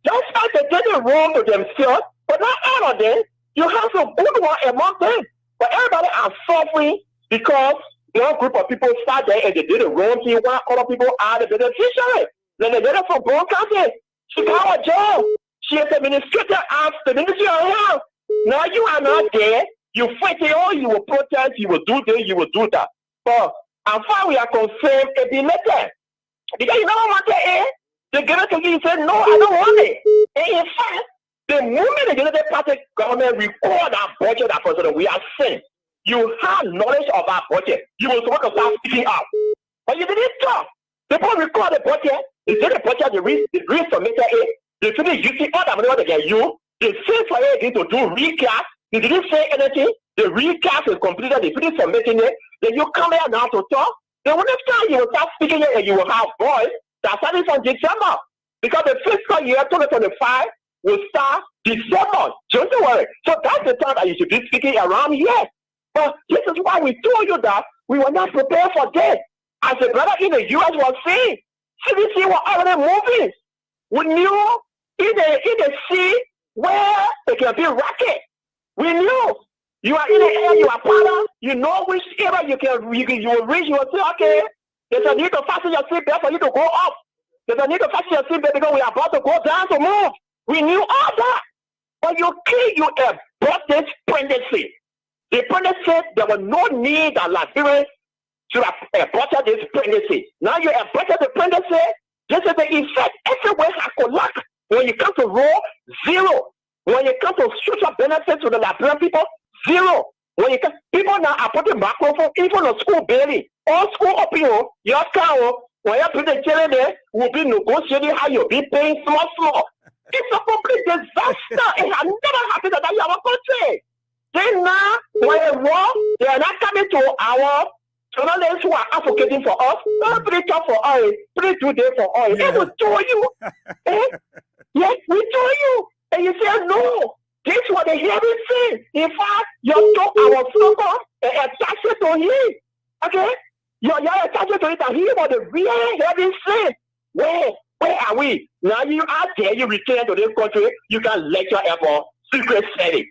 Just like they did it wrong to themselves, but not all of them. You have some good one among them. But everybody are suffering because one group of people start there and they did the wrong thing, while other people are the beneficiaries. Then they did it for Brown County. She got a job. She is administrator of the Ministry of Health. Now you are not there. You fight it all. You will protest. You will do this. You will do that. But as far as we are concerned, it be later. Because you never want it. They give it to you. You say, no, I don't want it. And in fact, the moment the United Party government record our budget, that president, we are saying, you have knowledge of our budget. You will supposed to start speaking out. But you didn't talk. People record the budget. They say the budget, they resubmitted it. They finish using all the money they can use. They say for it to do recast. They didn't say anything. The recast is completed. They finish submitting it. Then you come here now to talk. Then when next time you will start speaking it and you will have voice that's starting from December. Because the fiscal year 2025 will start December, January. So that's the time that you should be speaking around here. But this is why we told you that we were not prepared for this. As the brother in the U.S. was saying, CDC were already moving. We knew in the sea where there can be racket. We knew you are in the air, you are part of, you know which area you will reach. You will say, okay, there's a need to fasten your seatbelt for you to go up. There's a need to fasten your seatbelt because we are about to go down to move. We knew all that. But you brought this pregnancy. The pregnancy said there was no need that Liberia should have aborted this pregnancy. Now you aborted the pregnancy. This is the effect. Everywhere has collapsed. When you come to raw, zero. When you come to social benefits to the Liberian people, zero. When you come, people now are putting microphone even on school building. All school up here, your car, when you put the children there, will be negotiating how you'll be paying small. It's a complete disaster. It has never happened in our country. Then now, when they walk, they are not coming to our journalists who are advocating for us. Please talk for us. Please do this for us. Yeah. We told you. Yes, we told you. And you say, no, this is what the heaven says. In fact, you took our sucker and attach it to him. Okay? You're attached to it and hear what the real heaven says. Where are we? Now you are there, you return to this country, you can lecture about secret settings.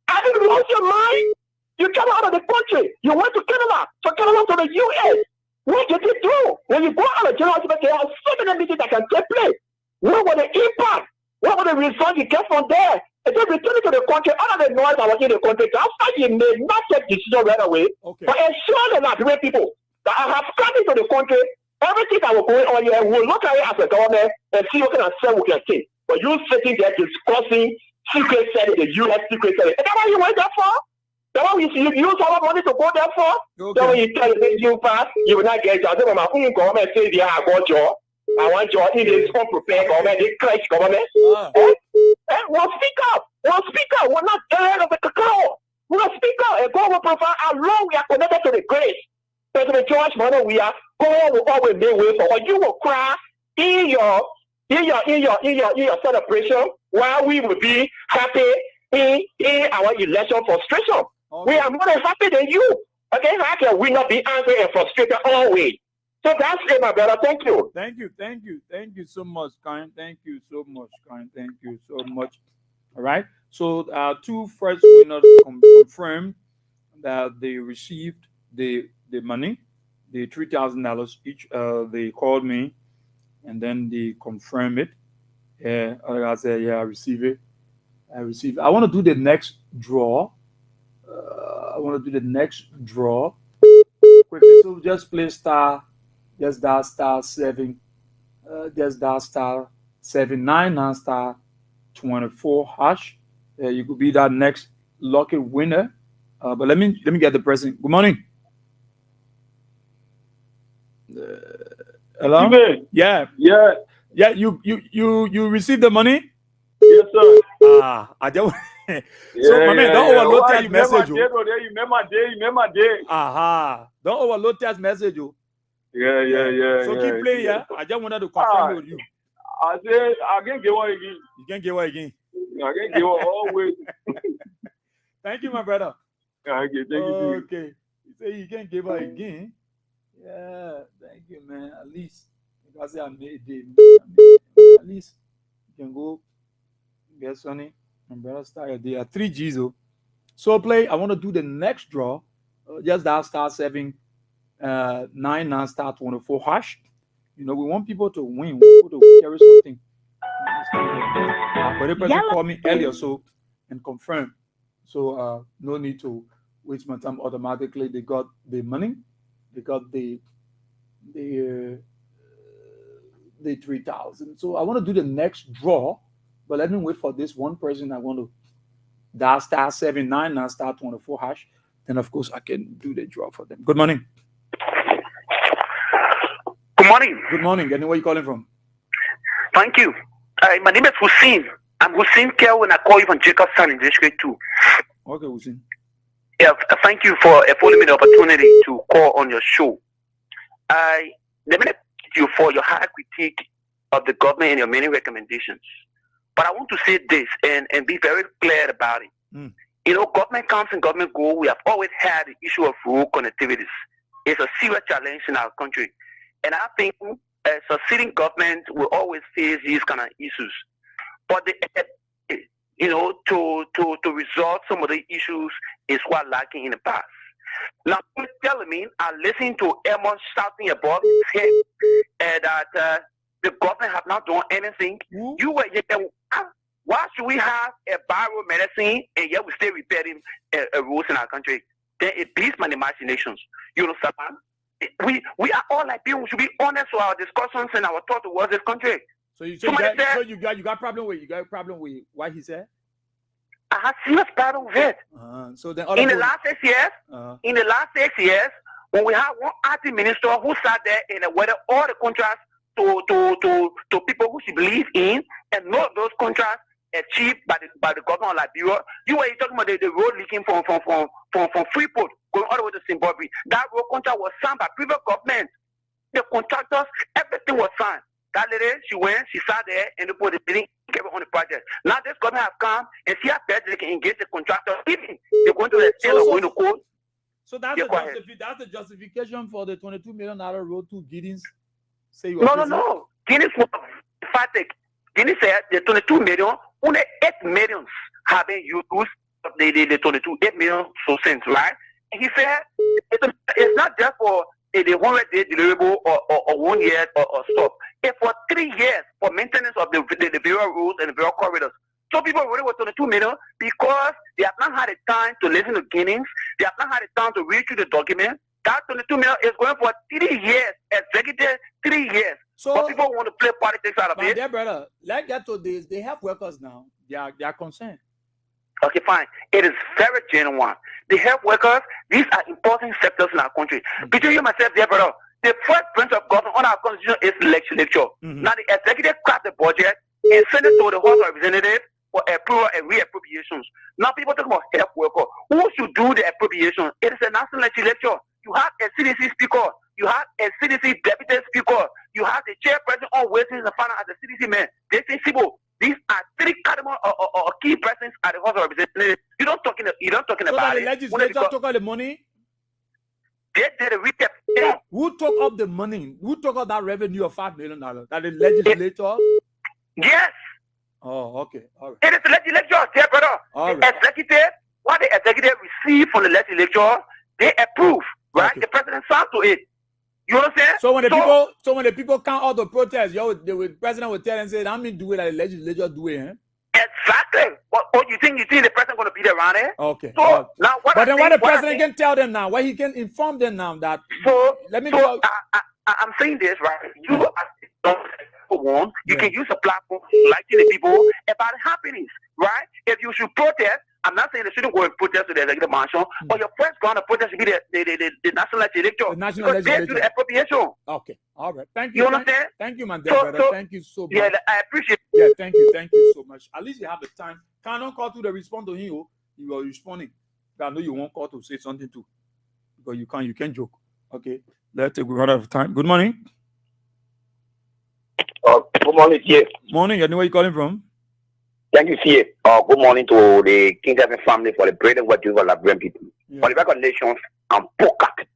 Have you lost your mind? You come out of the country. You went to Canada, from Canada to the US. What did you do? When you go out of general assembly, there are so many meetings that can take place. What was the impact? What was the result you get from there? And then returning to the country, all of the noise I was in the country, after you may not take decision right away, but ensure the Liberian people that I have come into the country, everything that was going on here, we'll look at it as a government and see what kind of sense we can take. But you sitting there discussing secret setting, the US secret setting. Is that why you went there for? That why you use our money to go there for? That when you tell the you pass, you will not get it. I say, my own government says, yeah, I got you. I want you in this unprepared government, this crash government. We'll speak up. We'll speak up. We're not tired of the cacao. We'll speak up and God will provide how long we are connected to the grace. President George Mano, we are God will always make way for us. You will cry in your celebration while we will be happy in our election frustration. We are more happy than you. Okay, how can we not be angry and frustrated always? So that's it, my brother. Thank you. Thank you so much, Karen. Thank you so much, Karen. Thank you so much. All right. So two first winners confirmed that they received the money, the $3,000 each. They called me, and then they confirmed it. I said, yeah, I received it. I want to do the next draw. Quickly. So just play star. Just dial star 7. Just dial star 799 star 24 hash. You could be that next lucky winner. But let me get the person. Good morning. Hello. Yeah. You received the money. Yes, sir. I don't. So, my man, don't overload that message. You remember my day. Don't overload that message. Yeah. So keep playing, yeah. I just wanted to confirm with you. I said I can't get one again. You can't get one again. I can't get one always. Thank you, my brother. Okay, thank you. Okay. You say you can't give her again. Yeah, thank you, man. At least because I made it. At least you can go get Sonny and brother Star. There are 3 G's. So play. I want to do the next draw. Just that star 799 star 24 hash. You know, we want people to win. We want people to carry something. But the person called me earlier and confirmed. So no need to waste my time. Automatically they got the money. They got the 3,000. So I want to do the next draw, but let me wait for this one person. I want to dial star 799 star 24 hash. Then of course I can do the draw for them. Good morning. Good morning. Good morning. And where are you calling from? Thank you. My name is Hussein. I'm Hussein Kelvin. I call you from Jacobson in District 2. Okay, Hussein. Yeah, thank you for affording me the opportunity to call on your show. Let me thank you for your high critique of the government and your many recommendations. But I want to say this and be very clear about it. You know, government comes and government goes. We have always had the issue of rural connectivities. It's a serious challenge in our country. And I think a succeeding government will always face these kind of issues. But you know, to resolve some of the issues is what lacking in the past. Now, you're telling me, I listened to Emma shouting above his head that the government have not done anything. You were why should we have a viral medicine and yet we still repairing rules in our country? Then it beats my imaginations. You know, we are all like people. We should be honest with our discussions and our thought towards this country. So you got problem with what he said? I have serious problem with it. So then in the last 6 years, when we have one IT minister who sat there and awarded all the contracts to people who she believe in, and none of those contracts achieved by the government of Liberia. You were talking about the road leaking from Freeport going all the way to Zimbabwe. That road contract was signed by previous government. The contractors, everything was signed. That lady, she went, she sat there, and they put the meeting, carry on the project. Now this government have come and see how best they can engage the contractor. Even they're going to the extent of going to court. So that's the justification for the $22 million road to Giddings. No. Guinness Guinness said the 22 million, only 8 million have been used, the 22, 8 million so cents, right? And he said it's not just for the 100-day deliverable or 1 year or stuff. It's for 3 years for maintenance of the various roads and the various corridors. So people really with 22 million because they have not had the time to listen to Guinness. They have not had the time to read through the document. That 22 million is going for 3 years, executive 3 years. So but people want to play politics out of it. Dear brother, let's get to this. They have workers now. They are concerned. Okay, fine. It is very genuine. The health workers, these are important sectors in our country. Between you and myself, dear brother, the first branch of government on our constitution is legislature. Now the executive craft the budget and send it to the House of Representatives for approval and reappropriations. Now people talk about health workers. Who should do the appropriation? It is a national legislature. You have a CDC speaker. You have a CDC deputy speaker. You have the chairperson on Ways and Finance as the CDC man. They say, Sibo, these are 3 cardinal or key persons at the House of Representatives. You don't talking about the legislature took out the money. They did a recap. Who took up the money? Who took up that revenue of $5 million? That the legislature? Yes. Oh, okay. All right. It is the legislature, dear brother. All the right. executive, what the executive receive from the legislature, they approve, right? Okay. The president signed to it. You understand? So when the people count all the protests, the president will tell and say, "I'm mean do it like the legislature do it." Exactly. What you think the president going to be there around it? Okay. So now, what the president can tell them now, what he can inform them now that. So I'm saying this right. You are one. You can use a platform like the people about happiness, right? If you should protest. I'm not saying they shouldn't go and protest to the executive mansion, but your first ground of protest should be the national legislature. The national legislature. They do the appropriation. Okay. All right. Thank you. You understand? Thank you, man. Brother. Thank you so much. Yeah, I appreciate it. Yeah, thank you. Thank you so much. At least you have the time. Cannot call to respond to him. You are responding. I know you won't call to say something too. Because you can't joke. Okay. Let's take a lot of time. Good morning. Good morning, Chief. Morning. You know where you calling from? Thank you, Chief. Good morning to the King Kevin family for the bread and what you for Liberian people. Yeah. For the recognitions, I'm Pokak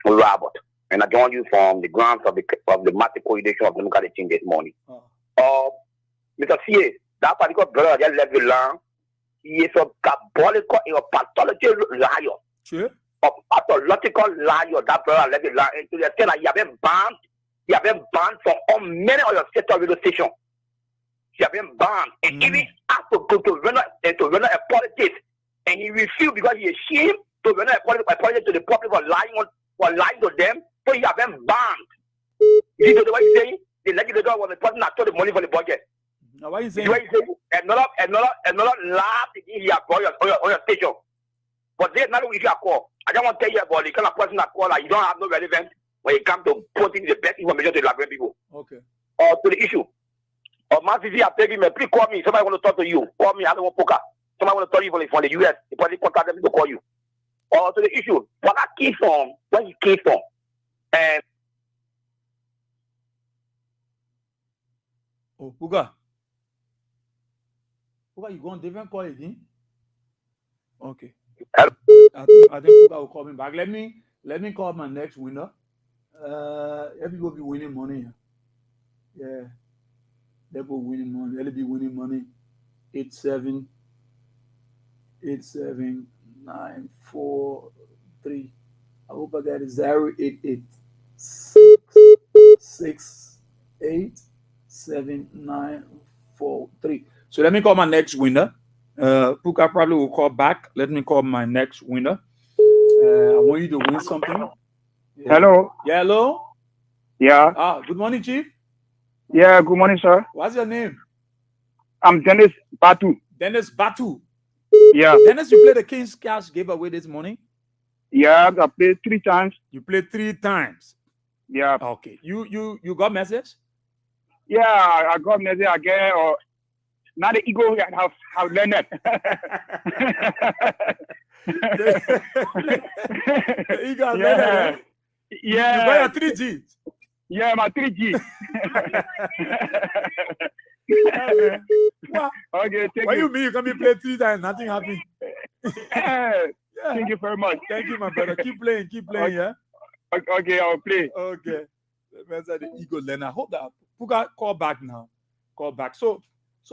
Robert. And I join you from the grounds of the massive coalition of democratic change this morning. Mr. C.A., that particular brother just left the land. He is a diabolical and a pathological liar. Sure. A pathological liar. That brother left the land. And to the extent that you have been banned. You have been banned from many of your state radio stations. You have been banned. And even asked to go to run a politics. And he refused because he is ashamed to run a politics to the public for lying to them. So you have been banned. You know what he's saying? The legislator was the person that took the money for the budget. Now what you saying? Another laugh again here on your station. But there's another issue I call. I don't want to tell you about the kind of person that call like you don't have no relevance when it comes to putting the best information to the Liberian people. Okay. To the issue. My CC have taken me. Please call me. Somebody want to talk to you. Call me. I don't want poker. Somebody want to talk to you from the US. The police contact them to call you. To the issue. What I came from, where he came from, and Puga, you go on different call again? Okay. I think Puga will call me back. Let me call my next winner. Everybody will be winning money. Yeah. They will winning money. They'll be winning money. 8787943. I hope I got it. 088-668-7943. So let me call my next winner. Puka probably will call back. Let me call my next winner. I want you to win something. Yeah. Hello. Yeah, hello. Yeah. Good morning, Chief. Yeah, good morning, sir. What's your name? I'm Dennis Batu. Dennis Batu. Yeah. Dennis, you played the King's Cash giveaway this morning? Yeah, I played 3 times. You played 3 times? Yeah. Okay. You got message? Yeah, I got message again. Now the ego have learned it. The ego have learned it. Yeah. You got your 3G. Yeah, my 3G. Okay, thank What you. you mean you can be play 3 times, nothing happen? Yeah. Thank you very much. Thank you, my brother. Keep playing, yeah? Okay, I'll play. Okay. The ego learner. Hold up. Puka, call back now. Call back. So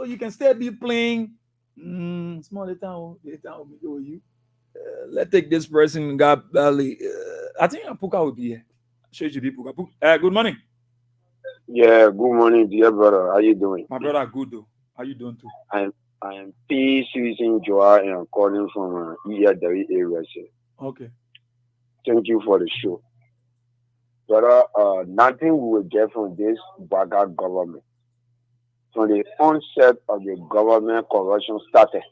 you can still be playing. Small little you. Let's take this person. Got belly. I think Puka will be here. Show you be Puka. Good morning. Yeah, good morning, dear brother. How you doing? My brother, good though. How you doing too? I am P. Susan Joa and I'm calling from Iyadari area. Sir. Okay. Thank you for the show. Brother, nothing we will get from this Baga government. From the onset of the government, corruption started.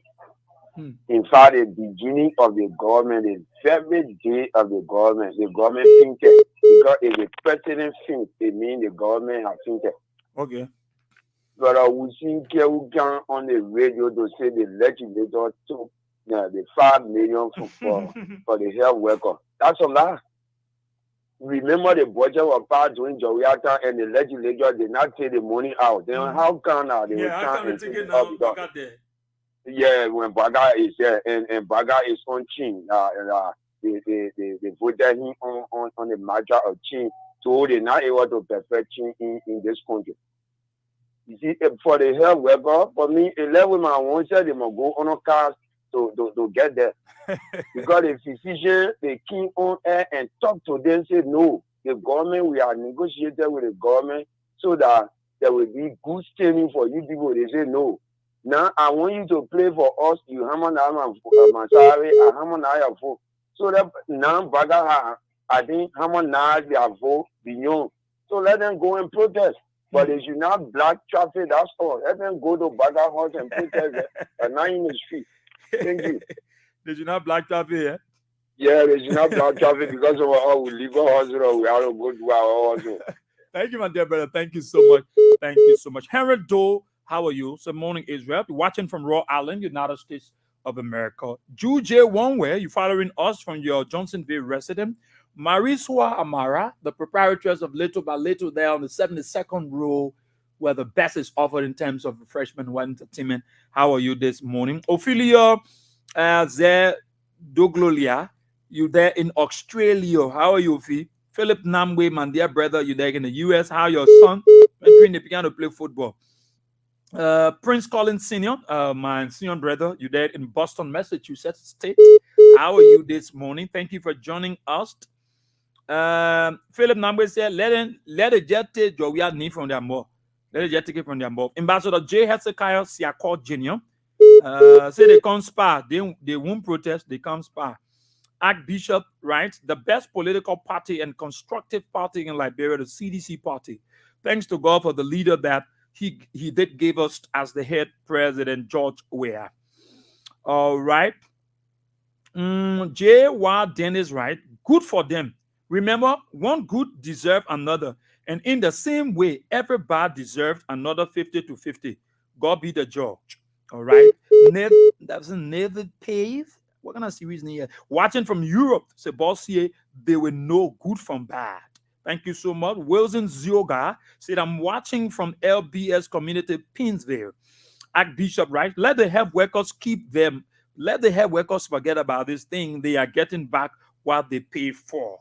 In fact, the beginning of the government, the very day of the government thinking. Because if the president thinks, it means the government has thinking. Okay. But we see Kerugan on the radio to say the legislator took the 5 million for the health worker. That's a lie. Remember the budget was passed during Joriata and the legislature did not take the money out. Then how come now they will come and take it out? Yeah, when Baga is there and Baga is on Chin, they voted him on the matter of Chin, so they're not able to perfect Chin in this country. You see, for the health worker, for me, 11 man won't say they must go on a car to get there. Because the physician, they came on air and talk to them, say, no, the government, we are negotiating with the government so that there will be good training for you people. They say, no. Now, I want you to play for us, you Masari, and Hamanaya vote. So that now, Baga, I think Hamanaya, they are vote beyond. So let them go and protest. But they should not block traffic, that's all. Let them go to Baga House and protest and not in the street. Thank you. They should not block traffic, yeah? Yeah, they should not block traffic because of our legal hospital. We have to go to our hospital. Thank you, my dear brother. Thank you so much. Thank you so much. Henry Doe, how are you? So morning, Israel. You're watching from Rhode Island, United States of America. Ju J. Onwe, you're following us from your Johnsonville resident. Mariswa Amara, the proprietress of Little by Little there on the 72nd row, where the best is offered in terms of refreshment and entertainment. How are you this morning? Ophelia Doglolia, you there in Australia. How are you, Ophi? Philip Namwe, my dear brother, you there in the US. How your son entering the piano to play football? Prince Colin Senior, my senior brother, you there in Boston, Massachusetts State. How are you this morning? Thank you for joining us. Philip Namwe said, let it just take your need from their more. Let it just take it from their more. Ambassador J. Hezekiah Siakor Jr. Say they come spar, they won't protest, they come spar. Archbishop writes, the best political party and constructive party in Liberia, the CDC party. Thanks to God for the leader that he did give us as the head president, George Weah. All right. J.Y. Dennis, right? Good for them. Remember, one good deserves another. And in the same way, every bad deserved another 50-50. God be the judge. All right. That's never pave. What kind of series here? Watching from Europe, Sebastian, they will know good from bad. Thank you so much. Wilson Zioga said, I'm watching from LBS Community, Pinsville. Archbishop, right? Let the health workers keep them. Let the health workers forget about this thing. They are getting back what they pay for.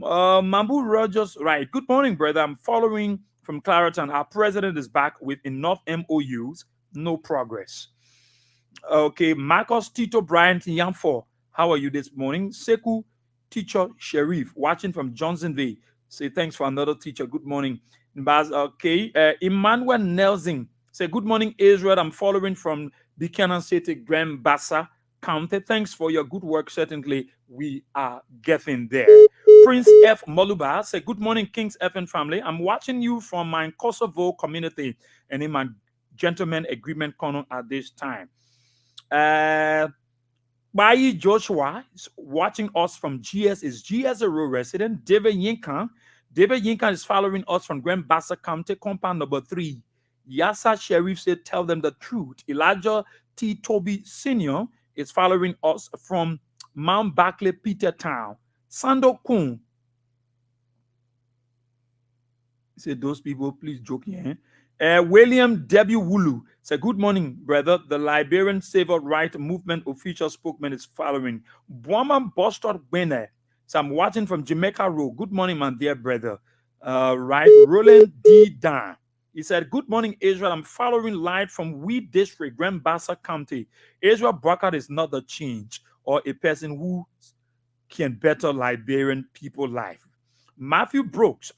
Mambu Rogers, right? Good morning, brother. I'm following from Clariton. Our president is back with enough MOUs, no progress. Okay, Marcos Tito Bryant Yamfor, how are you this morning? Seku Teacher Sharif, watching from Johnsonville. Say thanks for another teacher. Good morning. Okay, Emmanuel Nelson, say good morning, Israel. I'm following from Buchanan City, Grand Bassa County. Thanks for your good work. Certainly, we are getting there. Prince F. Moluba, say good morning, Kings FN family. I'm watching you from my Kosovo community and in my gentleman agreement corner at this time. Bayi Joshua is watching us from GS, is GS a rural resident. David Yinkan is following us from Grand Bassa County, compound number 3. Yassa Sheriff said, tell them the truth. Elijah T. Toby Sr. is following us from Mount Barclay, Petertown. Sando Kun Say those people, please joking. William W. Wulu said, good morning, brother. The Liberian Civil Rights Movement official spokesman is following. Buama Boston Bene. So I'm watching from Jamaica Road. Good morning, my dear brother. Right. Roland D. Dan. He said, good morning, Israel. I'm following live from Wheat District, Grand Bassa County. Israel Brackett is not a change or a person who can better Liberian people life. Matthew Brooks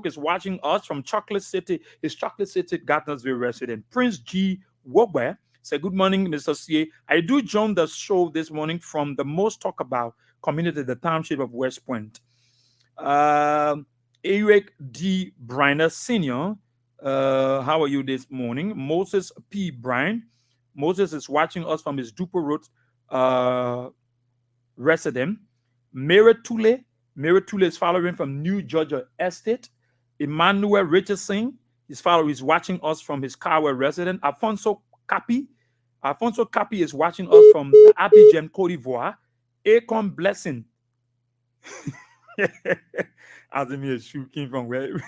is watching us from Chocolate City, his Chocolate City Gardnersville resident. Prince G. Wogwe said, good morning, Mr. C. I do join the show this morning from the most talk about community, the township of West Point. Eric D. Briner Sr., how are you this morning? Moses P. Bryan. Moses is watching us from his Duper Road resident. Mary Tule is following from New Georgia Estate. Emmanuel Richardson is watching us from his Kawa resident. Alfonso Capi is watching us from Abidjan, Cote d'Ivoire. Akon Blessing. Azimir shoe came from where?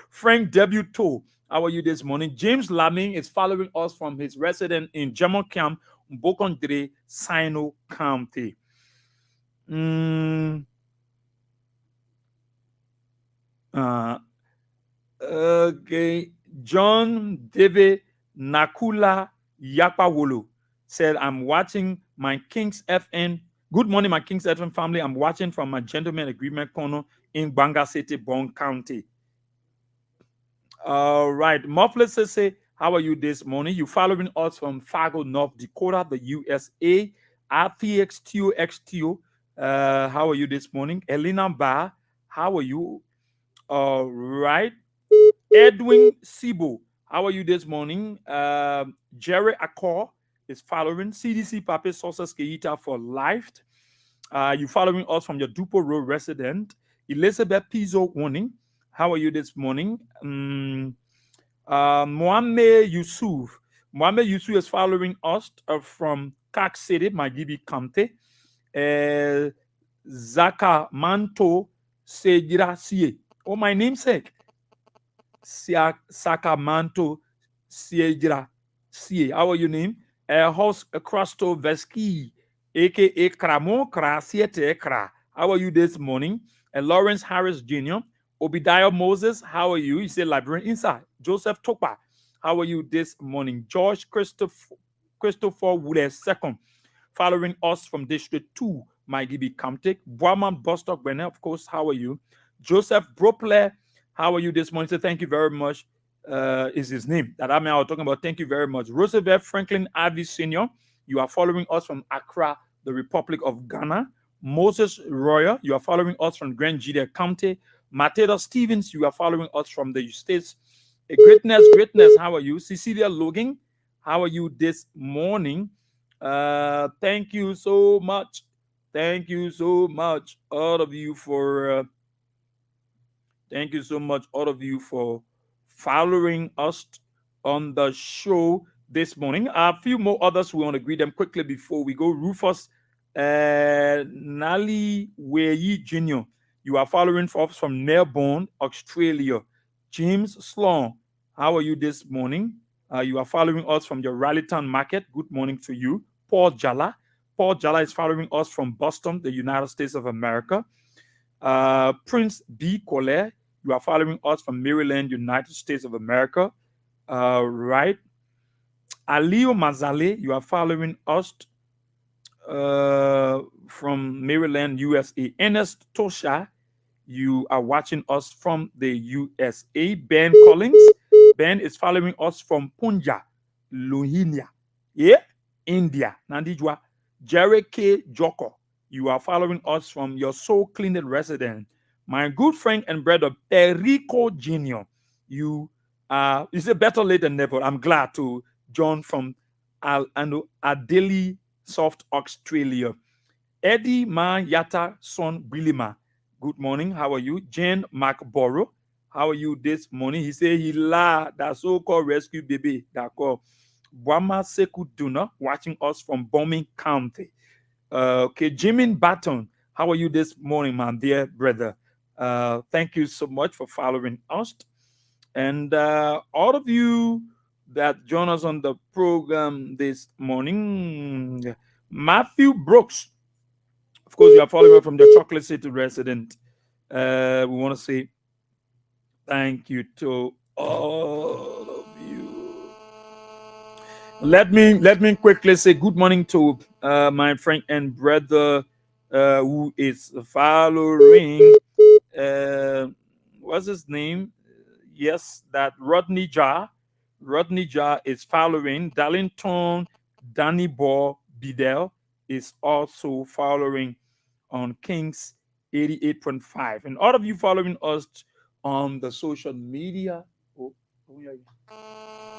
Frank Debuto, how are you this morning? James Laming is following us from his resident in Jamaica, Mbokondre, Sino County. Okay. John David Nakula Yapawolo said, I'm watching my Kings FN. Good morning, my Kings FM family. I'm watching from my Gentleman Agreement Corner in Banga City, Bond County. All right. Muffler says, how are you this morning? You following us from Fargo, North Dakota, the USA. RTXTO. How are you this morning? Elena Ba, how are you? All right. Edwin Sibo, how are you this morning? Jerry Accor is following. CDC Pape Sources Keita for life. You following us from your Dupo Road resident. Elizabeth Pizzo warning. How are you this morning? Mohamed Yusuf. Mohamed Yusuf is following us from Kak City, Magibi County. Zaka Manto Sejira. Oh, my namesake. Sakamanto Sejira. How are your name? Host Krasto Veski, aka Kramo Krasiete Kra. How are you this morning? Lawrence Harris Jr., Obadiah Moses, how are you? You say librarian inside. Joseph Topa, how are you this morning? George Christopher Wood II, following us from District 2, Maigibi Kamtik. Boaman Bostock Bennett, of course, how are you? Joseph Brople, how are you this morning? So thank you very much. Is his name that I was talking about. Thank you very much. Roosevelt Franklin Ivy Sr., you are following us from Accra, the Republic of Ghana. Moses Royer, you are following us from Grand Judea County. Mateo Stevens, you are following us from the States. Greatness, how are you? Cecilia Logan, how are you this morning? Thank you so much. Thank you so much, all of you, for thank you so much, all of you, for following us on the show this morning. A few more others, we want to greet them quickly before we go. Rufus Nali Weyi Jr., you are following us from Melbourne, Australia. James Sloan, how are you this morning? You are following us from your Rallytown Market. Good morning to you. Paul Jala is following us from Boston, the United States of America. Prince B. Collet, you are following us from Maryland, United States of America. Right. Alio Mazale, you are following us from Maryland, USA. Ernest Tosha, you are watching us from the USA. Ben Collins, Ben is following us from Punjab, Louisiana, India. Nandijwa. Jerry K. Joko, you are following us from your soul cleaning resident. My good friend and brother Perico Jr., you say better late than never. I'm glad to join from Adeli Soft Australia. Eddie Ma Yata Son Bilima, good morning. How are you? Jane McBorough, how are you this morning? He said he la that so-called rescue baby that called Bwama Seku Duna, watching us from Bombing County. Okay, Jimin Baton, how are you this morning, my dear brother? Thank you so much for following us. And all of you that join us on the program this morning, Matthew Brooks, of course, you are following us from the Chocolate City resident. We want to say thank you to all of you. Let me quickly say good morning to my friend and brother who is following. What's his name? Yes, that Rodney Jar. Rodney Jar is following. Darlington Danny Ball Bidel is also following on Kings 88.5. And all of you following us on the social media.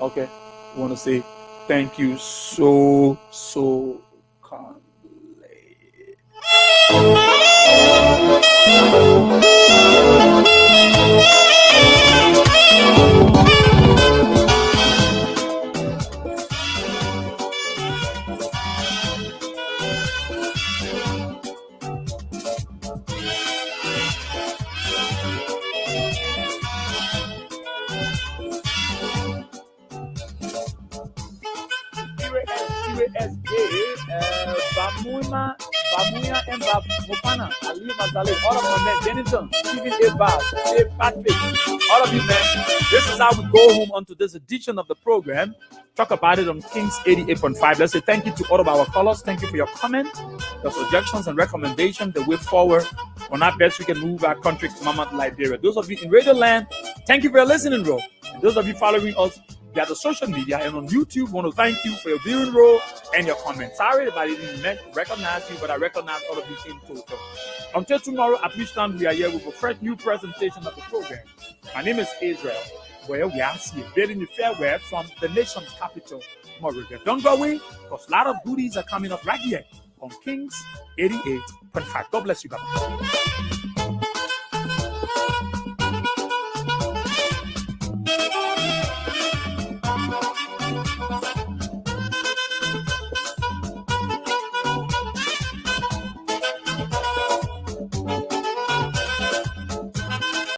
Okay. I want to say thank you so kindly. Bamuya and Mopana, Ali Mazale, all of my men, Denison, Stephen Ebas, Dave Patrick, all of you men. This is how we go home onto this edition of the program. Talk about it on Kings 88.5. Let's say thank you to all of our callers. Thank you for your comments, your suggestions, and recommendations. The way forward on our best we can move our country to Mama Liberia. Those of you in Radio Land, thank you for your listening role. And those of you following us via the social media and on YouTube, want to thank you for your viewing role and your comments. Sorry if I didn't recognize you, but I recognize all of you in total. Until tomorrow, at which time we are here with a fresh new presentation of the program. My name is Israel, where we are here bidding you farewell from the nation's capital, Moravia. Don't go away, because a lot of goodies are coming up right here on Kings 88.5. God bless you, guys.